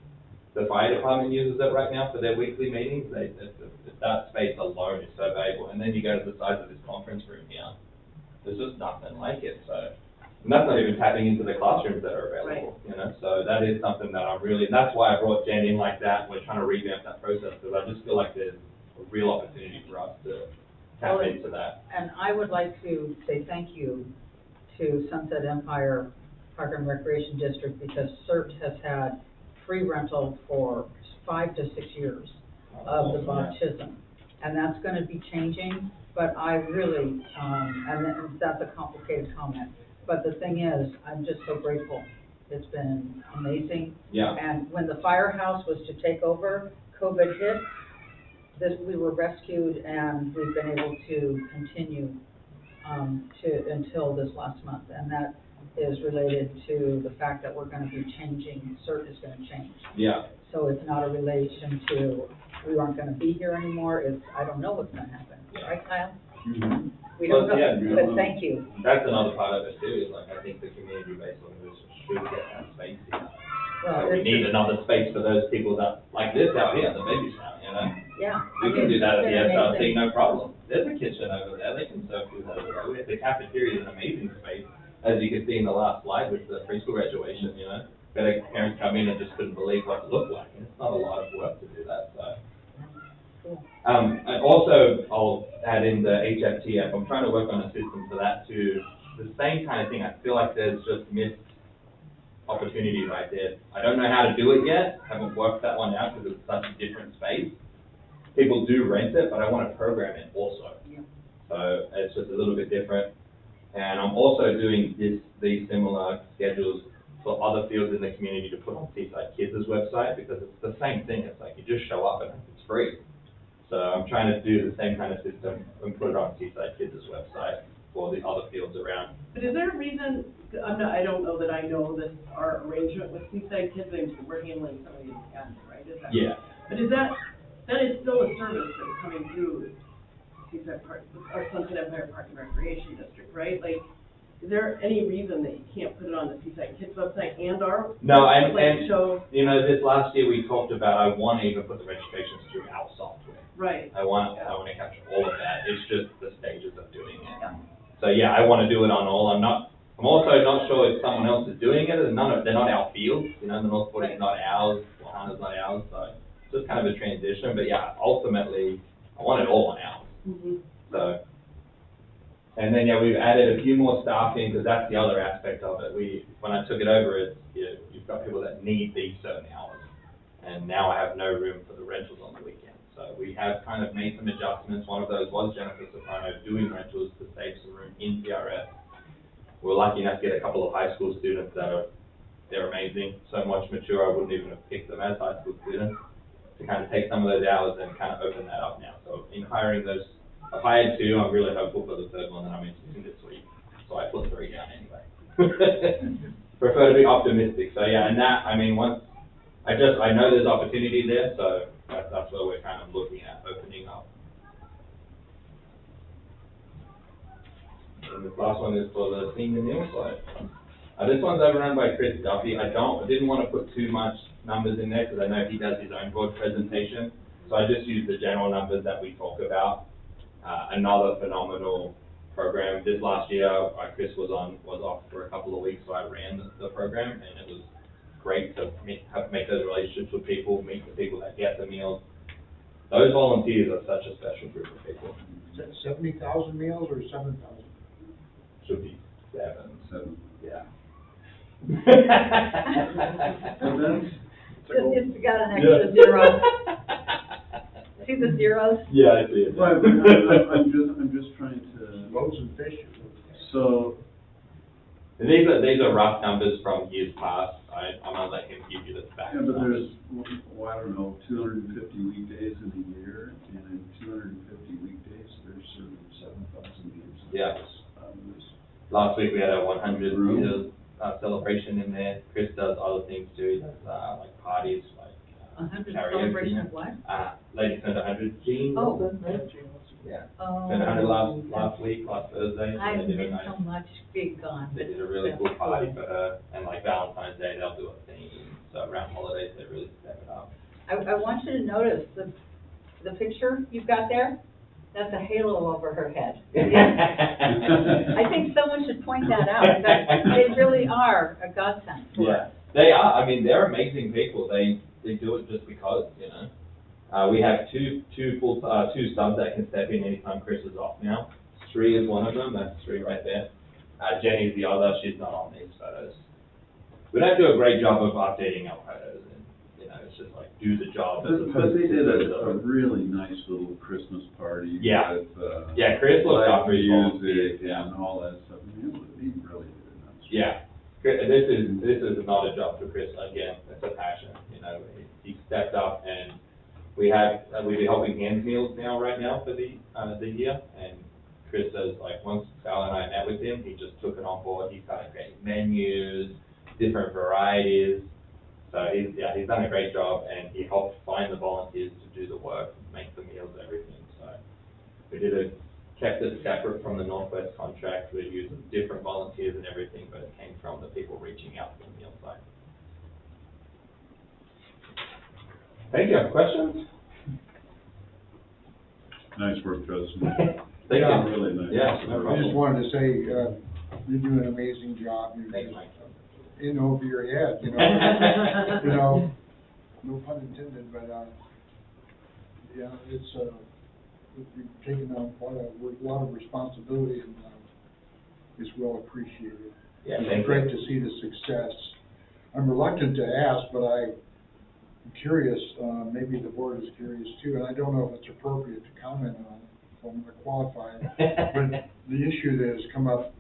The fire department uses it right now for their weekly meetings. That space alone is so valuable. And then you go to the size of this conference room here. There's just nothing like it. So, and that's not even tapping into the classrooms that are available. Right. You know, so that is something that I'm really. That's why I brought Jen in like that. And we're trying to revamp that process because I just feel like there's a real opportunity for us to tap into that. And I would like to say thank you to Sunset Empire Park and Recreation District because CERT has had free rental for 5 to 6 years of the Bob Chisholm. And that's going to be changing, but I really, and that's a complicated comment, but the thing is, I'm just so grateful. It's been amazing. Yeah. And when the firehouse was to take over, COVID hit, we were rescued and we've been able to continue until this last month. And that is related to the fact that we're going to be changing, CERT is going to change. Yeah. So it's not a relation to we aren't going to be here anymore. It's I don't know what's going to happen. Right, Kyle? Mm-hmm. We don't know, Yeah, but thank you. That's another part of it too, is like, I think the community-based organization should get that space here. Well, We need another space for those people that, like this out here, the baby shower, you know? Yeah. We can do that at the It's been SRC, amazing. no problem. There's a kitchen over there, they can serve food over there. The cafeteria is an amazing space, as you can see in the last slide with the preschool graduation, you know? Better parents come in and just couldn't believe what it looked like, and it's not a lot of work to do that, so. And also, I'll add in the HFT app. I'm trying to work on a system for that too. The same kind of thing. I feel like there's just missed opportunity right there. I don't know how to do it yet. Haven't worked that one out because it's such a different space. People do rent it, but I want to program it also. Yeah. So it's just a little bit different. And I'm also doing these similar schedules for other fields in the community to put on Seaside Kids' website because it's the same thing. It's like you just show up and it's free. So I'm trying to do the same kind of system and put it on Seaside Kids' website for the other fields around. But is there a reason, I don't know that I know this, our arrangement with Seaside Kids, we're handling some of these academy, right? Is that, Yeah. But is that is still a service that's coming through Seaside Park, or Sunset Empire Park and Recreation District, right? Like, is there any reason that you can't put it on the Seaside Kids website and our? No, and show? You know, this last year we talked about, I want to even put the registrations through our software. Right. I want to capture all of that. It's just the stages of doing it. Yeah. So yeah, I want to do it on all. I'm also not sure if someone else is doing it. They're not our fields. You know, the North Forty is not ours. Wahana's not ours. So it's just kind of a transition. But yeah, ultimately, I want it all on ours. Mm-hmm. So, and then yeah, we've added a few more staff in because that's the other aspect of it. When I took it over, you've got people that need these certain hours, and now I have no room for the rentals on the weekend. So we have kind of made some adjustments. One of those was Jennifer Soprano doing rentals to save some room in PRS. We're lucky enough to get a couple of high school students they're amazing, so much mature, I wouldn't even have picked them as high school students, to kind of take some of those hours and kind of open that up now. So in hiring those, I've hired 2, I'm really hopeful for the third one that I'm interviewing this week. So I put 3 down anyway. Prefer to be optimistic. So yeah, and that, I mean, I know there's opportunity there, so that's where we're kind of looking at opening up. And this last one is for the senior meal side. This one's overrun by Chris Duffy. I didn't want to put too much numbers in there because I know he does his own broad presentation. So I just used the general numbers that we talk about. Another phenomenal program. This last year, Chris was off for a couple of weeks, so I ran the program, and it was great to make those relationships with people, meet the people that get the meals. Those volunteers are such a special group of people. Is that 70,000 meals or 7,000? Should be 7. Yeah. It's got an extra 0. See the zeros? Yeah, I see it. Right, but I'm just trying to, Loaves and fishes. so, And these are rough numbers from years past. I'm gonna let him give you the facts. yeah, but there's, well, I don't know, 250 weekdays in a year, and in 250 weekdays, there's serving 7,000 meals. Yeah. There's Last week we had a 100 Room. year celebration in there. Chris does other things too. He does like parties, like 100 karaoke. celebration of what? Lady turned 100. Jean. Oh. Yeah. Oh. Turned 100 last week, last Thursday. So I've they did a been nice. so much big gone. They did a really cool party for her, and like Valentine's Day they'll do a theme. So around holidays they really step it up. I want you to notice the picture you've got there, that's a halo over her head. I think someone should point that out, because they really are a godsend for us. Yeah, they are. I mean, they're amazing people. They do it just because, you know. We have two subs that can step in anytime Chris is off now. Sri is one of them. That's Sri right there. Jenny's the other. She's not on these photos. We don't do a great job of updating our photos, and you know, it's just like do the job. But they did a really nice little Christmas party. Yeah. With, Yeah, Chris looked live after his music volunteers, and all that stuff. He really did a nice job. Yeah. This is not a job for Chris. Again, it's a passion. You know, he stepped up, and we do helping hands meals right now for the year, and Chris says, like, once Sal and I met with him, he just took it on board. He started creating menus, different varieties. So he's done a great job, and he helped find the volunteers to do the work, make the meals, everything. So we kept it separate from the Northwest contract. We used different volunteers and everything, but it came from the people reaching out to the meal site. Thank you. Questions? Nice work, Justin. Thank Yeah. you. Really nice. Yeah, no I problem. just wanted to say, you do an amazing job. You're Thanks, Mike. in over your head, you know. You know, no pun intended, but, yeah, you've taken on quite a lot of responsibility, and, it's well appreciated. Yeah, thank It's you. great to see the success. I'm reluctant to ask, but I'm curious, maybe the board is curious too, and I don't know if it's appropriate to comment on, if I'm gonna qualify, but the issue that has come up,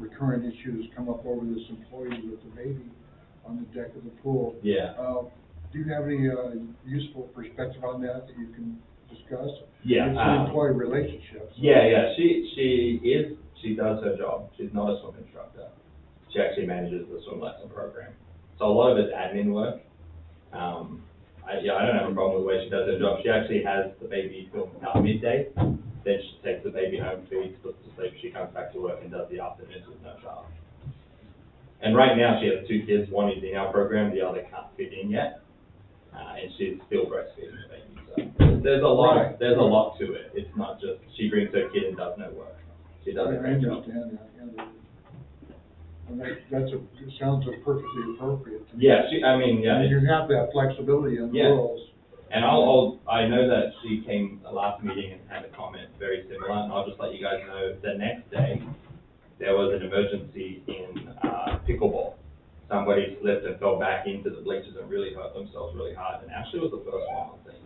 recurrent issue has come up over this employee with the baby on the deck of the pool. Yeah. Do you have any, useful perspective on that you can discuss? Yeah, It's an employee relationship. So. Yeah, she does her job. She's not a swim instructor. She actually manages the swim lesson program. So a lot of it's admin work. I don't have a problem with the way she does her job. She actually has the baby till midday. Then she takes the baby home, feeds, puts to sleep. She comes back to work and does the afternoons with no child. And right now she has 2 kids. One is in our program, the other can't fit in yet. And she's still breastfeeding the baby. So there's a lot. Right. There's a lot to it. It's not just she brings her kid and does no work. She does a I great job. understand that, yeah. And it sounds perfectly appropriate to me. Yeah, yeah. And you have that flexibility in the Yeah. roles. And I know that she came the last meeting and had a comment very similar, and I'll just let you guys know, the next day, there was an emergency in, pickleball. Somebody slipped and fell back into the bleachers and really hurt themselves really hard, and Ashley was the first one on scene.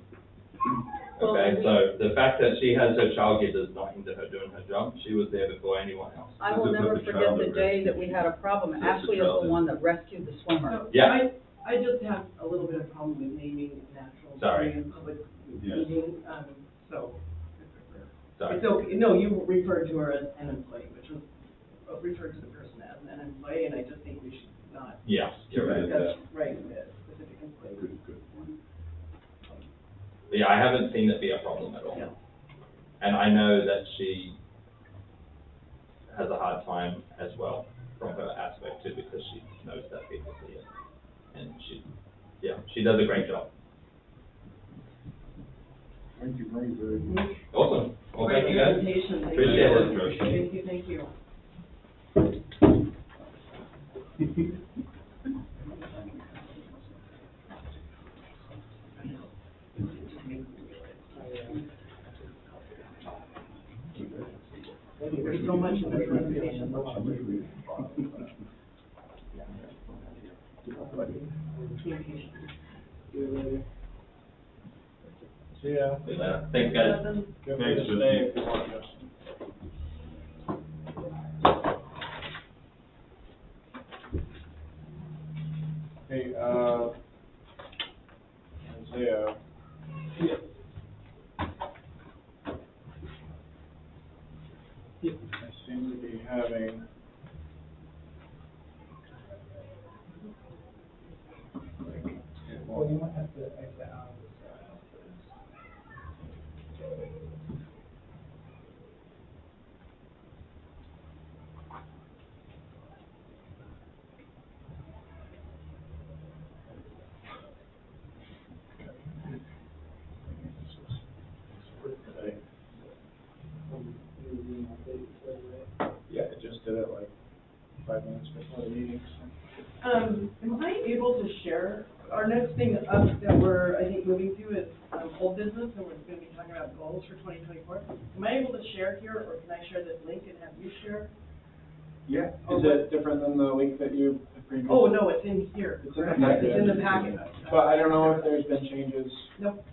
Well, Okay, we- so the fact that she has her childcare does not hinder her doing her job. She was there before anyone else. I will never forget the day that we had a problem. Ashley is the one that rescued the swimmer. So, Yeah. I just have a little bit of problem with naming natural Sorry. in public Yes. meeting, so. Sorry. It's okay, no, you referred to her as an employee, which was, referred to the person as an employee, and I just think we should not. Yeah, you're right. That's right, specific employee. Good. But yeah, I haven't seen it be a problem at all. Yeah. And I know that she has a hard time as well from her aspect too, because she knows that people see it. And she does a great job. Thank you very, very much. Awesome. Well, Great thank you guys. presentation. Thank Appreciate you. it. Thank you. There's so much in the presentation. See ya. See you later. Thanks, guys. Feel free Thanks, to Justin. stay if you want, Justin. Hey, Isaiah. I seem to be having. Well, you might have to exit out of this. Yeah, I just did it like 5 minutes before the meeting, so. Am I able to share, our next thing up that we're, I think, moving to is, old business, and we're gonna be talking about goals for 2024. Am I able to share here, or can I share this link and have you share? Yeah, is it different than the link that you had previously? Oh, no, it's in here. It's in the correct? packet. It's in the packet. But I don't know if there's been changes. Nope.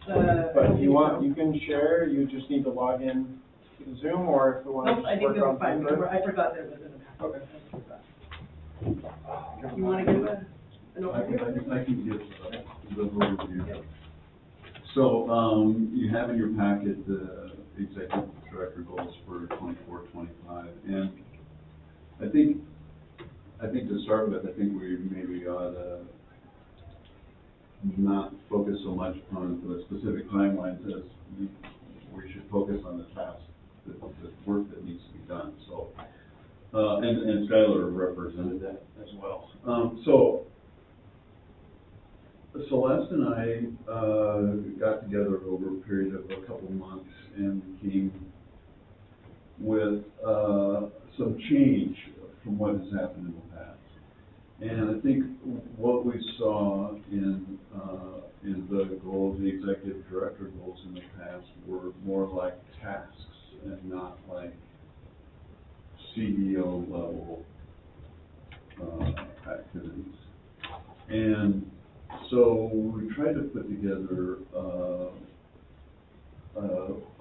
But if you want, you can share, you just need to log in to Zoom, or if you want to Nope, I just think work it was on fine, paper. I forgot that it was in the packet. Okay. You wanna give an I overview? can give the overview. So, you have in your packet the executive director goals for 24-25, and I think to start with, I think we maybe ought to not focus so much on the specific timelines as we should focus on the task, the work that needs to be done, so. And Skylar represented that as well. So Celeste and I, got together over a period of a couple months and came with, some change from what has happened in the past. And I think what we saw in the goals, the executive director goals in the past were more like tasks and not like CEO level, activities. And so we tried to put together,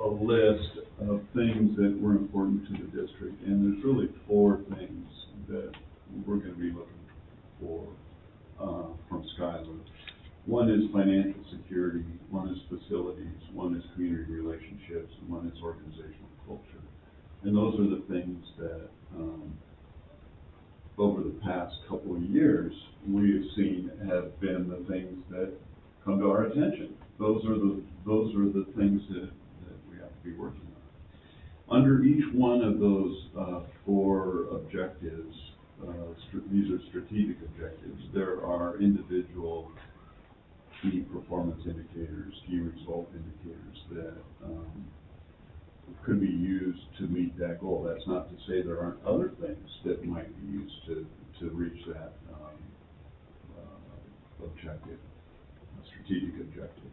a list of things that were important to the district, and there's really 4 things that we're gonna be looking for, from Skylar. One is financial security, one is facilities, one is community relationships, and one is organizational culture. And those are the things that, over the past couple of years, we have seen have been the things that come to our attention. Those are the things that we have to be working on. Under each one of those 4 objectives, these are strategic objectives, there are individual key performance indicators, key result indicators that could be used to meet that goal. That's not to say there aren't other things that might be used to reach that objective, strategic objective.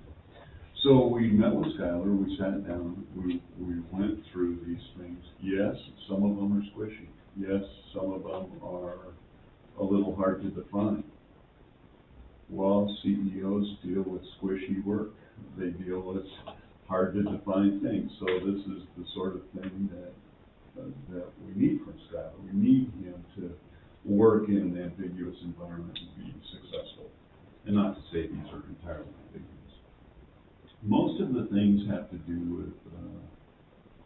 So we met with Skylar, we sat down, we went through these things. Yes, some of them are squishy. Yes, some of them are a little hard to define. Well, CEOs deal with squishy work. They deal with hard to define things. So this is the sort of thing that we need from Skylar. We need him to work in an ambiguous environment and be successful. And not to say these are entirely ambiguous. Most of the things have to do with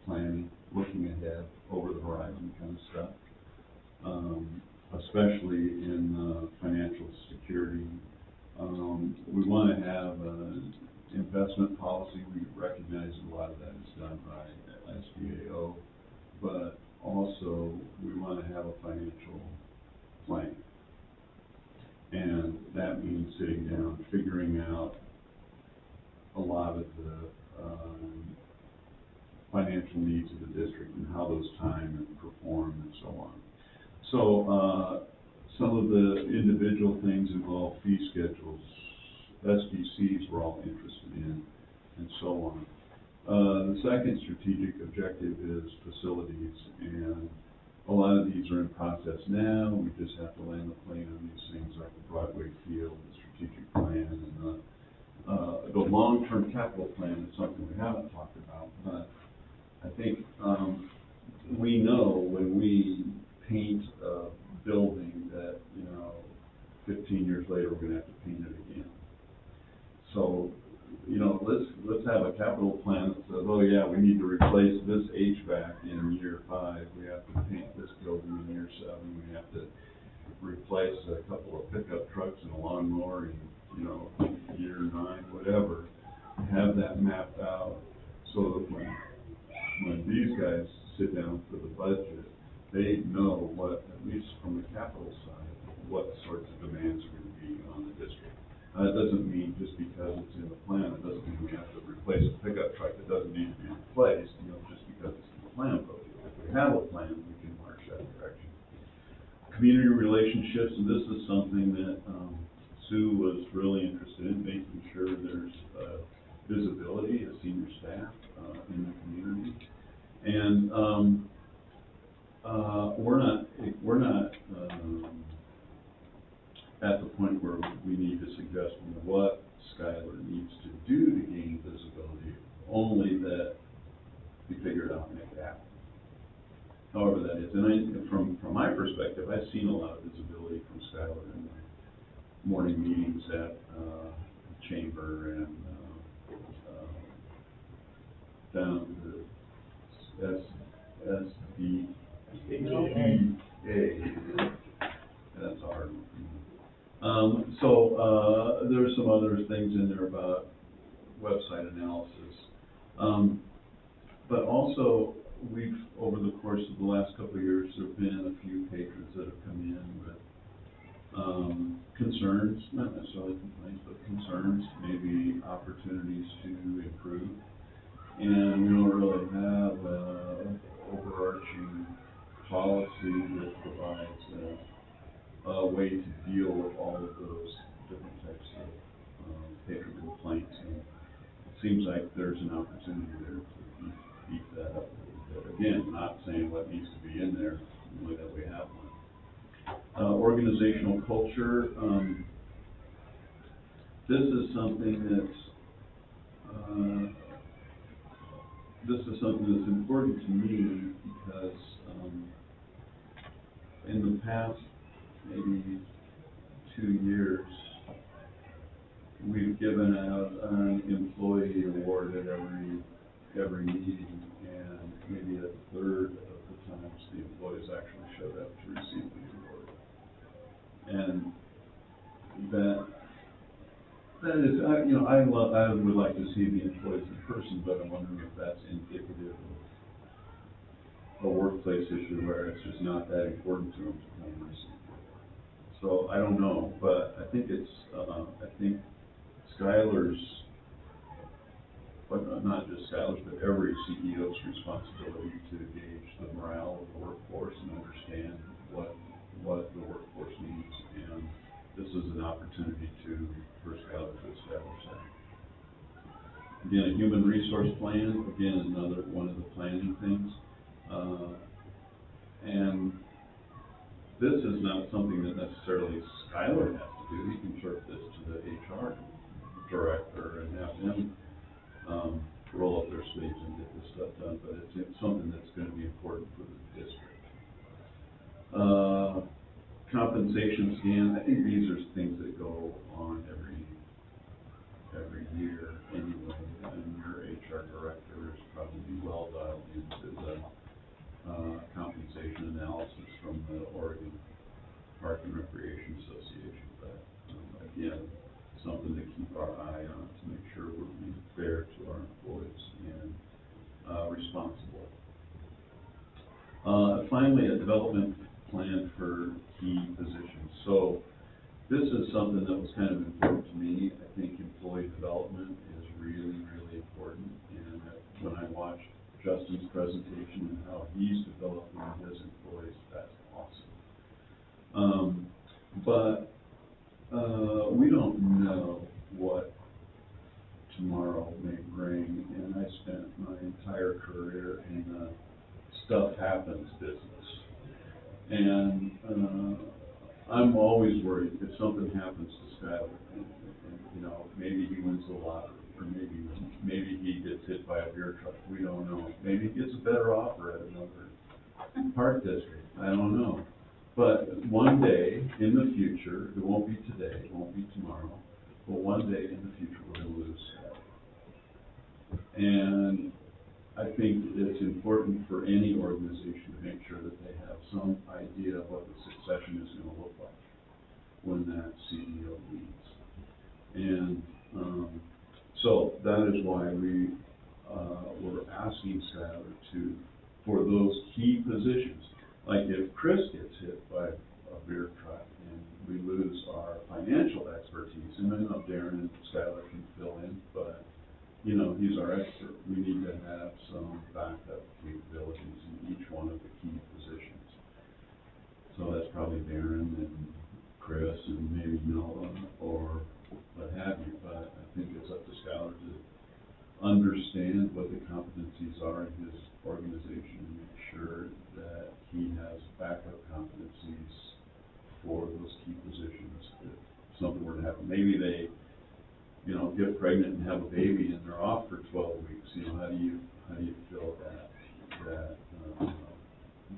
planning, looking ahead, over the horizon kind of stuff. Especially in financial security. We want to have an investment policy. We recognize a lot of that is done by SBAO, but also we want to have a financial plan. And that means sitting down, figuring out a lot of the financial needs of the district and how those time and perform and so on. So some of the individual things involve fee schedules, SBCs we're all interested in, and so on. The second strategic objective is facilities, and a lot of these are in process now. We just have to land the plane on these things like the Broadway field, the strategic plan, the long-term capital plan is something we haven't talked about, but I think, we know when we paint a building that, 15 years later, we're gonna have to paint it again. So, let's have a capital plan that says, oh yeah, we need to replace this HVAC in year 5, we have to paint this building in year 7, we have to replace a couple of pickup trucks and a lawnmower in, year 9, whatever. Have that mapped out so that when these guys sit down for the budget, they know what, at least from the capital side, what sorts of demands are going to be on the district. It doesn't mean just because it's in the plan, it doesn't mean we have to replace a pickup truck that doesn't need to be replaced, just because it's in the plan. But if we have a plan, we can march that direction. Community relationships, and this is something that Sue was really interested in, making sure there's visibility of senior staff in the community. And we're not at the point where we need to suggest what Skylar needs to do to gain visibility, only that we figure it out and make it happen. However that is, and from my perspective, I've seen a lot of visibility from Skylar in the morning meetings at the chamber and down to SDA. That's hard. There's some other things in there about website analysis. But also, over the course of the last couple of years, there have been a few patrons that have come in with concerns, not necessarily complaints, but concerns, maybe opportunities to improve. And we don't really have an overarching policy that provides a way to deal with all of those different types of patron complaints. And it seems like there's an opportunity there to beef that up a little bit. Again, not saying what needs to be in there, only that we have one. Organizational culture. This is something that's important to me because in the past maybe 2 years, we've given out an employee award at every meeting, and maybe a third of the times the employees actually showed up to receive the award. And that is, I would like to see the employees in person, but I'm wondering if that's indicative of a workplace issue where it's just not that important to them to come and receive. So I don't know, but I think I think Skylar's, but not just Skylar's, but every CEO's responsibility to gauge the morale of the workforce and understand what the workforce needs. And this is an opportunity for Skylar to establish that. Again, a human resource plan, again, another one of the planning things. And this is not something that necessarily Skylar has to do. He can short this to the HR director and have them roll up their sleeves and get this stuff done, but it's something that's going to be important for the district. Compensation scan, I think these are things that go on every year anyway, and your HR director is probably well dialed into the compensation analysis from the Oregon Park and Recreation Association. But again, something to keep our eye on to make sure we're being fair to our employees and responsible. Finally, a development plan for key positions. So this is something that was kind of important to me. I think employee development is really, really important. And when I watched Justin's presentation and how he's developing his employees, that's awesome. But we don't know what tomorrow may bring, and I spent my entire career in the stuff happens business. And I'm always worried if something happens to Skylar, and you know, maybe he wins the lottery, or maybe he gets hit by a beer truck, we don't know. Maybe he gets a better offer at another park district, I don't know. But one day in the future, it won't be today, it won't be tomorrow, but one day in the future, we're gonna lose that. And I think it's important for any organization to make sure that they have some idea of what the succession is gonna look like when that CEO leaves. And, so that is why we, were asking Skylar for those key positions. Like if Chris gets hit by a beer truck and we lose our financial expertise, and then Darren and Skylar can fill in, but, you know, he's our expert. We need to have some backup capabilities in each one of the key positions. So that's probably Darren and Chris and maybe Noah or what have you, but I think it's up to Skylar to understand what the competencies are in his organization and make sure that he has backup competencies for those key positions if something were to happen. Maybe they, you know, get pregnant and have a baby and they're off for 12 weeks. You know, how do you fill that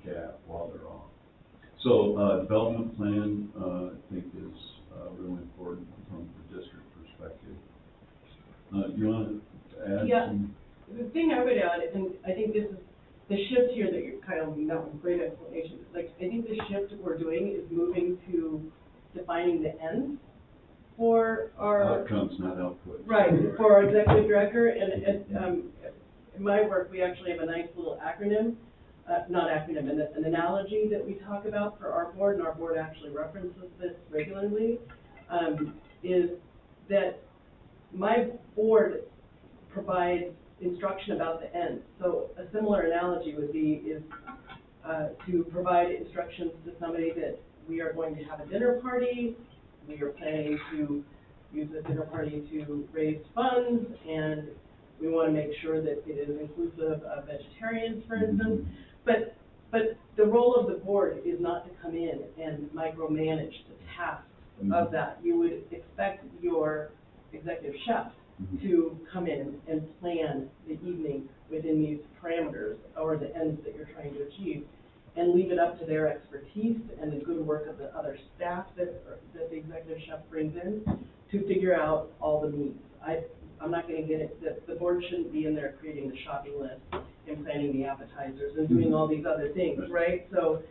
gap while they're off? So development plan, I think is really important from the district perspective. You want to add? Yeah. Some? The thing I would add, and I think this is the shift here that you're kind of, that was great explanation. Like, I think the shift we're doing is moving to defining the ends for our Outcomes, not outputs. Right, for our executive director, and in my work, we actually have a nice little acronym, not acronym, an analogy that we talk about for our board, and our board actually references this regularly, is that my board provides instruction about the end. So a similar analogy would be to provide instructions to somebody that we are going to have a dinner party, we are planning to use the dinner party to raise funds, and we want to make sure that it is inclusive of vegetarians, for instance. But the role of the board is not to come in and micromanage the tasks of that. You would expect your executive chef to come in and plan the evening within these parameters or the ends that you're trying to achieve, and leave it up to their expertise and the good work of the other staff that the executive chef brings in to figure out all the needs. I'm not going to get it, the board shouldn't be in there creating the shopping list and planning the appetizers and doing all these other things, right? So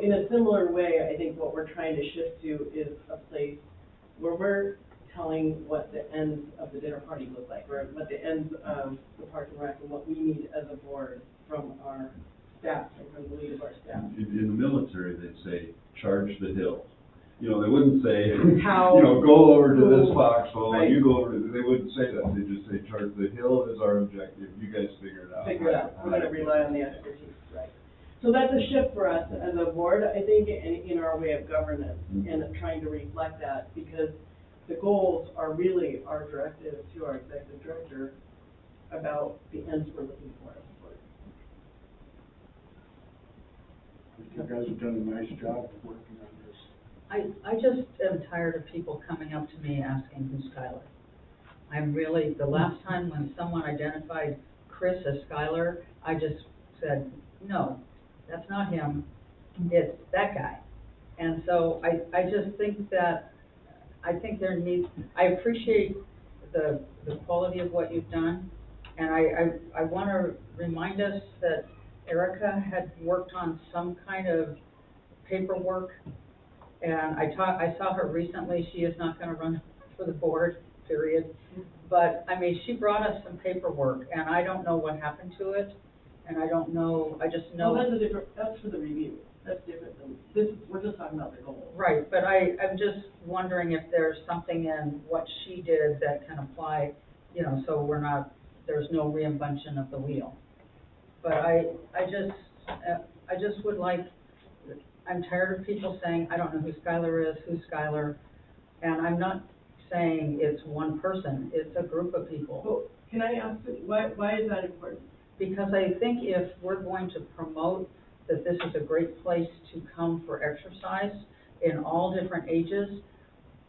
in a similar way, I think what we're trying to shift to is a place where we're telling what the ends of the dinner party look like, or what the ends of the park and rec and what we need as a board from our staff and from the lead of our staff. In the military, they'd say, charge the hill. You know, they wouldn't say, How, you know, go over to this foxhole, right. you go over to, they wouldn't say that. They just say, charge the hill is our objective. You guys figure it out. Figure it out. We're going to rely on the expertise, right? So that's a shift for us as a board, I think, in our way of governance and trying to reflect that, because the goals are really our directive to our executive director about the ends we're looking for as a board. You guys have done a nice job of working on this. I just am tired of people coming up to me asking who's Skylar. I'm really, the last time when someone identified Chris as Skylar, I just said, no, that's not him, it's that guy. And so I just think that, I think there needs, I appreciate the quality of what you've done, and I want to remind us that Erica had worked on some kind of paperwork, and I saw her recently. She is not going to run for the board, period. But, I mean, she brought us some paperwork, and I don't know what happened to it, and I don't know, I just know. Well, that's for the review. That's different than, we're just talking about the goals. Right, but I'm just wondering if there's something in what she did that can apply, you know, so we're not, there's no reinvention of the wheel. But I just would like, I'm tired of people saying, I don't know who Skylar is, who's Skylar, and I'm not saying it's one person, it's a group of people. Well, can I ask, why is that important? Because I think if we're going to promote that this is a great place to come for exercise in all different ages,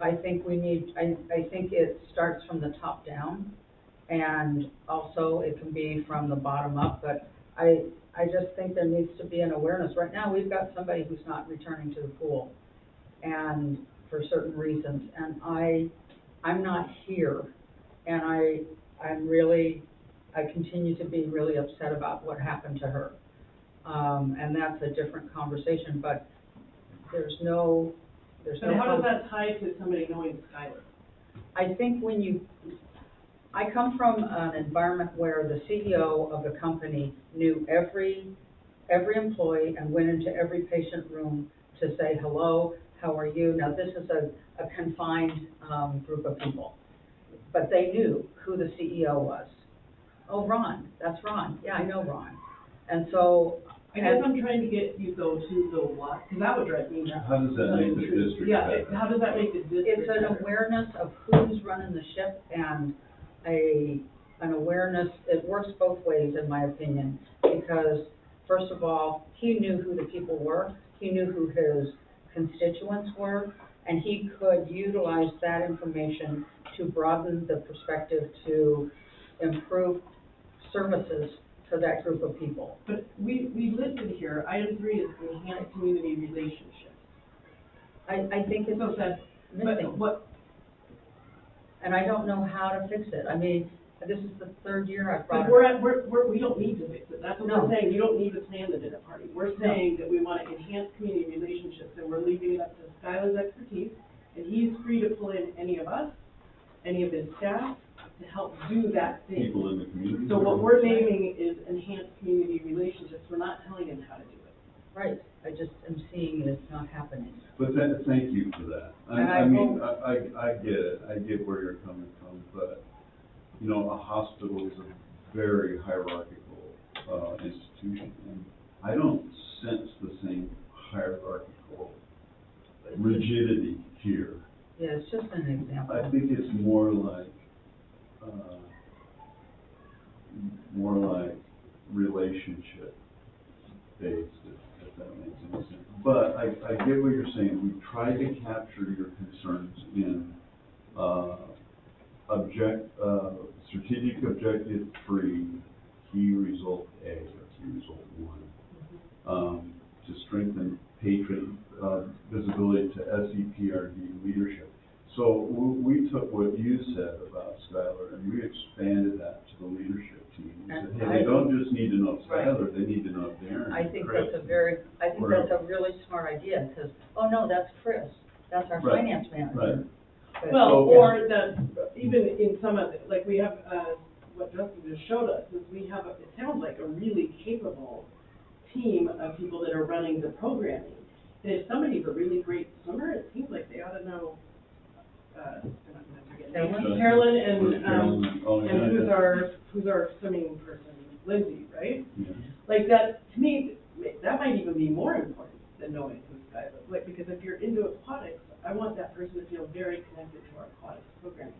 I think we need, I think it starts from the top down, and also it can be from the bottom up, but I just think there needs to be an awareness. Right now, we've got somebody who's not returning to the pool, and for certain reasons, and I'm not here, and I continue to be really upset about what happened to her. And that's a different conversation, but there's no. But how does that tie to somebody knowing Skylar? I think I come from an environment where the CEO of the company knew every employee and went into every patient room to say, hello, how are you? Now, this is a confined group of people, but they knew who the CEO was. Oh, Ron, that's Ron. Yeah, I know Ron. And so. I guess I'm trying to get you though to the what, because that would drive me nuts. How does that make the district better? Yeah, how does that make the district It's an better? awareness of who's running the ship, and an awareness, it works both ways in my opinion, because first of all, he knew who the people were, he knew who his constituents were, and he could utilize that information to broaden the perspective to improve services for that group of people. But we listed here, item 3 is enhanced community relationships. I think it's So that's missing. But what, And I don't know how to fix it. I mean, this is the third year I've brought but it up. we don't need to fix it, that's what No. we're saying, you don't need to plan the dinner party. We're saying that we want to enhance community relationships, and we're leaving it up to Skylar's expertise, and he's free to pull in any of us, any of his staff, to help do that thing. People in the community. So what we're naming is enhanced community relationships, we're not telling him how to do it. Right, I just am seeing it's not happening. But thank you for that. And I mean, I get it, I get where you're coming from, but, you know, a hospital is a very hierarchical, institution, and I don't sense the same hierarchical rigidity here. Yeah, it's just an example. I think it's more like relationship based, if that makes any sense. But I get what you're saying. We've tried to capture your concerns in strategic objective 3, key result A, or key result 1, to strengthen patron visibility to SEPRD leadership. So we took what you said about Skylar and we expanded that to the leadership team. We said, hey, they don't just need to know Skylar, they need to know Darren. I think Chris. that's a really smart idea, because, oh no, that's Chris, that's our Right. finance manager. Right. But- Well, So- or that, even in some of, like we have, what Justin just showed us, is we have, it sounds like a really capable team of people that are running the programming. And if somebody's a really great swimmer, it seems like they ought to know, I'm not gonna forget her name. Carolyn and who's our swimming person, Lindsay, right? Yeah. Like that, to me, that might even be more important than knowing who's Skylar. Like, because if you're into aquatics, I want that person to feel very connected to our aquatics programming.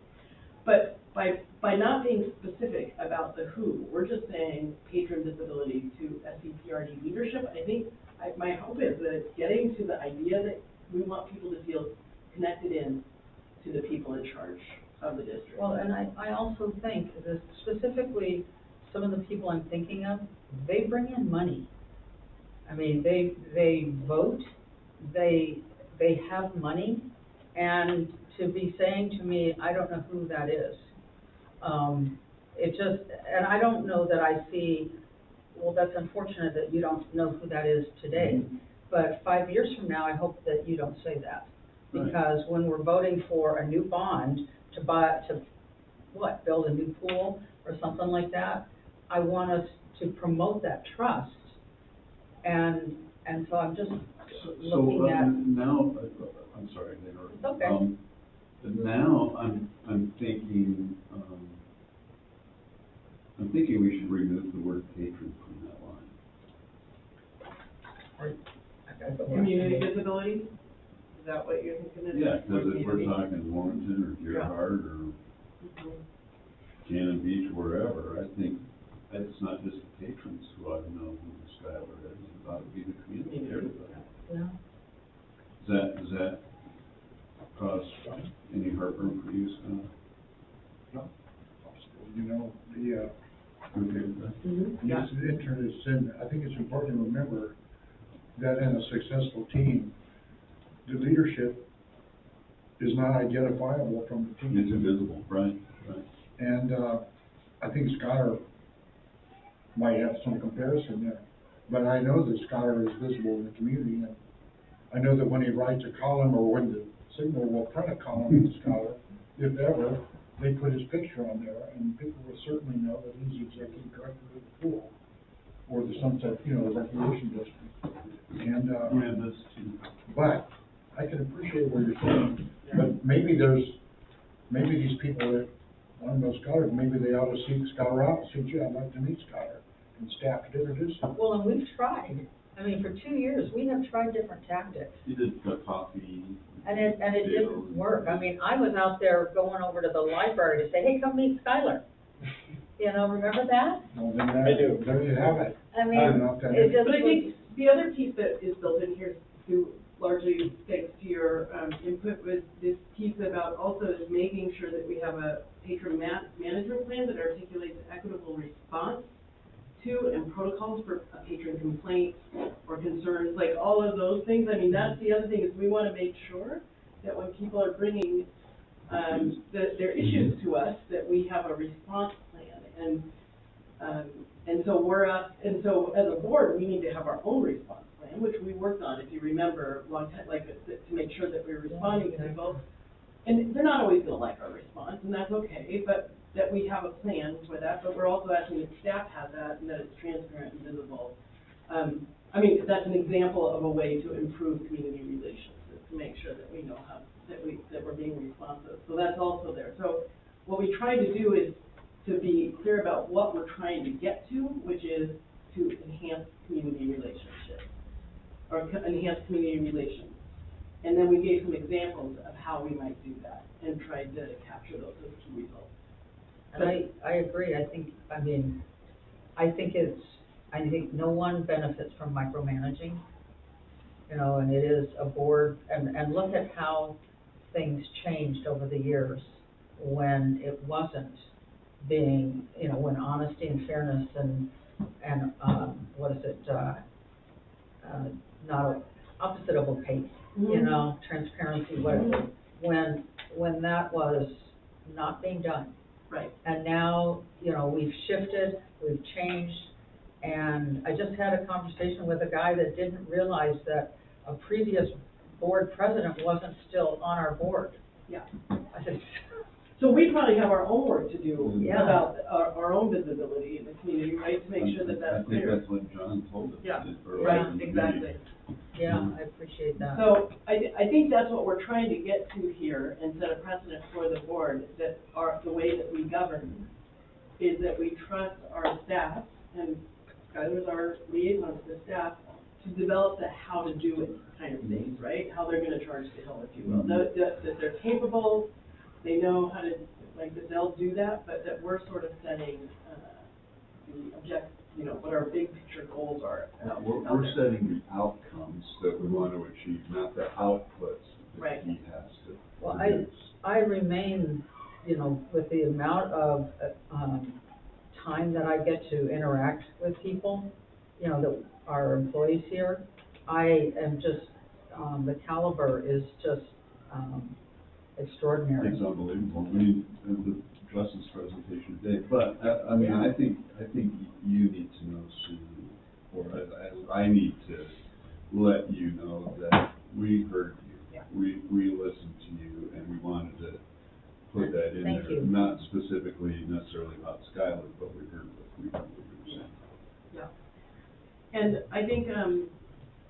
But by not being specific about the who, we're just saying patron visibility to SEPRD leadership. I think, my hope is that it's getting to the idea that we want people to feel connected in to the people in charge of the district. Well, and I also think that specifically, some of the people I'm thinking of, they bring in money. I mean, they vote, they have money, and to be saying to me, I don't know who that is. It just, and I don't know that I see, well, that's unfortunate that you don't know who that is today. Mm-hmm. But 5 years from now, I hope that you don't say that. Right. Because when we're voting for a new bond to build a new pool or something like that, I want us to promote that trust. And so I'm just looking at. Now, I'm sorry, to interrupt. It's okay. Now I'm thinking, we should remove the word patron from that line. Community visibility, is that what you're thinking? Yeah, because if we're talking Warrenton or Gerhard or Cannon Beach, wherever, I think it's not just the patrons who ought to know who Skylar is, it ought to be the community, everybody. Yeah. Is that cause any heartburn for you, Scott? You know, the, Okay with that? Mm-hmm. yes, the intern is, and I think it's important to remember that in a successful team, the leadership is not identifiable from the team. It's invisible, right, right. And, I think Skylar might have some comparison there. But I know that Skylar is visible in the community, and I know that when he writes a column, or when the Signal will print a column in Skylar, if ever, they put his picture on there, and people will certainly know that he's the executive director of the pool, or the Sunset, you know, the recreation district. And, Yeah, that's too. but I can appreciate what you're saying, but maybe these people that, I don't know, Skylar, maybe they ought to seek Skylar out, and say, gee, I'd like to meet Skylar, and staff could introduce him. Well, and we've tried. I mean, for 2 years, we have tried different tactics. You did the coffee. And it didn't work. I mean, I was out there going over to the library to say, hey, come meet Skylar. You know, remember that? Well, then I do. there you have it. I mean, don't know if that it is- just But I was, think the other piece that is built in here, too, largely thanks to your input, was this piece about also is making sure that we have a patron management plan that articulates equitable response to and protocols for a patron complaint or concerns, like all of those things. I mean, that's the other thing, is we want to make sure that when people are bringing their issues to us, that we have a response plan. And so as a board, we need to have our own response plan, which we worked on, if you remember, a long time, like, to make sure that we're responding to people. And they're not always gonna like our response, and that's okay, but that we have a plan for that, but we're also asking that staff have that, and that it's transparent and visible. I mean, that's an example of a way to improve community relations, is to make sure that we know that we're being responsive. So that's also there. So what we try to do is to be clear about what we're trying to get to, which is to enhance community relationships, or enhance community relations. And then we gave some examples of how we might do that, and tried to capture those as key results. and I agree. I think no one benefits from micromanaging, you know, and it is a board, and look at how things changed over the years when it wasn't being, you know, when honesty and fairness and not opposite of opaque, you know, transparency, whatever, when that was not being done. Right. And now, you know, we've shifted, we've changed, and I just had a conversation with a guy that didn't realize that a previous board president wasn't still on our board. Yeah. I said, So we probably have our own work to do Yeah. about our own visibility in the community, right, to make sure that that's I clear. think that's what John told us. Yeah, earlier right, in the exactly. meeting. yeah, I appreciate that. So I think that's what we're trying to get to here and set a precedent for the board, that the way that we govern is that we trust our staff, and Skylar's our liaison to the staff, to develop the how to do it kind of things, right? How they're gonna charge the hill, if you will. That they're capable, they know how to, like, that they'll do that, but that we're sort of setting the objective, you know, what our big picture goals are. We're setting the outcomes that we want to achieve, not the outputs that Right. he has to Well, produce. I remain, you know, with the amount of, time that I get to interact with people, you know, that are employees here, I am just, the caliber is just, extraordinary. It's unbelievable. I mean, the Justin's presentation today, but, I mean, Yeah. I think you need to know, Sue, or I need to let you know that we heard you. Yeah. We listened to you, and we wanted to put that in Thank there. you. Not specifically necessarily about Skylar, but we heard what you were saying. Yeah. And I think,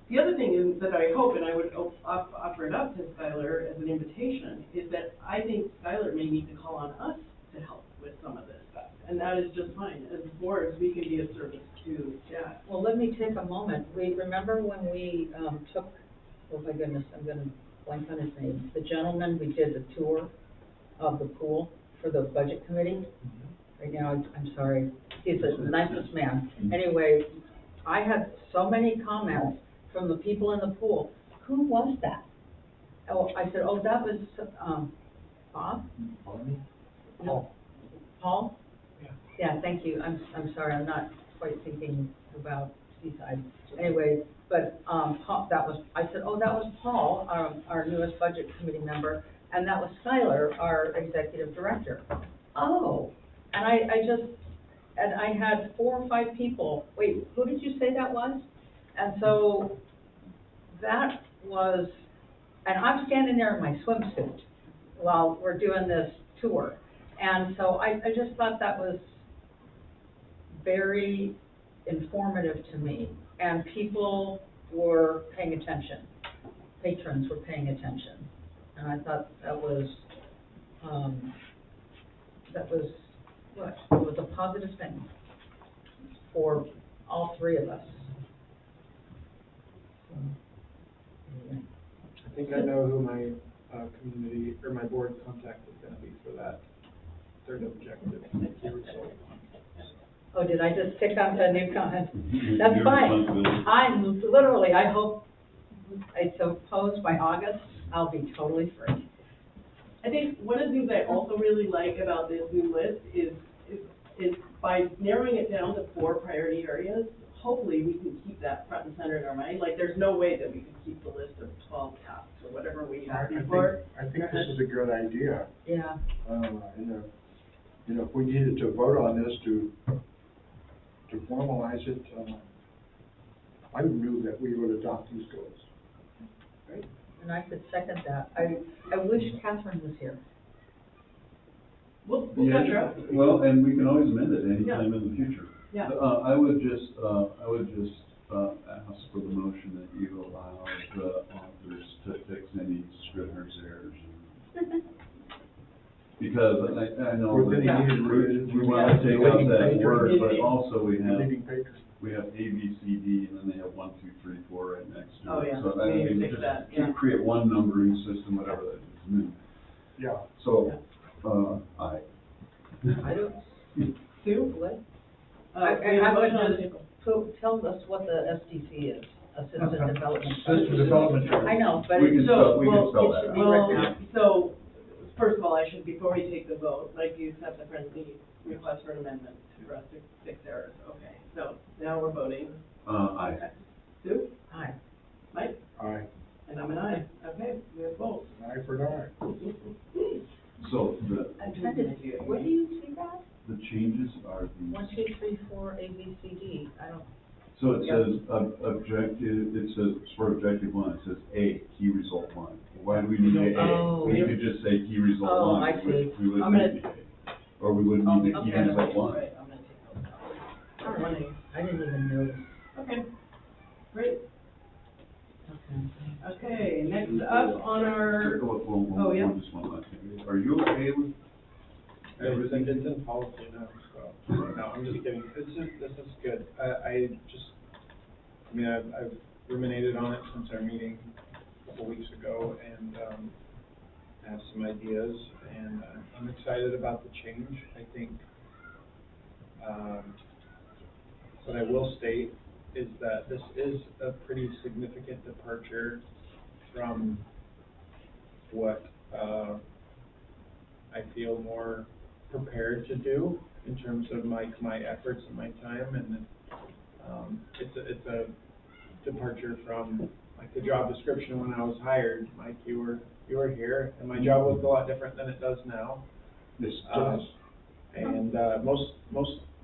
the other thing is that I hope, and I would offer it up to Skylar as an invitation, is that I think Skylar may need to call on us to help with some of this stuff. And that is just fine. As boards, we can be of service to staff. Well, let me take a moment. Remember when we, took, oh my goodness, I'm gonna blank on his name, the gentleman, we did the tour of the pool for the budget committee? Right now, I'm sorry, he's the nicest man. Anyway, I had so many comments from the people in the pool. Who was that? Oh, I said, oh, that was, Bob? No. Paul? Yeah. Yeah, thank you. I'm sorry, I'm not quite thinking about Seaside. Anyway, but, Paul, I said, oh, that was Paul, our newest budget committee member, and that was Skylar, our executive director. Oh, and I had 4 or 5 people, wait, who did you say that was? And so, that was, and I'm standing there in my swimsuit while we're doing this tour. And so I just thought that was very informative to me, and people were paying attention. Patrons were paying attention, and I thought that was what? It was a positive thing for all 3 of us. So, anyway. I think I know who my, community, or my board contact is gonna be for that third objective. Key result. Oh, did I just pick up a new comment? That's Your fine. responsibility. I'm literally, I hope, I suppose by August, I'll be totally free. I think one of the things I also really like about this new list is by narrowing it down to 4 priority areas, hopefully we can keep that front and center in our mind. Like, there's no way that we can keep the list of 12 tasks or whatever we had before. I think this is a good idea. Yeah. And, you know, if we needed to vote on this to formalize it, I would move that we would adopt these goals. Great. And I could second that. I wish Catherine was here. We'll Yeah, catch her up. well, and we can always amend it anytime in the future. Yeah. I would just ask for the motion that you allow the authors to fix any Scrivener's errors. Because I know With any that needed revisions. we want to take out that Deleting word, pages. but also we Deleting pages. have A, B, C, D, and then they have 1, 2, 3, 4 right next to it. Oh, yeah. So I We need to mean, fix just that, yeah. create one numbering system, whatever that is. I mean, Yeah. so, aye. I don't, Sue? what? We have a motion on the just, table. so tell us what the SDC is, Assistant Development. Assistant Development Trust. I know, but We can it's, spell, we well, can spell it that should out. be Well, written out. so, first of all, before we take the vote, like you accept the friendly request for an amendment for us to fix errors. Okay, so now we're voting. Aye. Okay. Sue? Aye. Mike? Aye. And I'm an aye. Okay, we have both. Eye for an eye. So I'm trying to, where do you see that? the changes are 1, these. 2, 3, 4, A, B, C, D. I don't, So it says, objective, it says, for objective 1, it says A, key result 1. Why do we need A? Oh. We could just say key result 1. Oh, I see. We would I'm gonna- need the A. Or we wouldn't need the key Okay. result 1. Right, I'm gonna take those out. all right. I didn't even notice. Okay, great. Okay. Okay, next up on our, Oh, yeah. Just one last thing. Are you okay with everything? It's in policy now, so, no, I'm just kidding. This is good. I mean, I've ruminated on it since our meeting a couple weeks ago, and, I have some ideas, and I'm excited about the change. I think, what I will state is that this is a pretty significant departure from what, I feel more prepared to do in terms of my efforts and my time, and it's a departure from like the job description when I was hired. Mike, you were here, and my job looked a lot different than it does now. Yes, it does. And most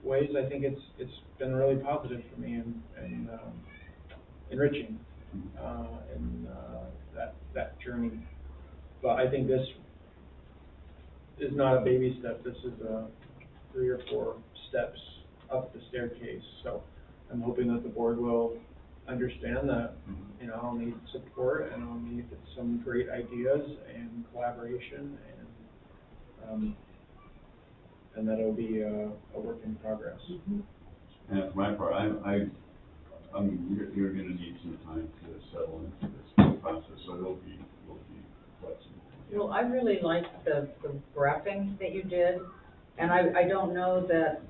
ways, I think it's been really positive for me and enriching in that journey. But I think this is not a baby step. This is 3 or 4 steps up the staircase. So I'm hoping that the board will understand that, you know, I'll need support and I'll need some great ideas and collaboration, and that it'll be a work in progress. And for my part, I mean, you're gonna need some time to settle into this process, so we'll be flexible. Well, I really liked the graphing that you did, and I don't know that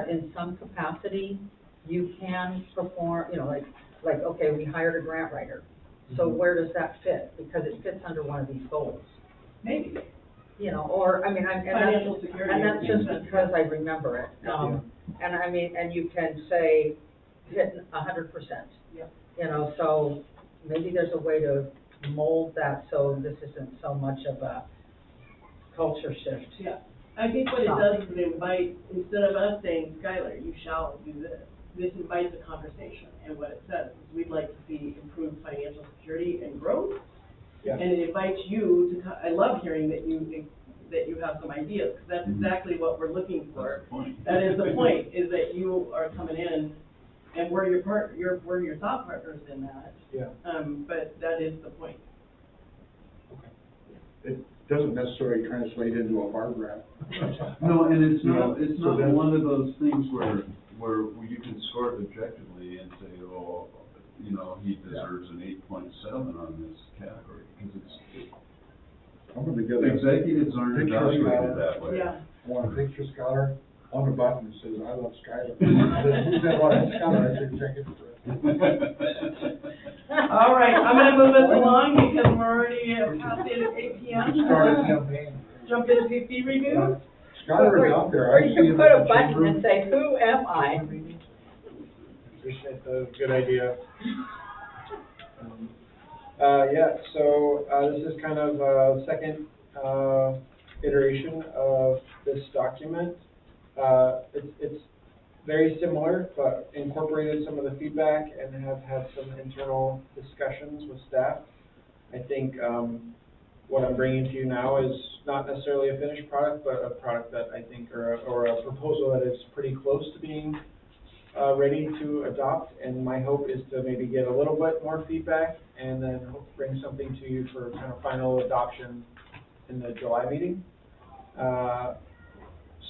in some capacity, you can perform, you know, like, okay, we hired a grant writer. So where does that fit? Because it fits under one of these goals, Maybe. you know, or, I mean, Financial security and that's makes just sense. because I remember it. And I mean, and you can say, hit 100%. Yeah. You know, so maybe there's a way to mold that so this isn't so much of a culture shift. Yeah, I think what it does is it invite, instead of us saying, Skylar, you shall do this invites a conversation, and what it says is we'd like to see improved financial security and growth. Yeah. And it invites you to, I love hearing that you have some ideas, because that's exactly what we're looking for. That is the point, is that you are coming in, and we're your thought partners in that. Yeah. But that is the point. It doesn't necessarily translate into a bar graph. No, and it's You know, not, it's so not that's- one of those things where you can score it objectively and say, oh, you know, he deserves an 8.7 on this category, because I'm gonna get a executives aren't picture evaluated scholar. that way. Yeah. I want a picture scholar on the button that says, I love Skylar. Who said, well, that's Skylar, that's executive director. All right, I'm gonna move us along because we're already past the 8 p.m. Started the campaign. Jump into fee review. Skylar is out there. Or I you see can him put in a the button chamber. and say, who am I? Appreciate the good idea. Yeah, so, this is kind of a second, iteration of this document. It's very similar, but incorporated some of the feedback and have had some internal discussions with staff. I think, what I'm bringing to you now is not necessarily a finished product, but a product that I think, or a proposal that is pretty close to being ready to adopt, and my hope is to maybe get a little bit more feedback and then hope to bring something to you for kind of final adoption in the July meeting.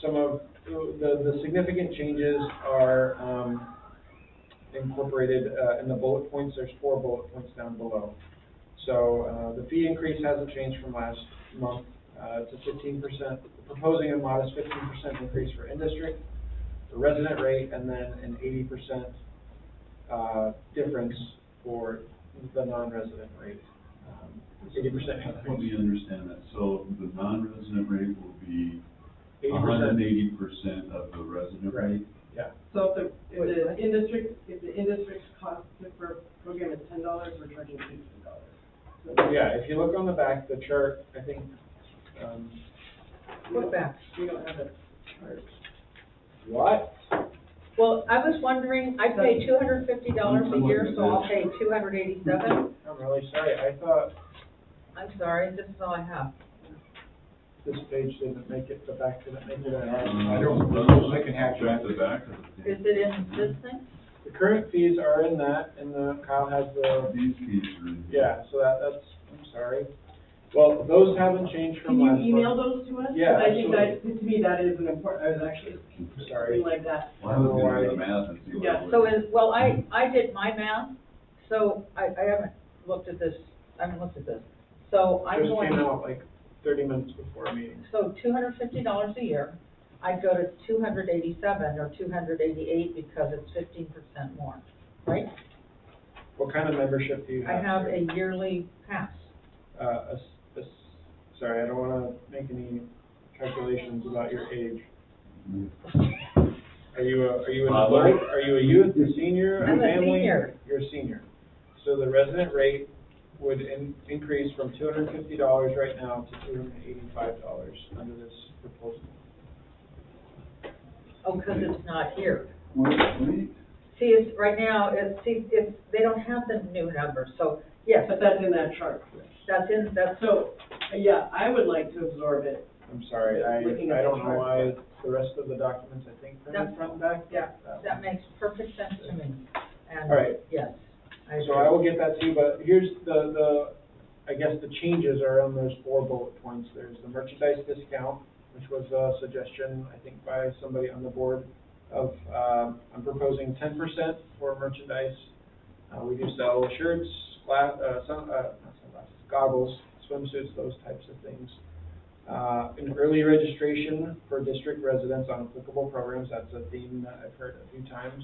Some of the significant changes are incorporated in the bullet points. There's 4 bullet points down below. So the fee increase hasn't changed from last month. It's a 15%, proposing a modest 15% increase for in-district, the resident rate, and then an 80% difference for the non-resident rate. 80% Help increase. me understand that. So the non-resident rate will be 80%. 180% of the resident Right. rate? Yeah. So if the in-district cost for program is $10, we're charging $18. So Yeah, if you look on the back, the chart, I think, Look back. we don't have a chart. what? Well, I was wondering, I pay $250 a year, so I'll pay $287. I'm really sorry. I thought I'm sorry, this is all I have. this page didn't make it, the back didn't make it. I don't, I can hack Check that. the back of the page. Is it in this thing? The current fees are in that, and Kyle has the, These fees are in here. yeah, so that's, I'm sorry. Well, those haven't changed from Can you last month. email those to us? 'Cause Yeah, I think absolutely. to me, that is an important, I was actually Sorry. something like that. Well, I was gonna do the math and see what Yeah, it So was. well, I did my math, so I haven't looked at this, So I'm Just came going, out like 30 minutes before a meeting. so $250 a year. I'd go to 287 or 288 because it's 15% more, right? What kind of membership do you I have? have a yearly pass. Sorry, I don't wanna make any calculations about your age. Are you an adult? Are you a youth, a senior, a I'm a family? senior. You're a senior. So the resident rate would increase from $250 right now to $285 under this proposal. Oh, because it's not here. Wait. See, it's, right now, they don't have the new numbers, so, yes, But that's in that chart. that's, So, yeah, I would like to absorb it. I'm sorry, I Looking at don't the know chart. why the rest of the documents, I think, printed front and back. yeah, that makes perfect sense to me. And, All right. yes, I So agree. I will get that to you, but here's I guess the changes are on those 4 bullet points. There's the merchandise discount, which was a suggestion, I think, by somebody on the board of, I'm proposing 10% for merchandise. We do sell shirts, not sunglasses, goggles, swimsuits, those types of things. An early registration for district residents on applicable programs, that's a theme that I've heard a few times.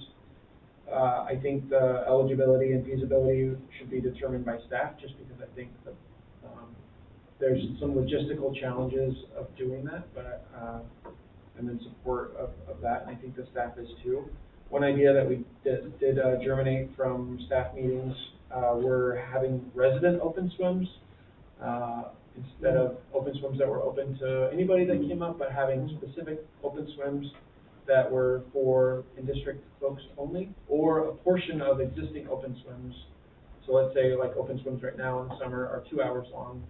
I think the eligibility and feasibility should be determined by staff, just because I think that, there's some logistical challenges of doing that, but, I'm in support of that, and I think the staff is too. One idea that we did germinate from staff meetings, were having resident open swims, instead of open swims that were open to anybody that came up, but having specific open swims that were for in-district folks only, or a portion of existing open swims. So let's say like open swims right now in the summer are 2 hours long,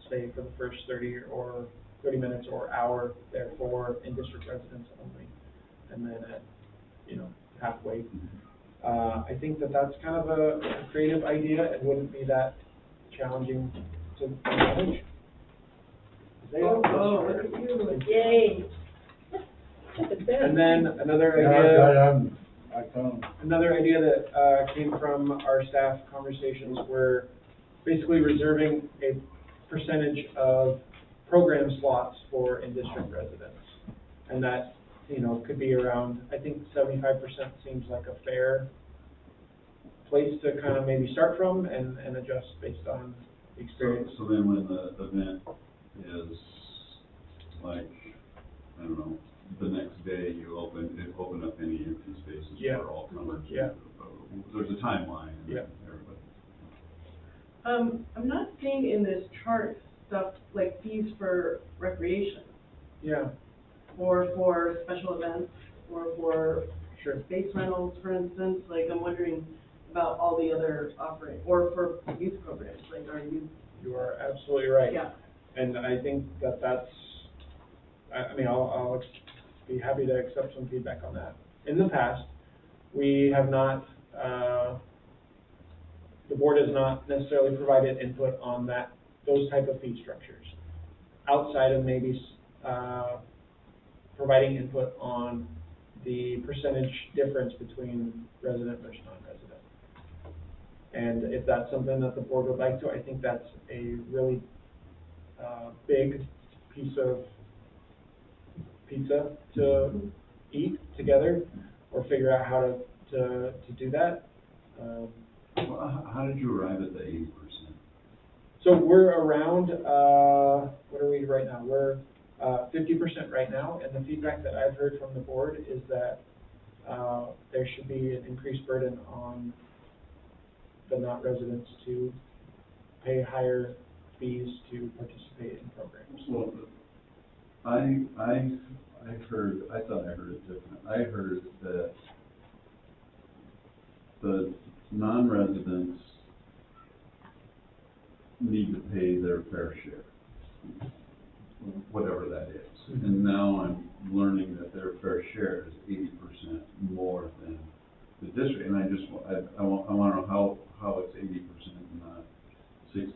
say for the first 30 minutes or hour, they're for in-district residents only. And then at, halfway. I think that that's kind of a creative idea. It wouldn't be that challenging to manage. Oh, look at you. Yay. And then another idea that came from our staff conversations were basically reserving a percentage of program slots for in-district residents. And that, could be around, I think 75% seems like a fair place to kind of maybe start from and adjust based on experience. So then when the event is like, I don't know, the next day you open up any empty spaces for all comers. Yeah. There's a timeline. And Yeah. everybody. I'm not seeing in this chart stuff like fees for recreation, Yeah, or for special events, or for sure. space rentals, for instance. Like, I'm wondering about all the other offerings, or for youth programs, like our youth. You are absolutely right. Yeah. And I think that's, I'll be happy to accept some feedback on that. In the past, we have not, the board has not necessarily provided input on those type of fee structures, outside of maybe, providing input on the percentage difference between resident versus non-resident. And if that's something that the board would like to, I think that's a really big piece of pizza to eat together, or figure out how to do that. Well, how did you arrive at the 80%? So we're around, what are we right now? We're 50% right now, and the feedback that I've heard from the board is that there should be an increased burden on the non-residents to pay higher fees to participate in programs. Well, I thought I heard it different. I heard that the non-residents need to pay their fair share, whatever that is. And now I'm learning that their fair share is 80% more than the district. And I want to know how it's 80% and not 60%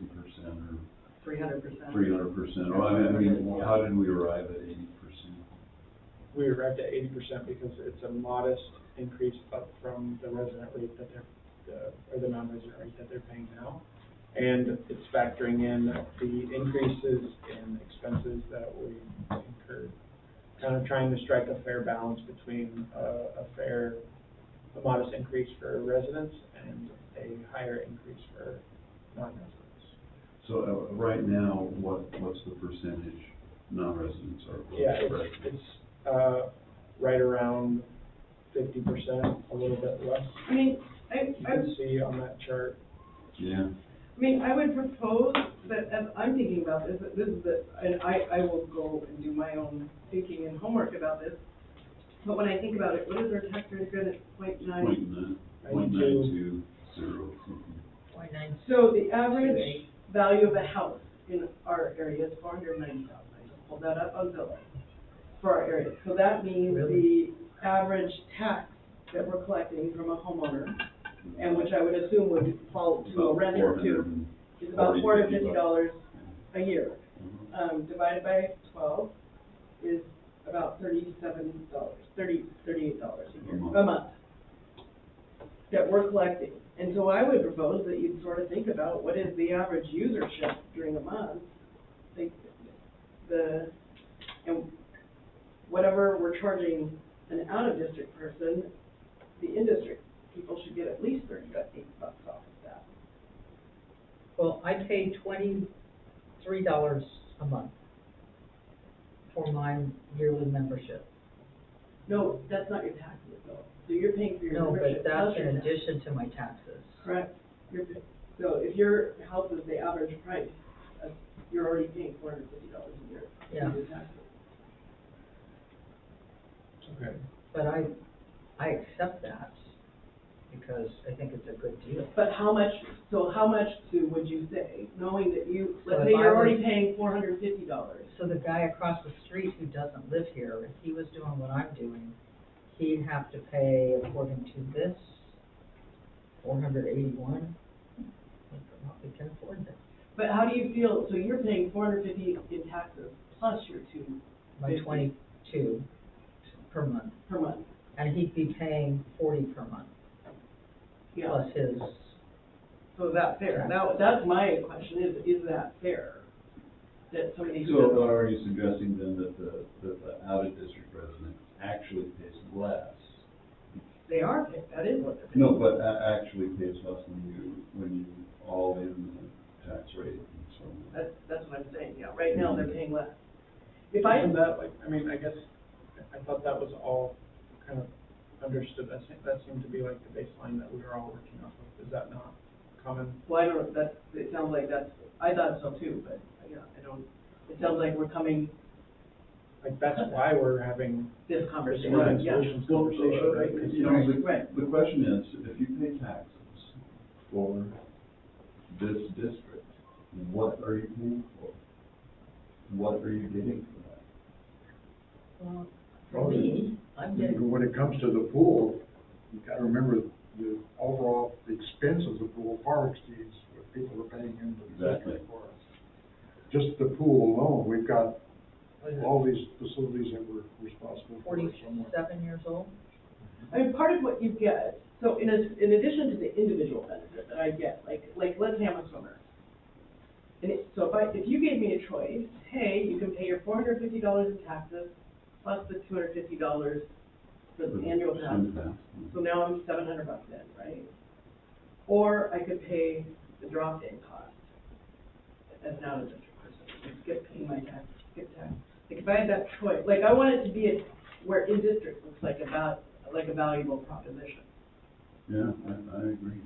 or 300%. 300%. Well, I mean, how did we arrive at 80%? We arrived at 80% because it's a modest increase up from the resident rate that or the non-resident rate that they're paying now. And it's factoring in the increases in expenses that we incurred. Kind of trying to strike a fair balance between a modest increase for residents and a higher increase for non-residents. So right now, what's the percentage non-residents are? Yeah, it's right around 50%, a little bit less. I mean, You can see on that chart. Yeah. I mean, I would propose that, as I'm thinking about this, and I will go and do my own thinking and homework about this, but when I think about it, what is our tax rate again at 0.9? 0.920. So the average value of a house in our area is $490,000. I just pulled that up on Zillow for our area. So that means the average tax that we're collecting from a homeowner, and which I would assume would fall to a renter too, is about $450 a year. Divided by 12 is about $38 a month that we're collecting. And so I would propose that you'd sort of think about what is the average usership during a month, and whatever we're charging an out-of-district person, the in-district already got $8 off of that. Well, I pay $23 a month for my yearly membership. No, that's not your taxes though. So you're paying for your No, membership. but that's plus your in taxes. addition to my taxes. Correct. So if your house is the average price, you're already paying $450 a year. Yeah. in your taxes. Okay. But I accept that because I think it's a good deal. But how much would you say, knowing that So let's if say I you're already was- paying $450? So the guy across the street who doesn't live here, if he was doing what I'm doing, he'd have to pay, according to this, $481. He probably can afford that. But how do you feel, so you're paying $450 in taxes plus your My 250 22 per month, per month? and he'd be paying 40 per month, Yeah. plus his, So is that fair? Now, that's my question, is that fair? That somebody who So doesn't. are you suggesting then that the out-of-district resident actually pays less? They are paid, that is what they're paying. No, but actually pays less when you all in the tax rate and so on. That's what I'm saying, yeah, right now they're paying less. If Isn't that like, I mean, I guess, I thought that was all kind of understood, that seemed to be like the baseline that we were all working off of, is that not common? Well, I don't, it sounds like I thought so too, but, yeah, it sounds like we're coming Like, that's why we're having this this conversation, urban yeah. solutions conversation, right? 'Cause You know, Right. the question is, if you pay taxes for this district, what are you paying for? What are you getting for that? well, for me, I'm getting, When it comes to the pool, you gotta remember, the overall expense of the pool far exceeds what people are paying into the Exactly. district for. Just the pool alone, we've got what is it, all these facilities that we're responsible for somewhere. 47 years old? I mean, part of what you get, so in addition to the individual benefit that I get, like let's say I'm a swimmer. And so if you gave me a choice, hey, you can pay your $450 in taxes plus the $250 for the annual pass. Swim pass. So now I'm $700 in, right? Or I could pay the drop-in cost as an out-of-district person, and skip paying my tax, skip tax. Like if I had that choice, like I want it to be where in-district looks like a valuable proposition. Yeah, I agree.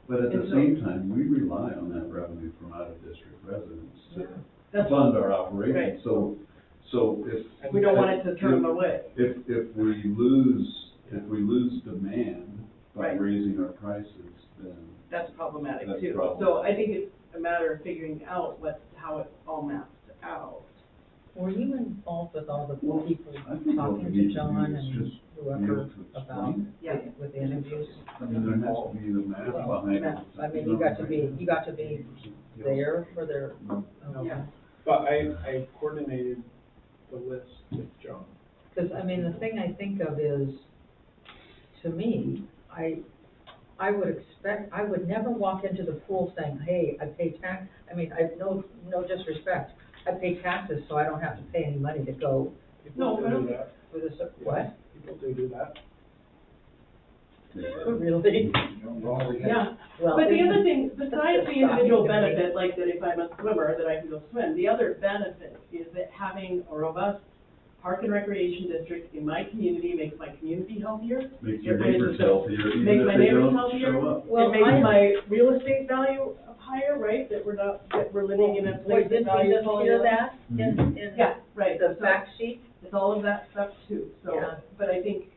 But at And the so- same time, we rely on that revenue from out-of-district residents to That's fund our operation. Right. So if. We don't want it to turn them away. If we lose demand by Right. raising our prices, then. That's problematic That's too. problematic. So I think it's a matter of figuring out how it all maps out. Were you involved with all the people I think what talking we to need to John do is and just be able whoever to about, explain. Yeah. with the interviews? I mean, there has to be the math Well, behind it. I mean, you got to be there for their, Yeah. But I coordinated the list with John. because, I mean, the thing I think of is, to me, I would never walk into the pool saying, hey, I pay tax, I mean, no disrespect, I pay taxes, so I don't have to pay any money to go No, People I do don't- that. with what? People do that. Really? Yeah. Well, But the isn't- other thing, besides the shocking individual to me. benefit, like that if I'm a swimmer, that I can go swim, the other benefit is that having a robust park and recreation district in my community makes my community healthier. Makes your It raises neighbors the- healthier, even Makes if my they neighbors don't healthier. show up. Well, It makes I- my real estate value higher, right, that we're living in a Boy, place that didn't we values just quality hear of- that in Yeah, right. the So fact sheet? It's all of that stuff too, so, Yeah. but I think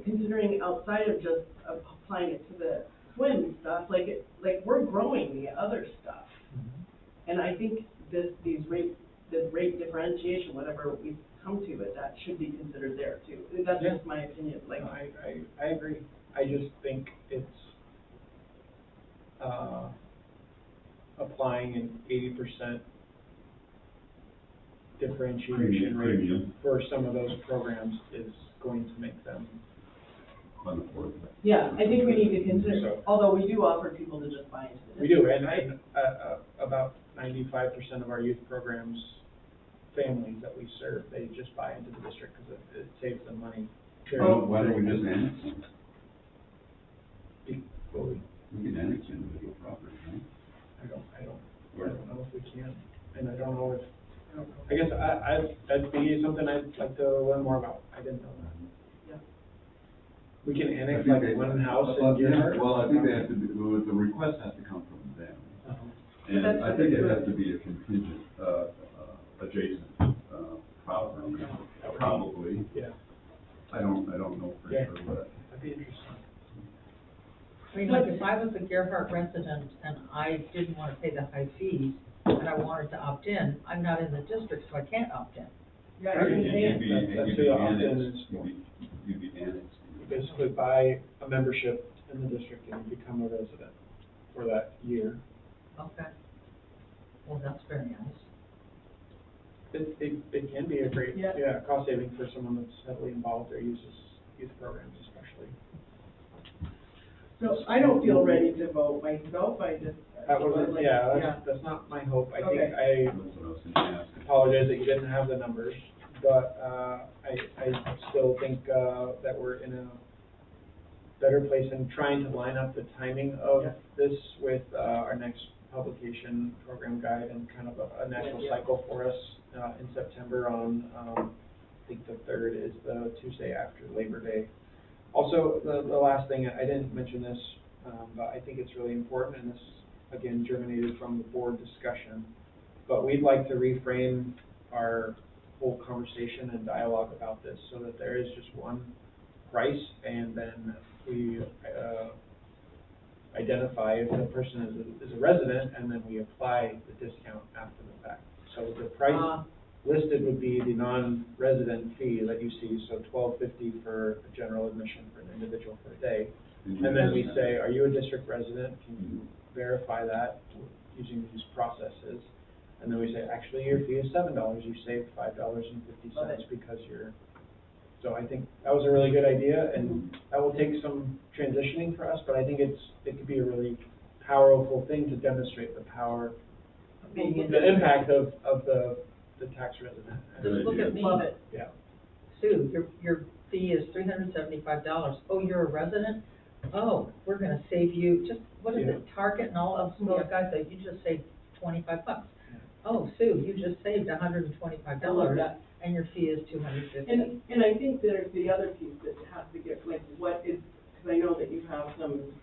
considering outside of just applying it to the swim stuff, like we're growing the other stuff. And I think this rate differentiation, whatever we come to it, that should be considered there too. That's Yeah. just my opinion, like. No, I agree. I just think it's, applying an 80% differentiation rate Premium. for some of those programs is going to make them, Unaffordable. Yeah, I think we need to consider, So- although we do offer people to just buy into the we do, district, and, about 95% of our youth programs, families that we serve, they just buy into the district because it saves them money. Why don't we just annex them? We can annex individual property, right? I don't know if we can, and I don't know if, I guess that'd be something I'd like to learn more about. I didn't know that. Yeah. We can I annex think like they- one house well, in Dearborn? Well, I think they have to be, well, the request has to come from them. And That's I think it has to be a contingent, adjacent, property, probably. Yeah, I don't know for Yeah. sure, but. that'd be interesting. I mean, like, if I was a Gerhart resident and I didn't want to pay the high fees, and I wanted to opt in, I'm not in the district, so I can't opt in. Yeah, you can pay it. That's You'd who be opt-in annexed, is for. you'd be annexed. You basically buy a membership in the district and you become a resident for that year. Okay. Well, that's very nice. It can be a great, Yeah. cost saving for someone that's heavily involved or uses youth programs especially. So I don't feel ready to vote myself, I just. That wasn't, like, that's not my hope. I think Okay. That's what I was gonna ask. apologize that you didn't have the numbers, but, I still think, that we're in a better place in trying to line up the timing of Yeah. this with, our next publication program guide and kind of a natural Yeah. cycle for us, in September on, I think the 3rd is the Tuesday after Labor Day. Also, the last thing, I didn't mention this, but I think it's really important, and this, again, germinated from the board discussion, but we'd like to reframe our whole conversation and dialogue about this so that there is just one price, and then we, identify if the person is a resident, and then we apply the discount after the fact. So the price listed would be the non-resident fee that you see, so $12.50 for a general admission for an individual for a day. And then we say, are you a district resident? Can you verify that using these processes? And then we say, actually, your fee is $7. You saved $5.50 because you're. So I think that was a really good idea, and that will take some transitioning for us, but I think it could be a really powerful thing to demonstrate the power, the impact of the tax resident. Good Look idea. at me. Love it. Yeah. Sue, your fee is $375. Oh, you're a resident? Oh, we're gonna save you, just, what is it, Target and all of them, guys, that you just saved $25. Oh, Sue, you just saved $125, and your fee is $250. And I think there's the other piece that has to get, like, what is, because I know that you have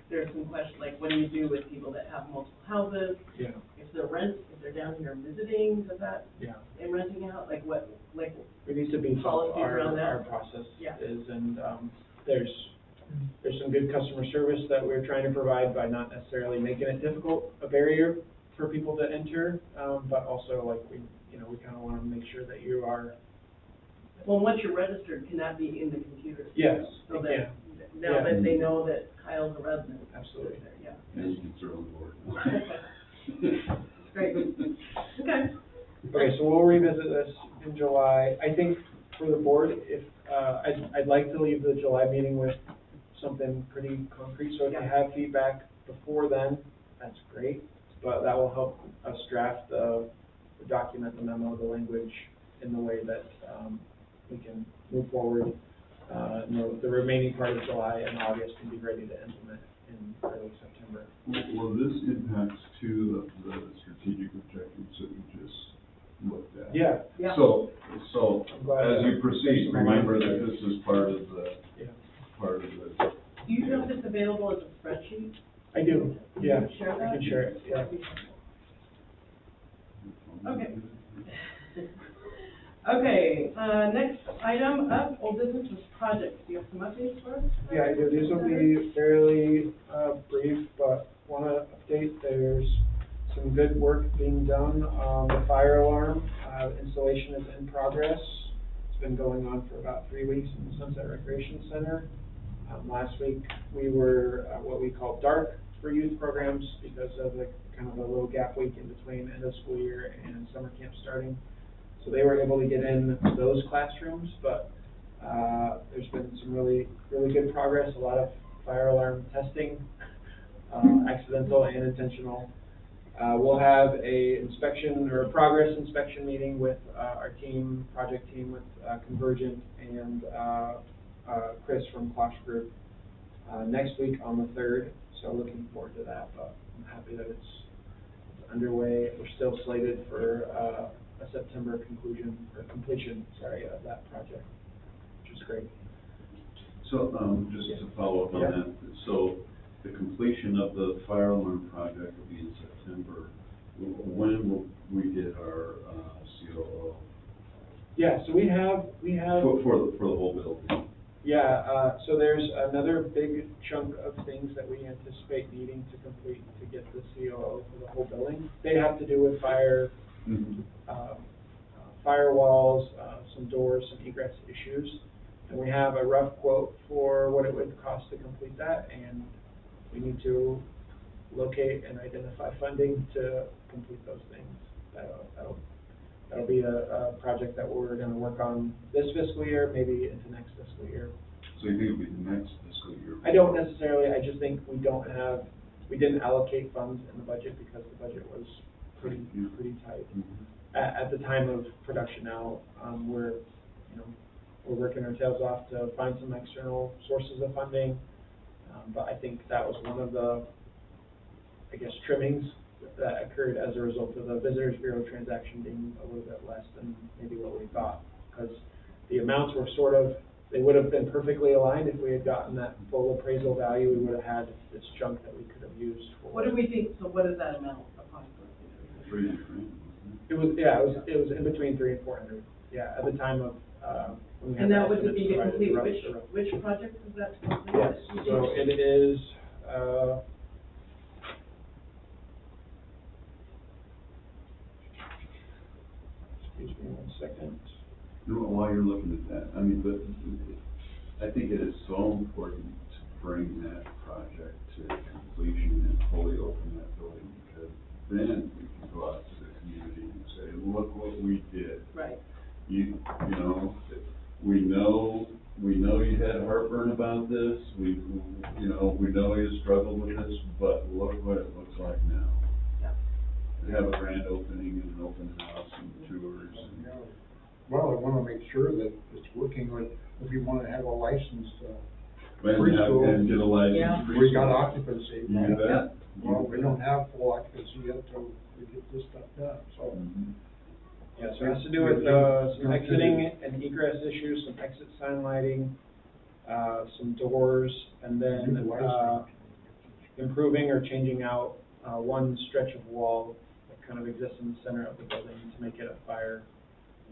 there's some questions, like, what do you do with people that have multiple houses? Yeah. If they're down here visiting, does that, Yeah. and renting out, like, what, like, It needs to be Policies around that. our process Yeah. is, and, there's some good customer service that we're trying to provide by not necessarily making it difficult, a barrier for people to enter, but also, like, we kind of want to make sure that you are. well, once you're registered, can that be in the computer? Yes, So it that, can. now Yeah. that they know that Kyle's a resident. Absolutely. Yeah. And you can certainly board. Great. Okay. Okay, so we'll revisit this in July. I think for the board, if, I'd like to leave the July meeting with something pretty concrete, so if you have feedback before then, that's great, but that will help us draft the document, the memo, the language in the way that, we can move forward. The remaining part of July and August can be ready to implement in early September. Well, this impacts two of the strategic objectives that we just looked at. Yeah. Yeah. So I'm glad as that you proceed, there's some remember alignment that there. this is part of the, Yeah. Do you know if it's available as a spreadsheet? I do, Can you yeah. share that? I can share it, yeah. Okay. Okay, next item up, old business is projects. Do you have some updates for us? Yeah, I do. These will be fairly brief, but want to update, there's some good work being done on the fire alarm. Installation is in progress. It's been going on for about 3 weeks in the Sunset Recreation Center. Last week, we were what we call dark for youth programs because of the kind of a little gap week in between end of school year and summer camp starting. So they were able to get in those classrooms, but there's been some really good progress, a lot of fire alarm testing, accidental and intentional. We'll have a inspection or a progress inspection meeting with our team, project team with Convergent and Chris from Klosh Group, next week on the 3rd, so looking forward to that, but I'm happy that it's underway. We're still slated for, a September completion, of that project, which is great. So, just to follow up on Yeah. that, so the completion of the fire alarm project will be in September. When will we get our, COO? Yeah, so we have, For the whole building? yeah, so there's another big chunk of things that we anticipate needing to complete to get the COO for the whole building. They have to do with fire, firewalls, some doors, some egress issues. And we have a rough quote for what it would cost to complete that, and we need to locate and identify funding to complete those things. That'll be a project that we're gonna work on this fiscal year, maybe into next fiscal year. So you think it'll be the next fiscal year? I don't necessarily, I just think we didn't allocate funds in the budget because the budget was pretty tight. At the time of production now, we're working our tails off to find some external sources of funding. But I think that was one of the, trimmings that occurred as a result of the Visitors Bureau transaction being a little bit less than maybe what we thought. Because the amounts were they would have been perfectly aligned if we had gotten that full appraisal value. We would have had this chunk that we could have used for. What do we think, so what is that amount approximately? 300. It was in between 300 and 400, yeah, at the time of, when we had And the that would estimates be to provided, complete the rough- which project is that? to complete? Yes, so it is, excuse me 1 second. While you're looking at that, I mean, but I think it is so important to bring that project to completion and fully open that building, because then we can go out to the community and say, look what we did. Right. You know, we know you had heartburn about this, we know you struggled with this, but look what it looks like now. Yeah. To have a grand opening and an open house and tours and. Well, I wanna make sure that it's working, like, if you wanna have a licensed, And preschool. and get a license. Yeah. We got occupancy. You bet. Well, we don't have full occupancy yet till we get this stuff done, so. Yeah, so it has to do with, some exiting and egress issues, some exit sign lighting, some doors, and then, improving or changing out, one stretch of wall that kind of exists in the center of the building to make it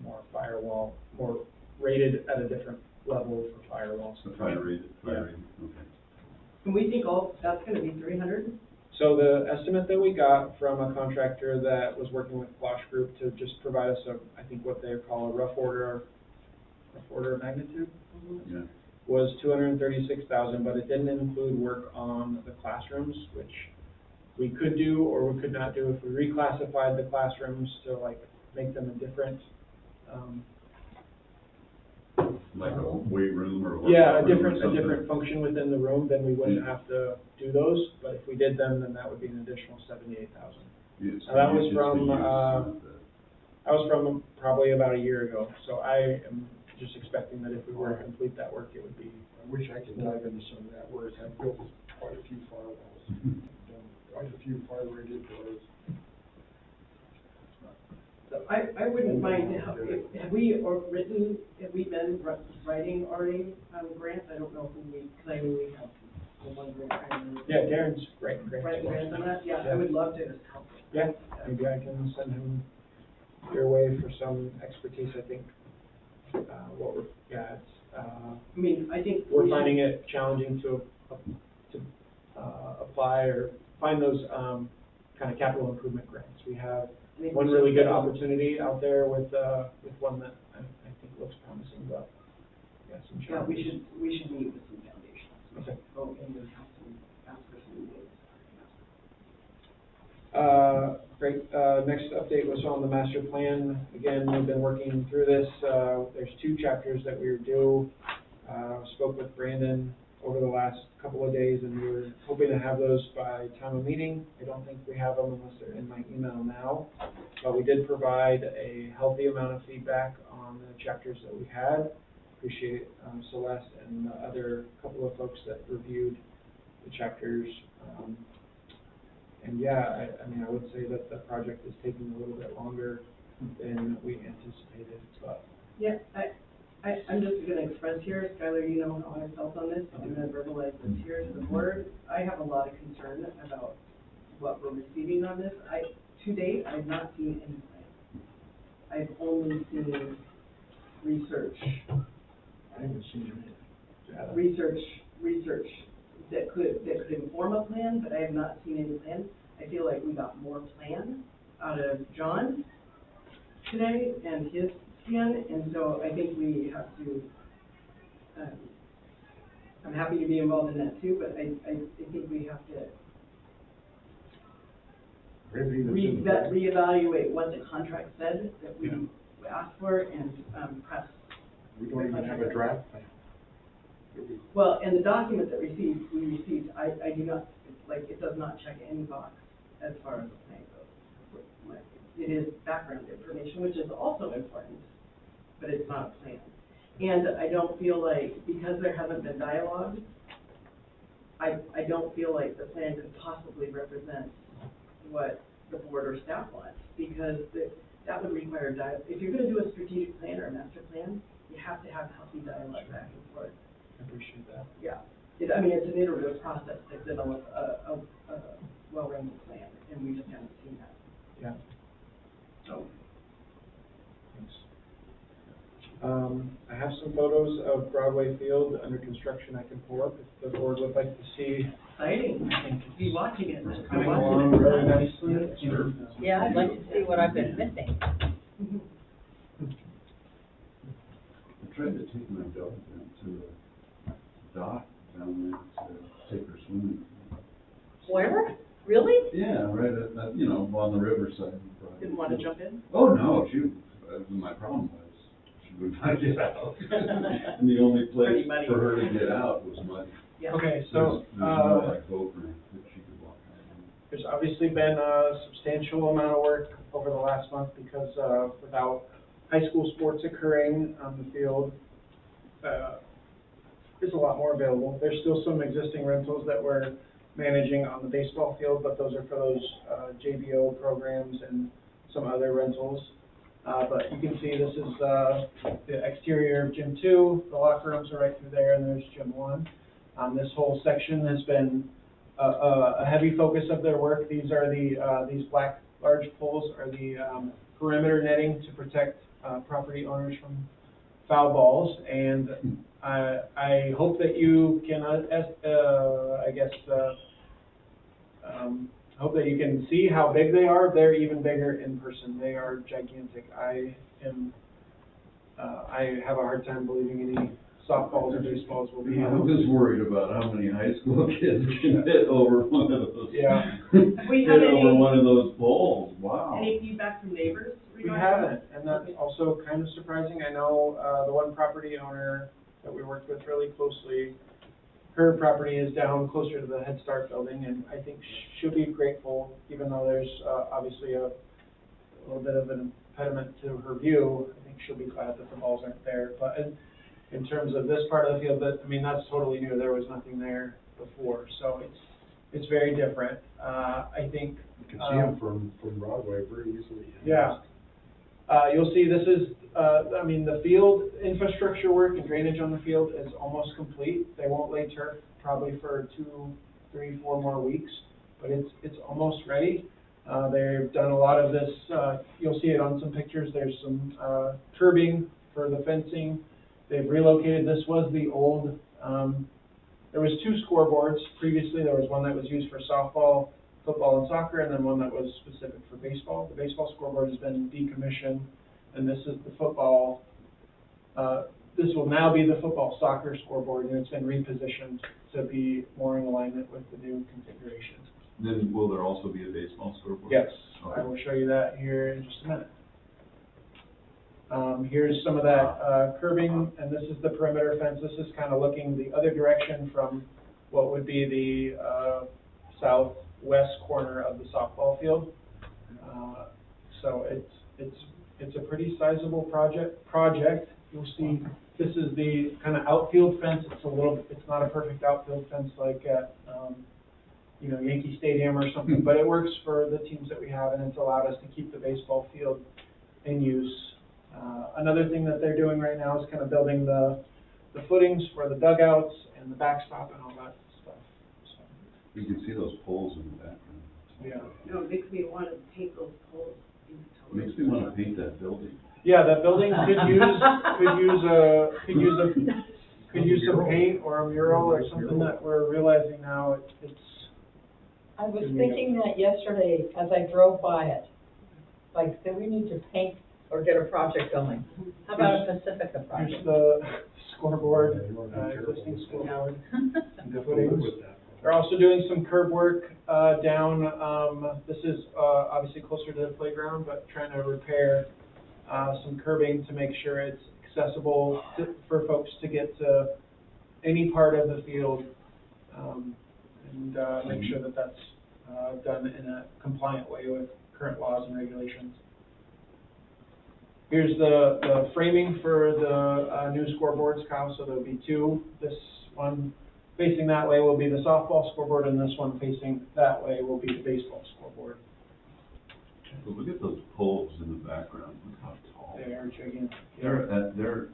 more firewall, more rated at a different level for firewalls. The fire rated, Yeah. okay. And we think that's gonna be 300? So the estimate that we got from a contractor that was working with Klosh Group to just provide us I think what they call a rough order of magnitude, Yeah. was 236,000, but it didn't include work on the classrooms, which we could do or we could not do if we reclassified the classrooms to make them a different, Like a weight room or. yeah, a workout room or different something. function within the room, then we wouldn't Yeah. have to do those, but if we did them, then that would be an additional 78,000. It's Now, that the was use- from, it's the use of That was from probably about a year ago, so I am just expecting that if we were to complete that work, it would be. I wish I could dive into some of that work. I've built quite a few firewalls, done quite a few fire rated doors. So I wouldn't mind, have we been writing already, grants? I don't know who because I know we have the one grant. Yeah, Darren's great. Writing grants on that, yeah, I would love to help. Yeah, maybe I can send him your way for some expertise, I think. I mean, I think. We're finding it challenging to apply or find those, kind of capital improvement grants. We have one really good opportunity out there with one that I think looks promising, but, yeah, some Yeah, challenges. we should meet with some foundations. Okay. Oh, and then have some, ask for some ways. Great, next update was on the master plan. Again, we've been working through this, there's 2 chapters that we were due. Spoke with Brandon over the last couple of days, and we were hoping to have those by time of meeting. I don't think we have them unless they're in my email now, but we did provide a healthy amount of feedback on the chapters that we had. appreciate Celeste and the other couple of folks that reviewed the chapters. And yeah, I mean, I would say that the project is taking a little bit longer than we anticipated, but. Yeah, I'm just gonna express here, Skylar, you know how I felt on this, I'm gonna verbalize this here to the board. I have a lot of concern about what we're receiving on this. To date, I've not seen any plan. I've only seen research. I haven't seen it. Research that could inform a plan, but I have not seen any plan. I feel like we got more plan out of John today and his scan, and so I think we have to, I'm happy to be involved in that too, but I think we have to reevaluate what the contract said that we asked for and press. We don't even have a draft plan. Well, and the document that we received, I do not, like, it does not check any box as far as the plan goes. It is background information, which is also important, but it's not a plan. And I don't feel like, because there hasn't been dialogue, I don't feel like the plan could possibly represent what the board or staff wants, because that would require if you're gonna do a strategic plan or a master plan, you have to have healthy dialogue back and forth. I appreciate that. Yeah, I mean, it's an iterative process to develop a well-rounded plan, and we just haven't seen that. Yeah. So. Thanks. I have some photos of Broadway Field under construction I can pull up if the board would like to see. Exciting, be watching it. It's coming along really nicely. Yeah, I'd like to see what I've been missing. I tried to take my dog down to the dock down there to take her swimming. Where? Really? Yeah, right at that, you know, on the riverside. Didn't want to jump in? Oh, no, my problem was, she would not get out. And the only place for her to get out was muddy. Yeah. Okay, so, There's no like boat ramp that she could walk out on. there's obviously been a substantial amount of work over the last month because without high school sports occurring on the field, there's a lot more available. There's still some existing rentals that we're managing on the baseball field, but those are for those JBO programs and some other rentals. But you can see this is the exterior of Gym 2. The locker rooms are right through there, and there's Gym 1. This whole section has been a heavy focus of their work. These are these black large poles are the perimeter netting to protect property owners from foul balls, and I hope that you can, hope that you can see how big they are. They're even bigger in person. They are gigantic. I have a hard time believing any softballs or baseballs will be. I was worried about how many high school kids can fit over one of those. Yeah. We have over one of those bowls. Wow. Any feedback from neighbors? We haven't, and that's also kind of surprising. I know the one property owner that we worked with really closely, her property is down closer to the Head Start building, and I think she'll be grateful, even though there's obviously a little bit of an impediment to her view. I think she'll be glad that the balls aren't there. But in terms of this part of the field, that's totally new. There was nothing there before, so it's very different. I think You can see them from Broadway very easily. Yeah. You'll see this is, the field infrastructure work and drainage on the field is almost complete. They won't lay turf probably for 2, 3, 4 more weeks, but it's almost ready. They've done a lot of this, you'll see it on some pictures. There's some curbing for the fencing. They've relocated, this was the old, there was 2 scoreboards previously. There was one that was used for softball, football, and soccer, and then one that was specific for baseball. The baseball scoreboard has been decommissioned, and this is the football, this will now be the football soccer scoreboard, and it's been repositioned to be more in alignment with the new configuration. Then will there also be a baseball scoreboard? Yes, Okay. I will show you that here in just a minute. Here's some of that curbing, and this is the perimeter fence. This is kind of looking the other direction from what would be the southwest corner of the softball field. So it's a pretty sizable project. you'll see, this is the kind of outfield fence. It's not a perfect outfield fence like at, you know, Yankee Stadium or something, but it works for the teams that we have, and it's allowed us to keep the baseball field in use. Another thing that they're doing right now is kind of building the footings for the dugouts and the backstop and all that stuff. So, You can see those poles in the background. yeah. No, it makes me want to paint those poles. Makes me want to paint that building. Yeah, that building could use some paint or a mural or something that we're realizing now it's. I was thinking that yesterday as I drove by it, like, do we need to paint or get a project going? How about a Pacifica project? Here's the scoreboard, existing scoreboard. The footings. They're also doing some curb work, down, this is, obviously closer to the playground, but trying to repair, some curbing to make sure it's accessible for folks to get to any part of the field, and make sure that that's, done in a compliant way with current laws and regulations. Here's the framing for the, new scoreboards, Kyle, so there'll be two. This one facing that way will be the softball scoreboard, and this one facing that way will be the baseball scoreboard. But look at those poles in the background, look how tall. They are gigantic. They're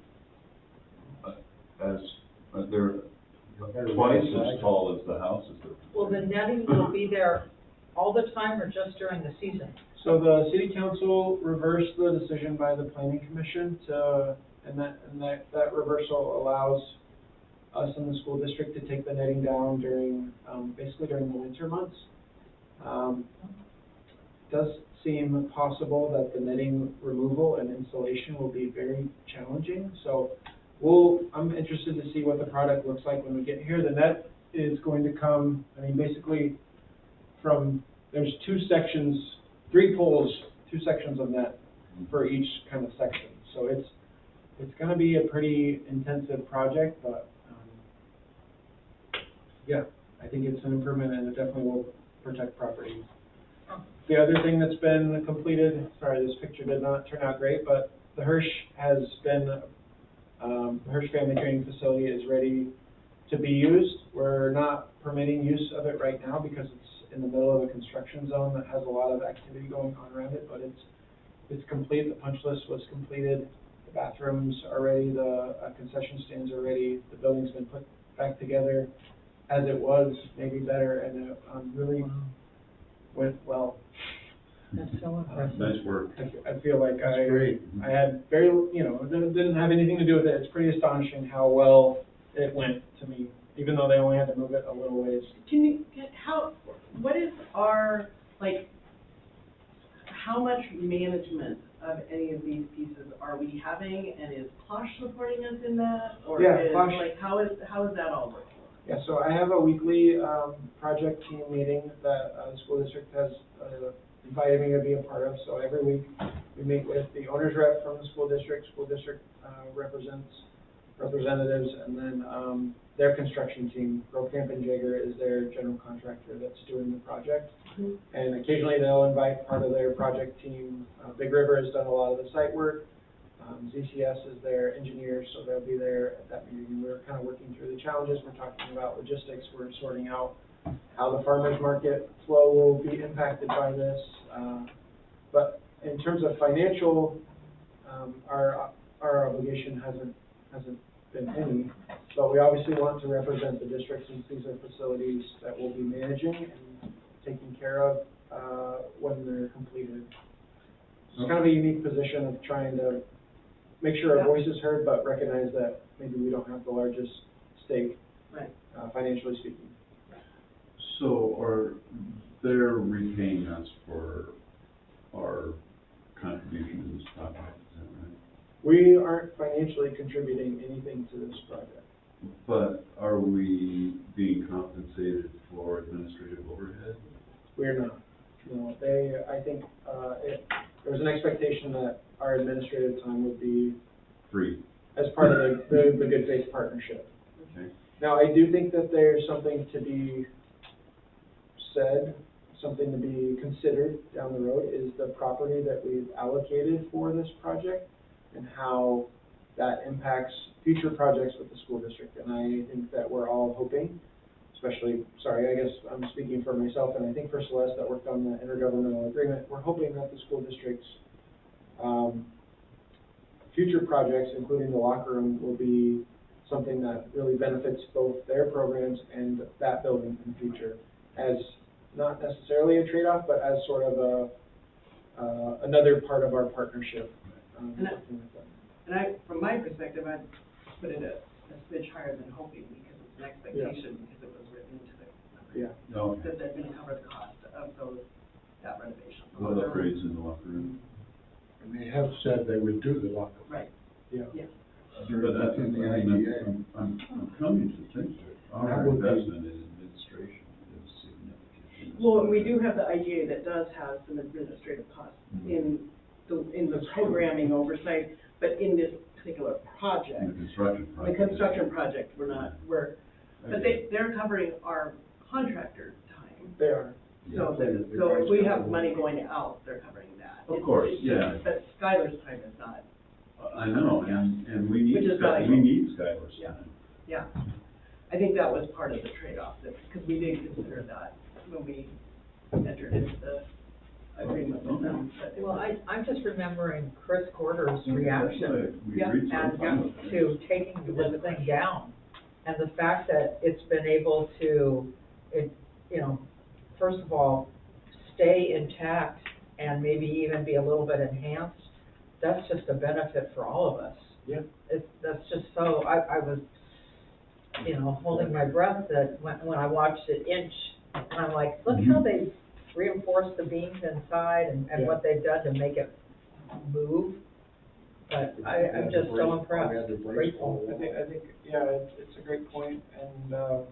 twice as tall as the houses. Will the netting will be there all the time or just during the season? So the city council reversed the decision by the planning commission and that reversal allows us in the school district to take the netting down during, basically during the winter months. Does seem possible that the netting removal and installation will be very challenging. So I'm interested to see what the product looks like when we get here. The net is going to come, I mean, basically there's three poles, two sections of net for each kind of section. So it's going to be a pretty intensive project, but yeah, I think it's an improvement and it definitely will protect property. The other thing that's been completed, sorry, this picture did not turn out great, but the Hirsch the Hirsch Family Training Facility is ready to be used. We're not permitting use of it right now because it's in the middle of a construction zone that has a lot of activity going on around it, but it's complete. The punch list was completed. The bathrooms are ready. The concession stands are ready. The building's been put back together as it was, maybe better, and it really went well. That's so impressive. Nice work. I feel like great. I had very, it didn't have anything to do with it. It's pretty astonishing how well it went to me, even though they only had to move it a little ways. What is our, like, how much management of any of these pieces are we having, and is Plosh supporting us in that? Or Yeah, is, Plosh. like, how is that all working? Yeah, so I have a weekly project team meeting that the school district has invited me to be a part of. So every week we meet with the owner's rep from the school district representatives, and then their construction team. Camp and Jagger is their general contractor that's doing the project. Mm-hmm. And occasionally they'll invite part of their project team. Big River has done a lot of the site work. ZCS is their engineer, so they'll be there at that meeting. We're kind of working through the challenges. We're talking about logistics. We're sorting out how the farmers market flow will be impacted by this. But in terms of financial, our obligation hasn't been any. But we obviously want to represent the district since these are facilities that we'll be managing and taking care of when they're completed. It's kind of a unique position of trying to make sure our voice is heard, but recognize that maybe we don't have the largest stake, Right. Financially speaking. So they're repaying us for our contribution to this project, is that right? We aren't financially contributing anything to this project. But are we being compensated for administrative overhead? We're not. No, I think, there was an expectation that our administrative time would be Free. as part of the good faith partnership. Okay. Now, I do think that there's something to be said, something to be considered down the road, is the property that we've allocated for this project and how that impacts future projects with the school district. And I think that we're all hoping, especially, sorry, I guess I'm speaking for myself, and I think for Celeste that worked on the intergovernmental agreement, we're hoping that the school district's future projects, including the locker room, will be something that really benefits both their programs and that building in the future, as not necessarily a trade-off, but as sort of another part of our partnership. From my perspective, I'd put it a smidge higher than hoping, because it's an expectation, because it was written into the Yeah. Okay. that they're gonna cover the cost of that renovation. What upgrades in the locker room? And they have said they would do the locker. Right, Yeah. yeah. But that's in the IDA. I'm coming to think that our That would be- investment in administration is significant. Well, and we do have the IGA that does have some administrative costs in the programming oversight, but in this particular project. In the construction The project. construction project, but they're covering our contractor time. They are. So if we have money going out, they're covering that. Of course, yeah. But Skylar's time is not, I know, and we need, Which is we valuable. need Skylar's Yeah. time. yeah. I think that was part of the trade-off, because we did consider that when we entered into the agreement with them. But- Well, I'm just remembering Chris Corder's reaction We agreed and to taking this thing down. And the fact that it's been able to, first of all, stay intact and maybe even be a little bit enhanced, that's just a benefit for all of us. Yeah. That's just so, I was, holding my breath that when I watched it inch, and I'm like, look how they reinforced the beams inside and what they've done to make it move. But I'm just so impressed, grateful. I think, yeah, it's a great point, and,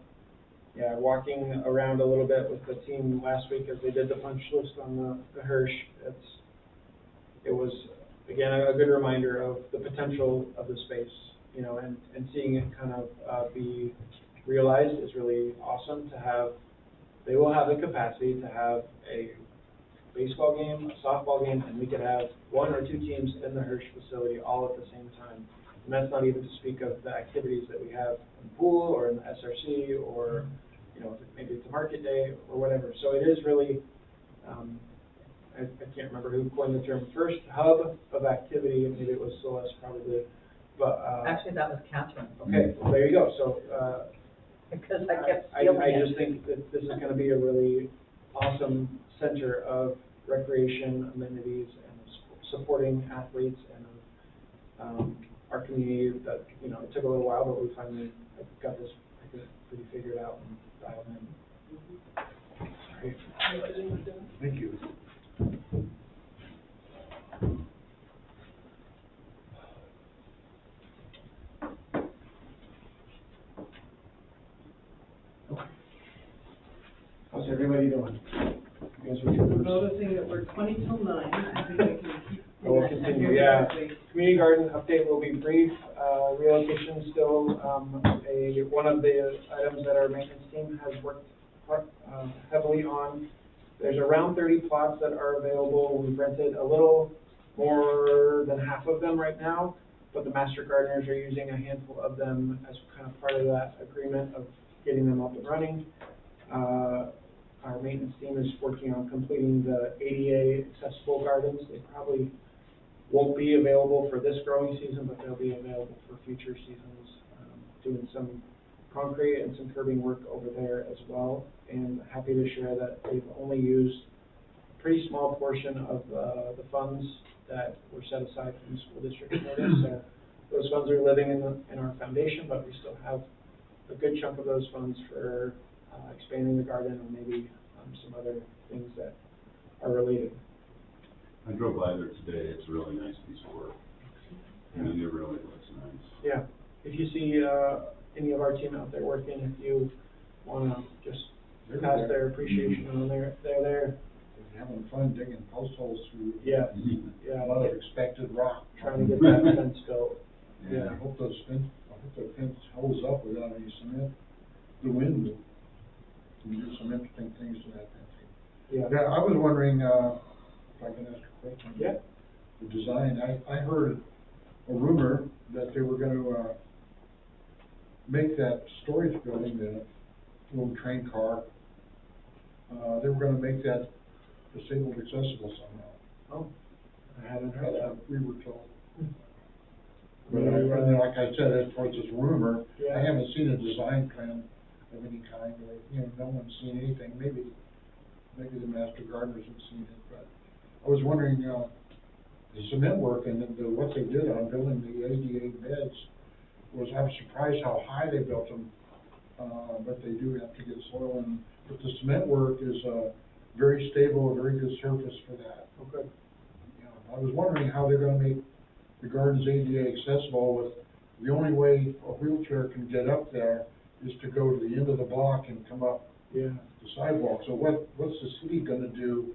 yeah, walking around a little bit with the team last week as they did the punch list on the Hirsch, it was, again, a good reminder of the potential of the space, and seeing it kind of, be realized is really awesome to have. They will have the capacity to have a baseball game, a softball game, and we could have one or two teams in the Hirsch facility all at the same time. And that's not even to speak of the activities that we have in the pool or in the SRC or, maybe it's a market day or whatever. So it is really, I can't remember who coined the term first, hub of activity, maybe it was Celeste probably, but. Actually, that was Catherine. Okay, well, there you go. So, Because I kept feeling I it. just think that this is gonna be a really awesome center of recreation, amenities, and supporting athletes and, our community that, it took a little while, but we finally got this, I think, pretty figured out and dialed in. Sorry. Thank you. How's everybody doing? You guys ready for this? Noticing that we're 20 till 9, I think we can keep. We'll continue, yeah. Community garden update will be brief. Relocation is still, one of the items that our maintenance team has worked quite, heavily on. There's around 30 plots that are available. We've rented a little more than half of them right now, but the master gardeners are using a handful of them as kind of part of that agreement of getting them up and running. Our maintenance team is working on completing the ADA accessible gardens. They probably won't be available for this growing season, but they'll be available for future seasons. Doing some concrete and some curbing work over there as well. And happy to share that they've only used a pretty small portion of the funds that were set aside from the school district for this. So those funds are living in our foundation, but we still have a good chunk of those funds for expanding the garden and maybe some other things that are related. I drove by there today, it's a really nice piece of work. I mean, it really looks nice. Yeah, if you see any of our team out there working, if you want to just pass their appreciation on, they're there. They're having fun digging post holes through. Yeah, A lot of expected rock. trying to get that fence built. Yeah, I hope the fence holds up without any cement. The wind will do some interesting things to that fencing. Yeah. Yeah, I was wondering, if I can ask a question. Yeah. The design, I heard a rumor that they were gonna, make that storage building, the little train car, they were gonna make that disabled accessible somehow. Oh, I hadn't heard that. We were told. But, like I said, as far as this rumor, I haven't seen a design plan of any kind, or, no one's seen anything, maybe the master gardeners have seen it, but I was wondering, the cement work and what they did on building the ADA beds I was surprised how high they built them, but they do have to get soil in. But the cement work is, very stable, a very good surface for that. Okay. I was wondering how they're gonna make the gardens ADA accessible with, the only way a wheelchair can get up there is to go to the end of the block and come up the sidewalk. So what's the city gonna do,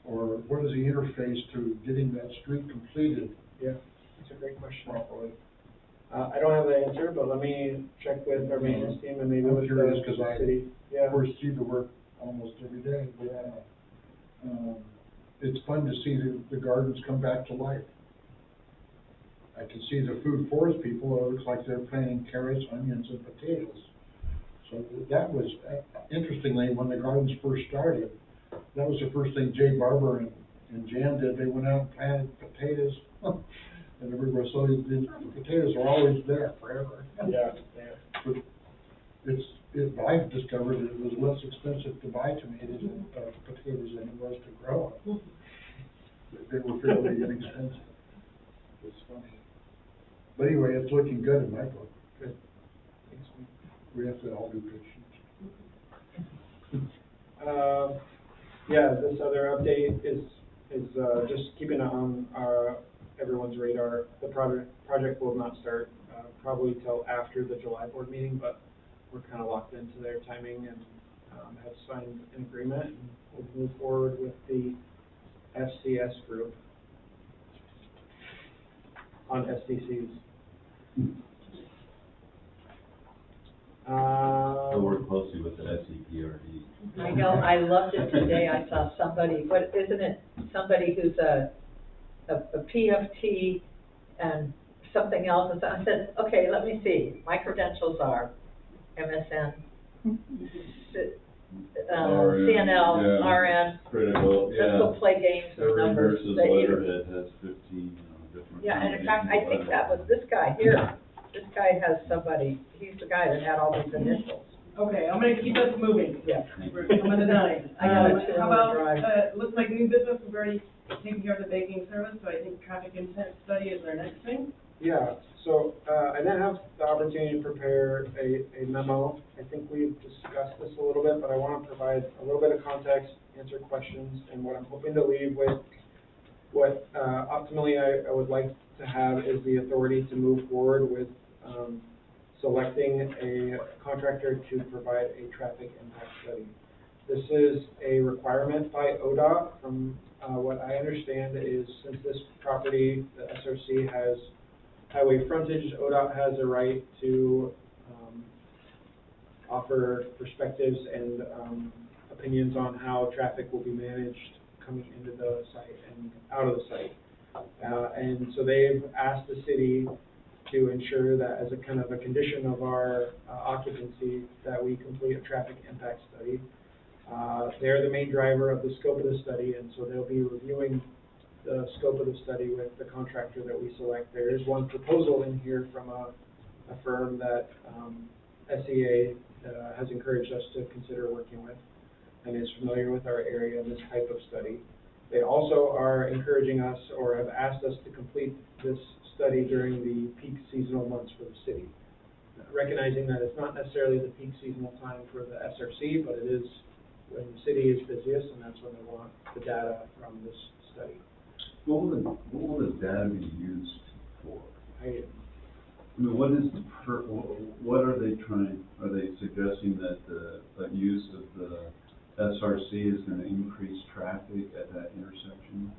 or what is the interface to getting that street completed? Yeah, that's a great question. Properly. I don't have the answer, but let me check with our maintenance team and maybe I'm with curious, the 'cause I, city. of course, see the work almost every day, but, it's fun to see the gardens come back to life. I can see the food forest people, it looks like they're planting carrots, onions, and potatoes. So that was, interestingly, when the gardens first started, that was the first thing Jay Barber and Jan did. They went out and planted potatoes. And everywhere, so the potatoes are always there forever. Yeah. But I've discovered it was less expensive to buy tomatoes and potatoes than it was to grow them. They were fairly inexpensive. It's funny. But anyway, it's looking good in my book. Good. We have to all do pictures. Yeah, this other update is just keeping it on everyone's radar. The project will not start, probably till after the July board meeting, but we're kind of locked into their timing and, have signed an agreement, and we'll move forward with the FCS group on SDCs. We'll work closely with the SEPRD. I know, I loved it today, I saw somebody, somebody who's a PFT and something else, and so I said, okay, let me see, my credentials are MSN, CNL, yeah, RN. critical, yeah. Let's go play games with Every numbers. nurse's that you- letterhead has 15, different. Yeah, and in fact, I think that was this guy here. This guy has somebody, he's the guy that had all these initials. Okay, I'm gonna keep us moving. Yeah. I'm at the 9. I got it too, How I'm gonna about, looks like new business, we've already taken care of the banking service, so I think traffic intent study is our next thing. Yeah, so, I didn't have the opportunity to prepare a memo. I think we've discussed this a little bit, but I want to provide a little bit of context, answer questions, and what I'm hoping to leave with, what, optimally I would like to have is the authority to move forward with, selecting a contractor to provide a traffic impact study. This is a requirement by ODOT. From, what I understand is, since this property, the SRC has highway frontage, ODOT has a right to offer perspectives and opinions on how traffic will be managed coming into the site and out of the site. And so they've asked the city to ensure that as a kind of a condition of our occupancy, that we complete a traffic impact study. They're the main driver of the scope of the study, and so they'll be reviewing the scope of the study with the contractor that we select. There is one proposal in here from a firm that SEA has encouraged us to consider working with and is familiar with our area and this type of study. They also are encouraging us, or have asked us, to complete this study during the peak seasonal months for the city. Recognizing that it's not necessarily the peak seasonal time for the SRC, but it is when the city is busiest, and that's when they want the data from this study. What will the data be used for? I mean, what is what are they trying, are they suggesting that the use of the SRC is gonna increase traffic at that intersection?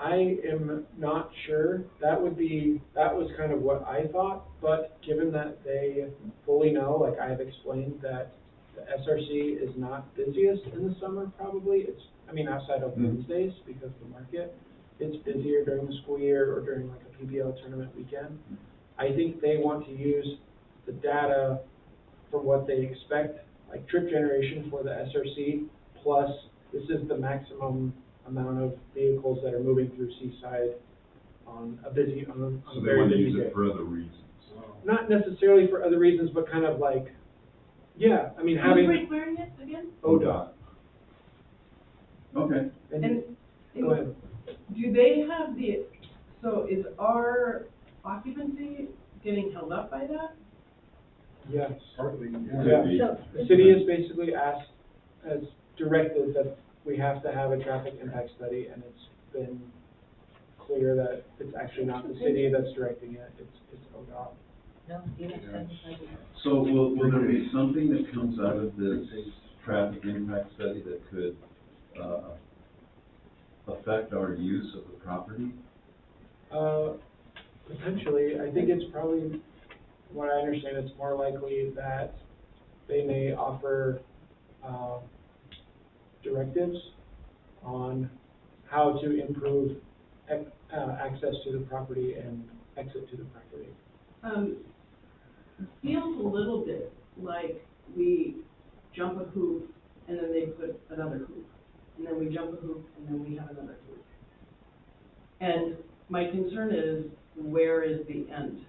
I am not sure. That was kind of what I thought, but given that they fully know, like I've explained, that the SRC is not busiest in the summer, probably. Outside of Wednesdays because of the market. it's busier during the school year or during like a PBL tournament weekend. I think they want to use the data for what they expect, like trip generation for the SRC, plus this is the maximum amount of vehicles that are moving through Seaside on a busy, on So a they very want to busy use day. it for other reasons. Not necessarily for other reasons, but kind of like, yeah, I mean, having Who's wearing it again? ODOT. Okay. And Go ahead. do they have so is our occupancy getting held up by that? Yes. Partly, Yeah. So- The city has basically asked, has directed that we have to have a traffic impact study, and it's been clear that it's actually not the city that's directing it, it's ODOT. No, you don't send it. So will there be something that comes out of this traffic impact study that could, affect our use of the property? Potentially, I think it's probably, what I understand, it's more likely that they may offer, directives on how to improve, access to the property and exit to the property. Feels a little bit like we jump a hoop and then they put another hoop. And then we jump a hoop and then we have another hoop. And my concern is, where is the end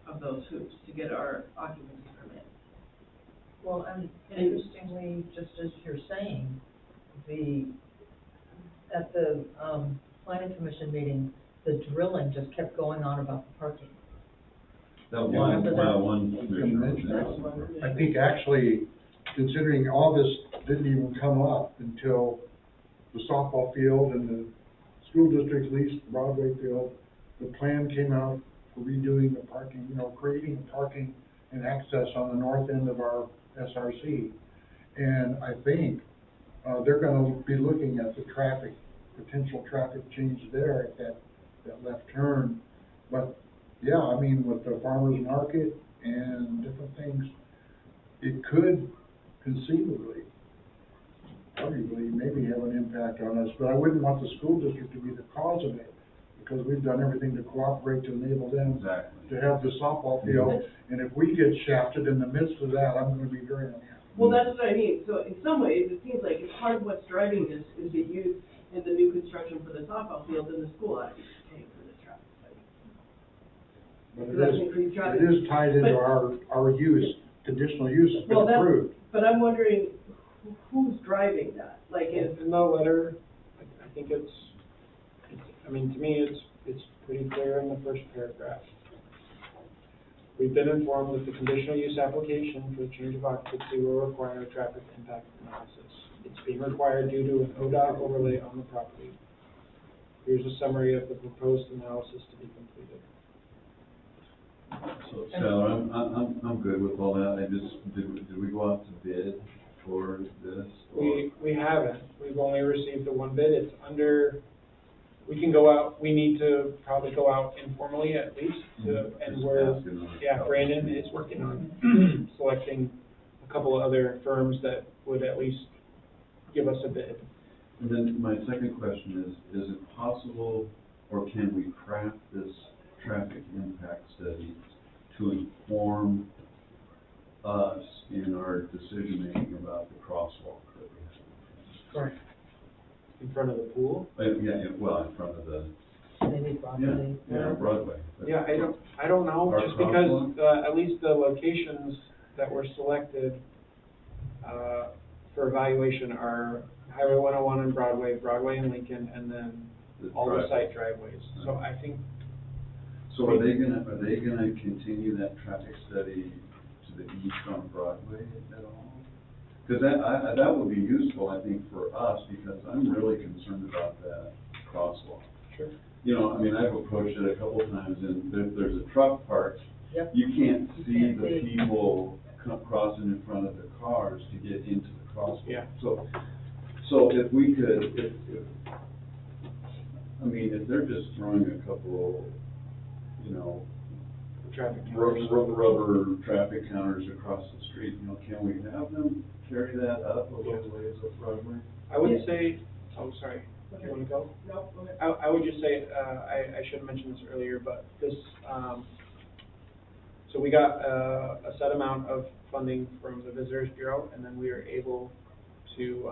of those hoops to get our occupancy permit? Well, and interestingly, just as you're saying, at the planning commission meeting, the drilling just kept going on about the parking. That one, I think actually, considering all this didn't even come up until the softball field and the school district leased Broadway field, the plan came out for redoing the parking, creating parking and access on the north end of our SRC. And I think, they're gonna be looking at the potential traffic change there at that left turn. But, yeah, I mean, with the farmer's market and different things, it could conceivably, arguably, maybe have an impact on us, but I wouldn't want the school district to be the cause of it, because we've done everything to cooperate to enable them to have the softball field, and if we get shafted in the midst of that, I'm gonna be very unhappy. Well, that's what I mean. So in some ways, it seems like part of what's driving this is the use and the new construction for the softball field in the school ought to be paying for this traffic study. But Because that's increased traffic. it is tied into our use, conditional use has been Well, that's, approved. but I'm wondering, who's driving that? Like, In the letter, I think I mean, to me, it's pretty clear in the first paragraph. We've been informed that the conditional use application for the change of occupancy will require a traffic impact analysis. It's being required due to an ODOT overlay on the property. Here's a summary of the proposed analysis to be completed. So, Skylar, I'm good with all that. Did we go out to bid for this? We haven't. We've only received the one bid. It's under, we can go out, we need to probably go out informally at least, and Brandon is working on selecting a couple of other firms that would at least give us a bid. And then my second question is it possible, or can we craft this traffic impact study to inform us in our decision-making about the crosswalk that we have? Correct. In front of the pool? Well, in front of the, Maybe Broadway. Broadway. Yeah, I don't know, Our just because, crosswalk? at least the locations that were selected, for evaluation are Highway 101 and Broadway and Lincoln, and then all the site driveways. So I think. So are they gonna continue that traffic study to the east on Broadway at all? Because that would be useful, I think, for us, because I'm really concerned about that crosswalk. Sure. I mean, I've approached it a couple times, and there's a truck parked. Yep. You can't see can't the see. people crossing in front of the cars to get into the crosswalk. Yeah. So if we could, if they're just throwing a couple, Traffic counters. rubber traffic counters across the street, can we have them carry that up a little ways up Broadway? I would say, oh, sorry. Do you wanna go? No, go ahead. I would just say, I should have mentioned this earlier, but this, so we got a set amount of funding from the Visitors Bureau, and then we were able to,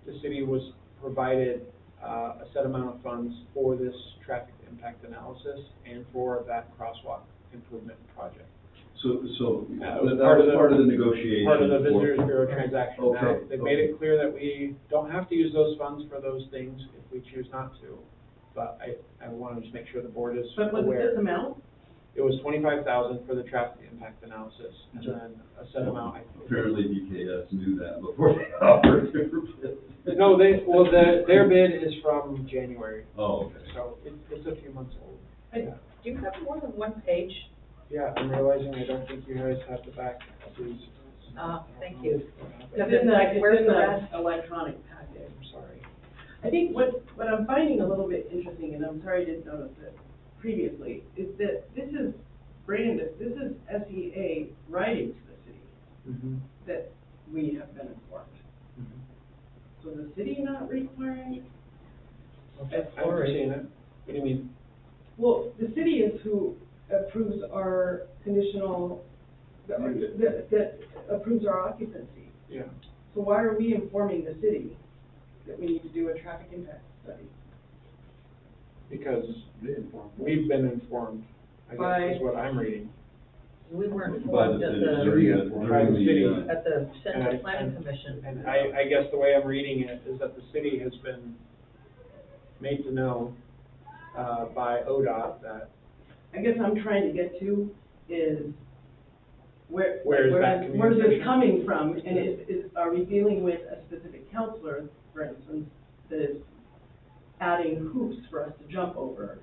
the city was provided a set amount of funds for this traffic impact analysis and for that crosswalk improvement project. So, That was part of the negotiation. Part of the for- Visitors Bureau transaction. Now, Okay, they've made it clear that we don't have to use those funds for those things if we choose not to. But I want to just make sure the board is But was it aware. this amount? It was 25,000 for the traffic impact analysis, and then a set amount, I think. Apparently DKS knew that before they offered their bid. No, their bid is from January, Oh, okay. so it's a few months old. Do you have more than one page? Yeah, I'm realizing I don't think you guys have the back of these. Thank you. It's in Where's the the rest? electronic packet. I'm sorry. I think what I'm finding a little bit interesting, and I'm sorry I didn't notice it previously, is that this is SEA writing to the city Mm-hmm. that we have been informed. So the city not requiring, Okay, I'm seeing it. What do you mean? well, the city is who approves our conditional, that approves our occupancy. Yeah. So why are we informing the city that we need to do a traffic impact study? Because we've been informed, I guess is what I'm reading. We weren't By informed the at city, the, during the, at the Central And- Planning Commission. And I guess the way I'm reading it is that the city has been made to know, by ODOT that, I guess I'm trying to get to is where Where is that this communication? coming from? And are we dealing with a specific counselor, for instance, that is adding hoops for us to jump over,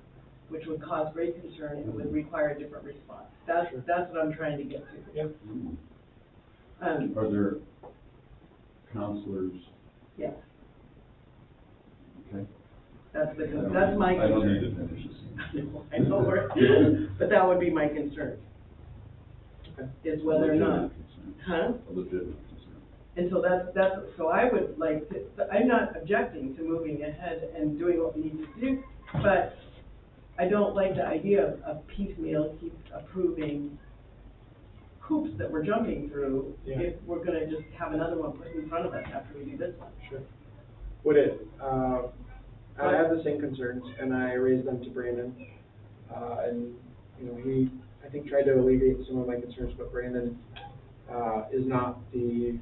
which would cause great concern and would require a different response? That's what I'm trying to get to. yeah, are there counselors? Yeah, Okay. that's my concern. I don't need to finish this. I know where, but that would be my concern, is whether or not, huh? A legitimate concern. And so so I would like to, I'm not objecting to moving ahead and doing what we need to do, but I don't like the idea of piecemeal, keep approving hoops that we're jumping through, Yeah. if we're gonna just have another one put in front of us after we do this one. sure. Would it, I have the same concerns, and I raised them to Brandon. And, you know, he, I think, tried to alleviate some of my concerns, but Brandon, is not the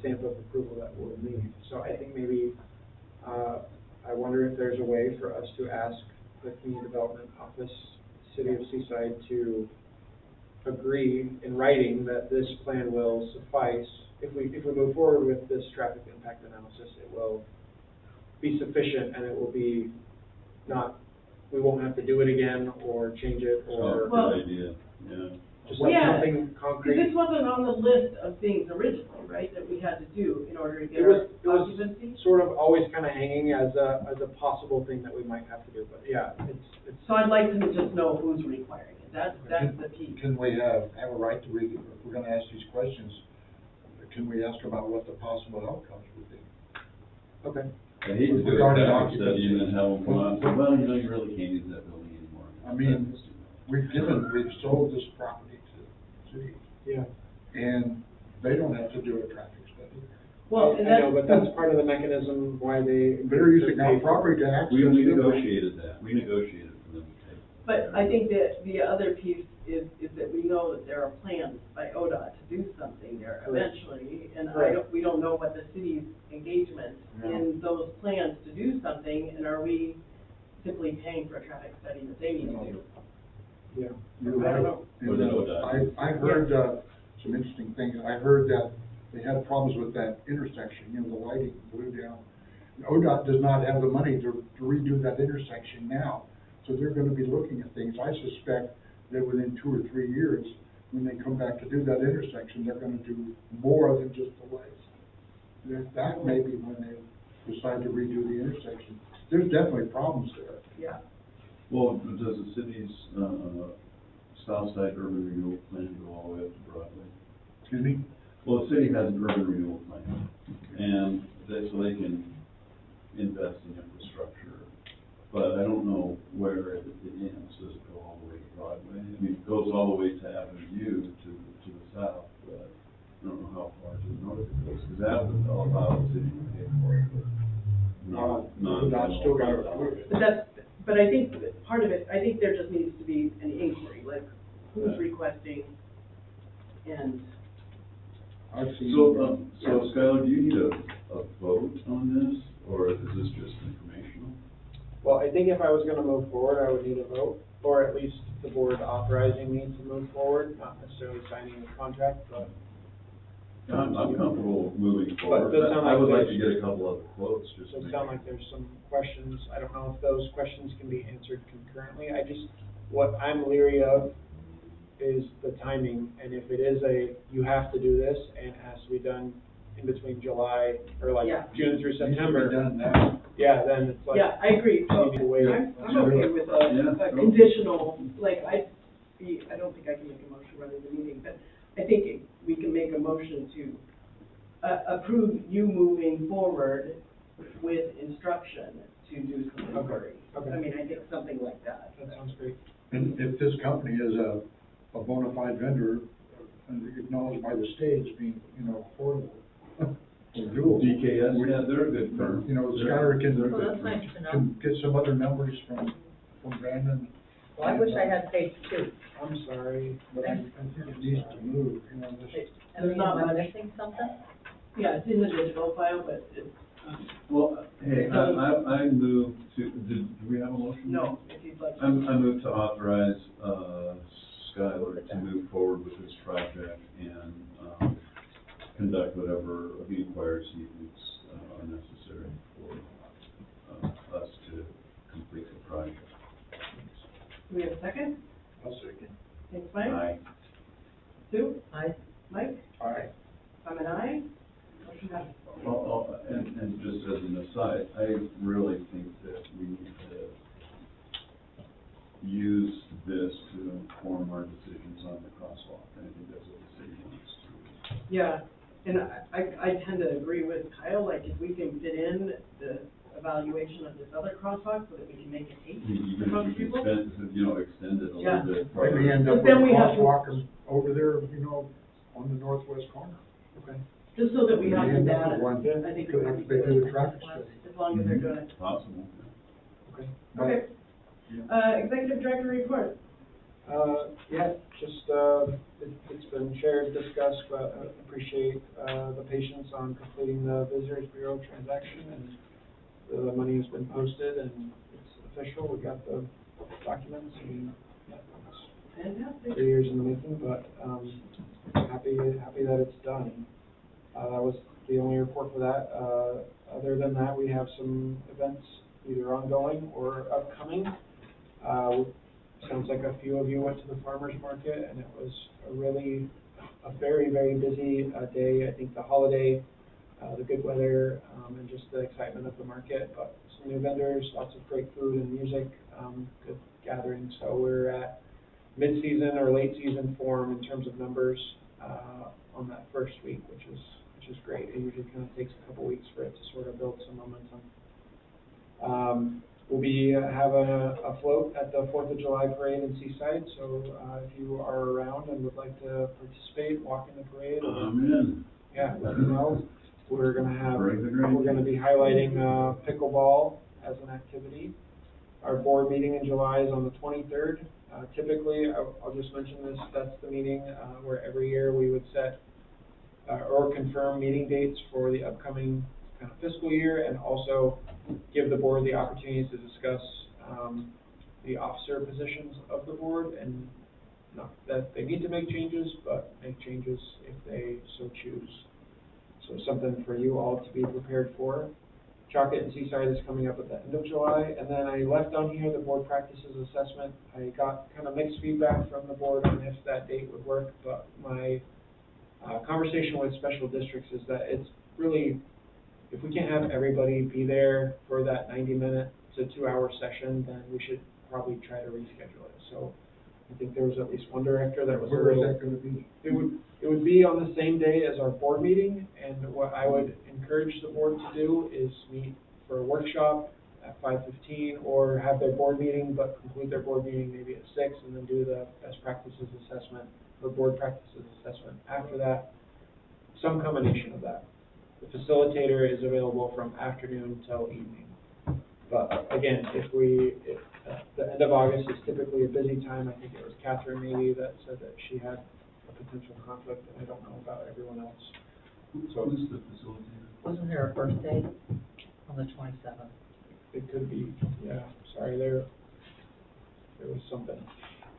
stamp of approval that we'll need. So I think maybe, I wonder if there's a way for us to ask the Community Development Office, City of Seaside, to agree in writing that this plan will suffice. If we move forward with this traffic impact analysis, it will be sufficient, and it will be not, we won't have to do it again or change it or Well- Good idea, yeah. just have Yeah, something Because concrete. this wasn't on the list of things originally, right, that we had to do in order to get It our was occupancy? sort of always kind of hanging as a possible thing that we might have to do, but yeah, it's. So I'd like to just know who's requiring it, that's the piece. Can we have a right to, if we're gonna ask these questions, can we ask about what the possible outcomes would be? Okay. I hate to do a Regarding traffic study occupancy. and then have them come out and say, well, you know, you really can't use that building anymore. I mean, we've sold this property to the city, Yeah. and they don't have to do a traffic study. Well, and I know, but that's part of the mechanism why they. They're using our property to access. We the- negotiated that, we negotiated for them to take. But I think that the other piece is that we know that there are plans by ODOT to do something there Correct. eventually, and Correct. we don't know what the city's engagement in those plans to do something, and are we simply paying for a traffic study that they need to do? Yeah. You're I don't right. know. Or the ODOT. I heard, some interesting things. I heard that they had problems with that intersection, you know, the lighting blew down. And ODOT does not have the money to redo that intersection now, so they're gonna be looking at things. I suspect that within 2 or 3 years, when they come back to do that intersection, they're gonna do more than just the lights. That may be when they decide to redo the intersection. There's definitely problems there. Yeah. Well, does the city's, South Side Urban Renewal Plan go all the way up to Broadway? Excuse me? Well, the city has an urban renewal plan, and so they can, invest in infrastructure, but I don't know where it ends. Does it go all the way to Broadway? I mean, it goes all the way to Avenue to the south, but I don't know how far to the north it goes, because that would allow the city to pay for it, but not Still gotta approve it. But I think that part of it, I think there just needs to be an inquiry, like who's requesting and. I've seen. So Skylar, do you need a vote on this, or is this just informational? Well, I think if I was gonna move forward, I would need a vote, or at least the board authorizing me to move forward, not necessarily signing the contract, but. I'm comfortable moving forward. But it does sound I would like like to get a couple other quotes, just to Does make. sound like there's some questions, I don't know if those questions can be answered concurrently, what I'm leery of is the timing, and if it is you have to do this, and it has to be done in between July, or like Yeah. June through Needs to be September. done now. Yeah, then it's like. Yeah, I agree, so You need to wait. I'm okay with Yeah. a conditional, like, I don't think I can make a motion running the meeting, but I think we can make a motion to approve you moving forward with instruction to do some inquiry. Okay. I mean, I think something like that. That sounds great. And if this company is a bona fide vendor, and acknowledged by the state as being, affordable, or doable. DKS, yeah, they're a good firm. Skylar They're a Well, good that's firm. nice to know. can get some other numbers from Brandon. Well, I wish I had page 2. I'm sorry, But I think it needs to move, just. I mean, not am I much. missing something? Yeah, it's in the digital file, but it's, Well, hey, I move to, do we have a motion? no, if you'd like. I move to authorize, Skylar to move forward with this project and, conduct whatever of the inquiries he thinks are necessary for, us to complete the project. Do we have a second? I'll second. Thanks, Mike. Aye. Sue? Aye. Mike? All right. I'm an aye. Motion passes. And just as an aside, I really think that we need to use this to inform our decisions on the crosswalk, and I think that's what the city wants to do. Yeah, and I tend to agree with Kyle, like, if we can fit in the evaluation of this other crosswalk so that we can make it eight Even for if most we people. could extend it a Yeah. little bit Maybe farther. end up But with a then we have to- crosswalk over there, on the northwest corner. Okay. Just so that we have the Maybe end up data, with one. I think it Could would be they do the good, traffic study? as long as they're doing it. Possible. Okay. Okay. Executive Director report. Yeah, just, it's been shared, discussed, but I appreciate, the patience on completing the Visitors Bureau transaction, and the money has been posted, and it's official, we got the documents, and, yeah, it's Fantastic. 3 years in the making, but, happy that it's done. That was the only report for that. Other than that, we have some events either ongoing or upcoming. Sounds like a few of you went to the farmer's market, and it was a very, very busy day. I think the holiday, the good weather, and just the excitement of the market, but some new vendors, lots of great food and music, good gathering. So we're at mid-season or late season form in terms of numbers, on that first week, which is great. It usually kind of takes a couple weeks for it to sort of build some momentum. We'll be having a float at the 4th of July parade in Seaside, so if you are around and would like to participate, walk in the parade. I'm in. Yeah, let me know. We're gonna Bring the green. we're gonna be highlighting pickleball as an activity. Our board meeting in July is on the 23rd. Typically, I'll just mention this, that's the meeting where every year we would set or confirm meeting dates for the upcoming kind of fiscal year, and also give the board the opportunity to discuss the officer positions of the board, and not that they need to make changes, but make changes if they so choose. So something for you all to be prepared for. Chalkett and Seaside is coming up at the end of July, and then I left on here the board practices assessment. I got kind of mixed feedback from the board on if that date would work, but my conversation with special districts is that it's really, if we can't have everybody be there for that 90-minute to 2-hour session, then we should probably try to reschedule it. So I think there was at least one director that was. Where is that gonna be? It would be on the same day as our board meeting, and what I would encourage the board to do is meet for a workshop at 5:15, or have their board meeting, but conclude their board meeting maybe at 6, and then do the best practices assessment, or board practices assessment after that, some combination of that. The facilitator is available from afternoon till evening. But again, if the end of August is typically a busy time, I think it was Catherine maybe that said that she had a potential conflict, and I don't know about everyone else. So Who's the facilitator? Wasn't there a birthday on the 27th? it could be, yeah, sorry, there was something.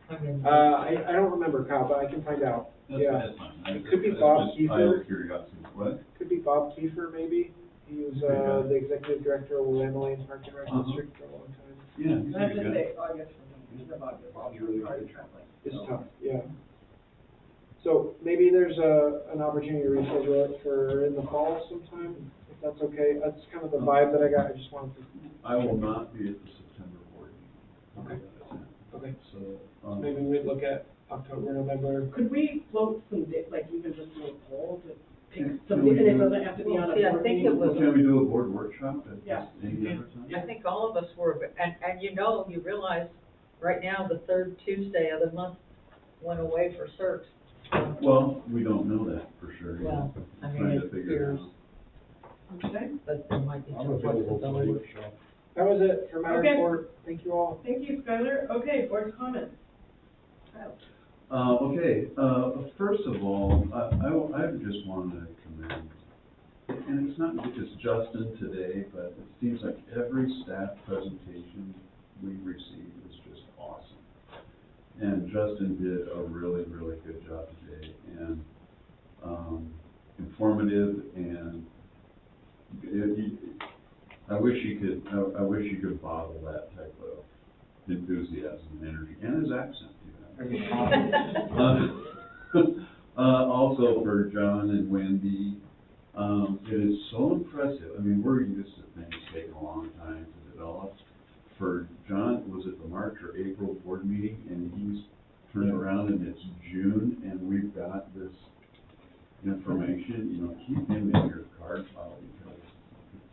I mean, I don't remember, Kyle, but I can find out. Yeah. That's fine. It could be That's Bob just Kiefer. idle curiosity. What? Could be Bob Kiefer, maybe. He was, the executive director of Willamette Lane Park and Rec District for a long time. Yeah, he's I have a to good guy. say, August, end of August, Bob's really hard good. traveling. It's so. tough, yeah. So maybe there's an opportunity to reschedule it for in the fall sometime, if that's okay. That's kind of the vibe that I got. I just wanted to. I will not be at the September board meeting. Okay. So, Maybe we'd look at October, November. Could we float some, like even just a little poll to pick Can some, we and it do- doesn't have to be on a See, I board think meeting? it was- Can we do a board workshop at Yeah. any other time? I think all of us were, and you realize, right now, the third Tuesday of the month went away for CERT. Well, we don't know that for sure. yet. Well, I mean, Trying to it figure it appears, out. Okay, but there might be I'm some available for the flexibility. workshop. That was it for my Okay. report. Thank you all. thank you, Skylar. Okay, board comments. Kyle. Okay, first of all, I just want to commend, and it's not just Justin today, but it seems like every staff presentation we receive is just awesome. And Justin did a really, really good job today, and informative, and I wish you could bottle that type of enthusiasm and energy, and his accent. Also for John and Wendy, it is so impressive. I mean, we're used to things taking a long time to develop. For John, was it the March or April board meeting, and he's turned around and it's June, and we've got this information, keep him in your card file because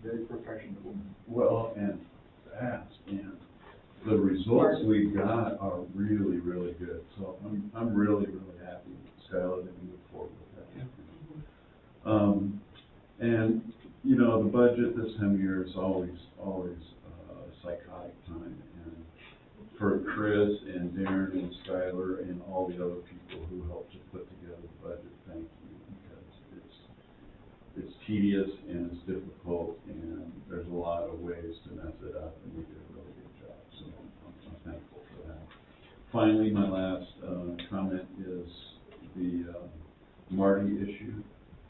Very professional. well, and fast, and the results we got are really, really good. So I'm really, really happy, Skylar, that we move forward with that. And, the budget this time of year is always a psychotic time. And for Chris and Darren and Skylar and all the other people who helped to put together the budget, thank you, because it's tedious and it's difficult, and there's a lot of ways to mess it up, and we did a really good job, so I'm thankful for that. Finally, my last comment is the Marty issue.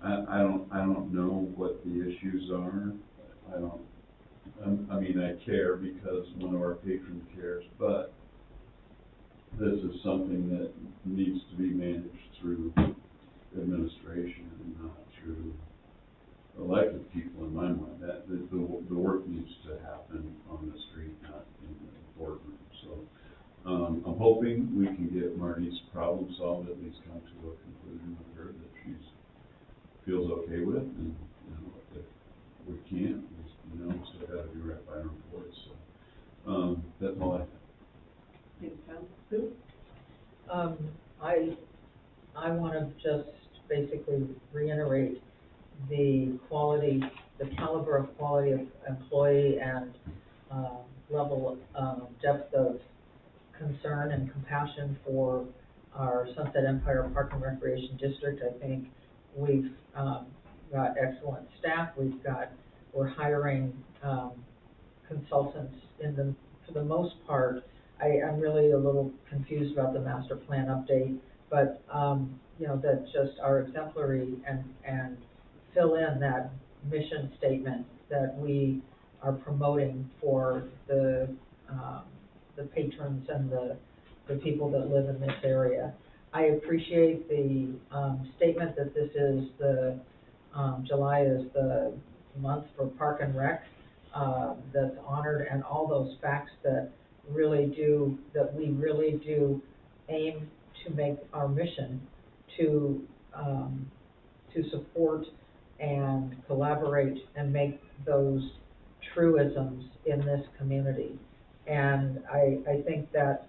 I don't know what the issues are. I care because one of our patrons cares, but this is something that needs to be managed through administration and not through elected people, in my mind. That the work needs to happen on the street, not in the boardroom. So I'm hoping we can get Marty's problem solved, at least come to a conclusion with her that she feels okay with, and if we can't, we still got to be right by our employees. So that's all I have. Thanks, Kyle. Sue? I want to just basically reiterate the quality, the caliber of quality of employee and level of depth of concern and compassion for our Sunset Empire Park and Recreation District. I think we've got excellent staff. We're hiring consultants for the most part. I'm really a little confused about the master plan update, but that just are exemplary and fill in that mission statement that we are promoting for the patrons and the people that live in this area. I appreciate the statement that this is July is the month for Park and Rec that's honored, and all those facts that we really do aim to make our mission to support and collaborate and make those truisms in this community. And I think that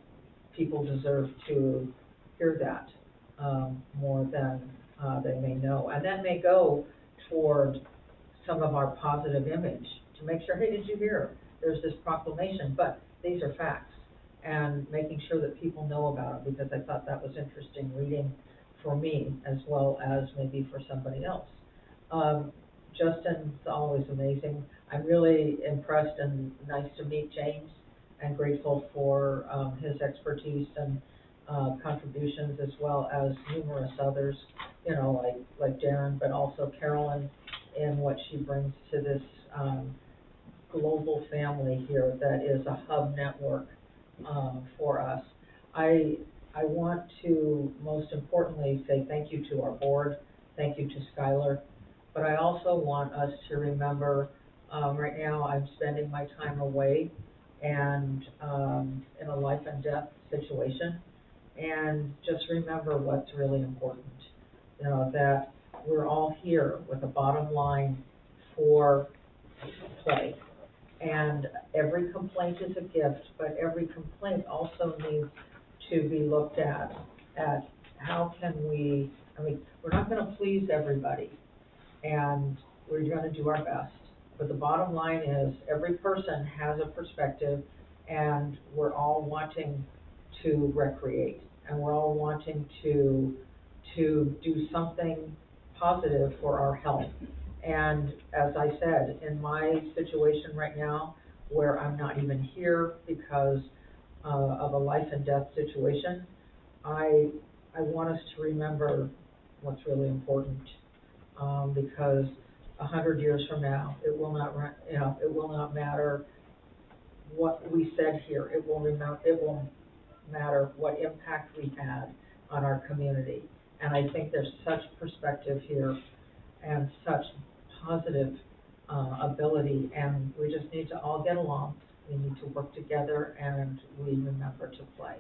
people deserve to hear that, more than, they may know. And then may go toward some of our positive image to make sure, hey, did you hear? There's this proclamation, but these are facts. And making sure that people know about them, because I thought that was interesting reading for me as well as maybe for somebody else. Justin's always amazing. I'm really impressed and nice to meet James, and grateful for his expertise and contributions, as well as numerous others, you know, like Darren, but also Carolyn, in what she brings to this global family here that is a hub network for us. I want to most importantly say thank you to our board, thank you to Skylar, but I also want us to remember, right now I'm spending my time away and in a life and death situation, and just remember what's really important, you know, that we're all here with a bottom line for play. And every complaint is a gift, but every complaint also needs to be looked at how can we, I mean, we're not gonna please everybody, and we're gonna do our best. But the bottom line is, every person has a perspective, and we're all wanting to recreate, and we're all wanting to do something positive for our health. And as I said, in my situation right now, where I'm not even here because of a life and death situation, I want us to remember what's really important, because 100 years from now, it will not, you know, it will not matter what we said here. It will matter what impact we had on our community. And I think there's such perspective here and such positive ability, and we just need to all get along. We need to work together, and we remember to play.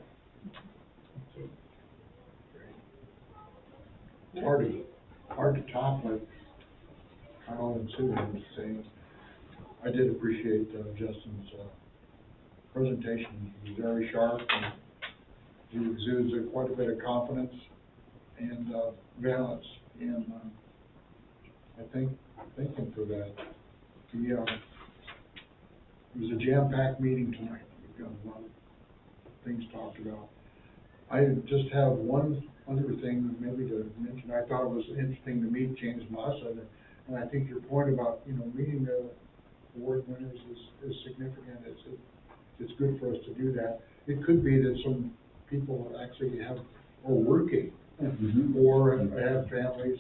Thank you. Hard to top like Kyle and Sue were saying. I did appreciate Justin's presentation. He was very sharp, and he exudes quite a bit of confidence and balance. And I thank him for that. It was a jam-packed meeting tonight. We've got a lot of things talked about. I just have one other thing maybe to mention. I thought it was interesting to meet James Massa, and I think your point about, you know, meeting the award winners is significant. It's good for us to do that. It could be that some people actually are working, or have families,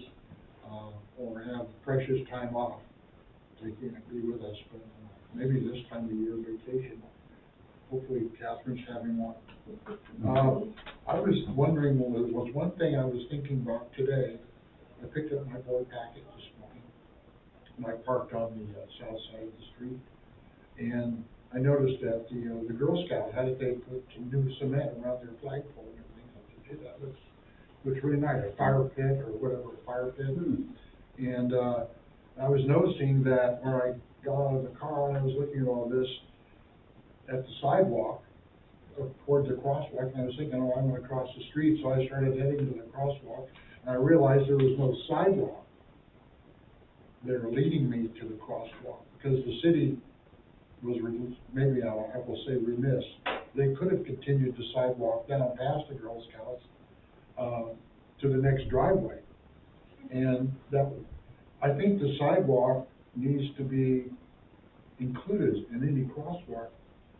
or have precious time off. They can't be with us, but maybe this time of year vacation. Hopefully Catherine's having one. I was wondering, was one thing I was thinking about today. I picked up my board packet this morning, and I parked on the south side of the street, and I noticed that the Girl Scouts had they put some new cement around their flagpole and everything. I said, gee, that looks really nice, a fire pit or whatever, a fire pit. And I was noticing that when I got out of the car and I was looking at all this, at the sidewalk, towards the crosswalk, and I was thinking, oh, I'm going to cross the street, so I started heading to the crosswalk, and I realized there was no sidewalk there leading me to the crosswalk, because the city was, maybe I will say remiss. They could have continued the sidewalk down past the Girl Scouts to the next driveway, and that, I think the sidewalk needs to be included in any crosswalk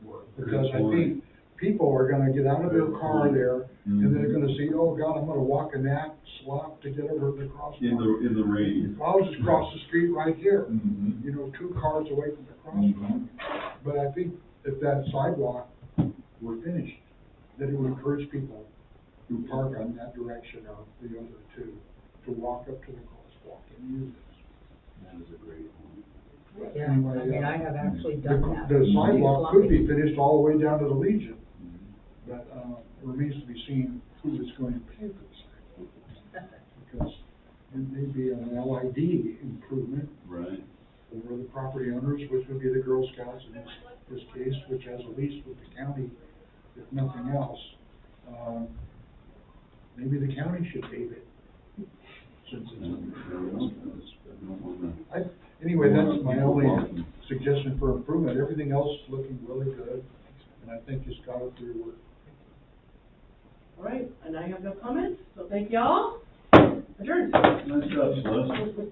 work, because I think people are gonna get out of their car there, and they're gonna see, oh God, I'm gonna walk in that slop to get over the crosswalk. In the rain. I'll just cross the street right here, you know, 2 cars away from the crosswalk. But I think if that sidewalk were finished, that it would encourage people who park on that direction or the other two to walk up to the crosswalk and use it. That is a great point. Yeah, anyway, I mean, I have actually done that. The sidewalk could be finished all the way down to the Legion, but it remains to be seen who is going to pay for the sidewalk. Because it may be an LID improvement. Right. Or the property owners, which would be the Girl Scouts in this case, which has a lease with the county, if nothing else. Maybe the county should pave it, since it's. Anyway, that's my only suggestion for improvement. Everything else is looking really good, and I think it's got it through work. All right, and I have no comments, so thank y'all. Adjourned. Nice job, Celeste.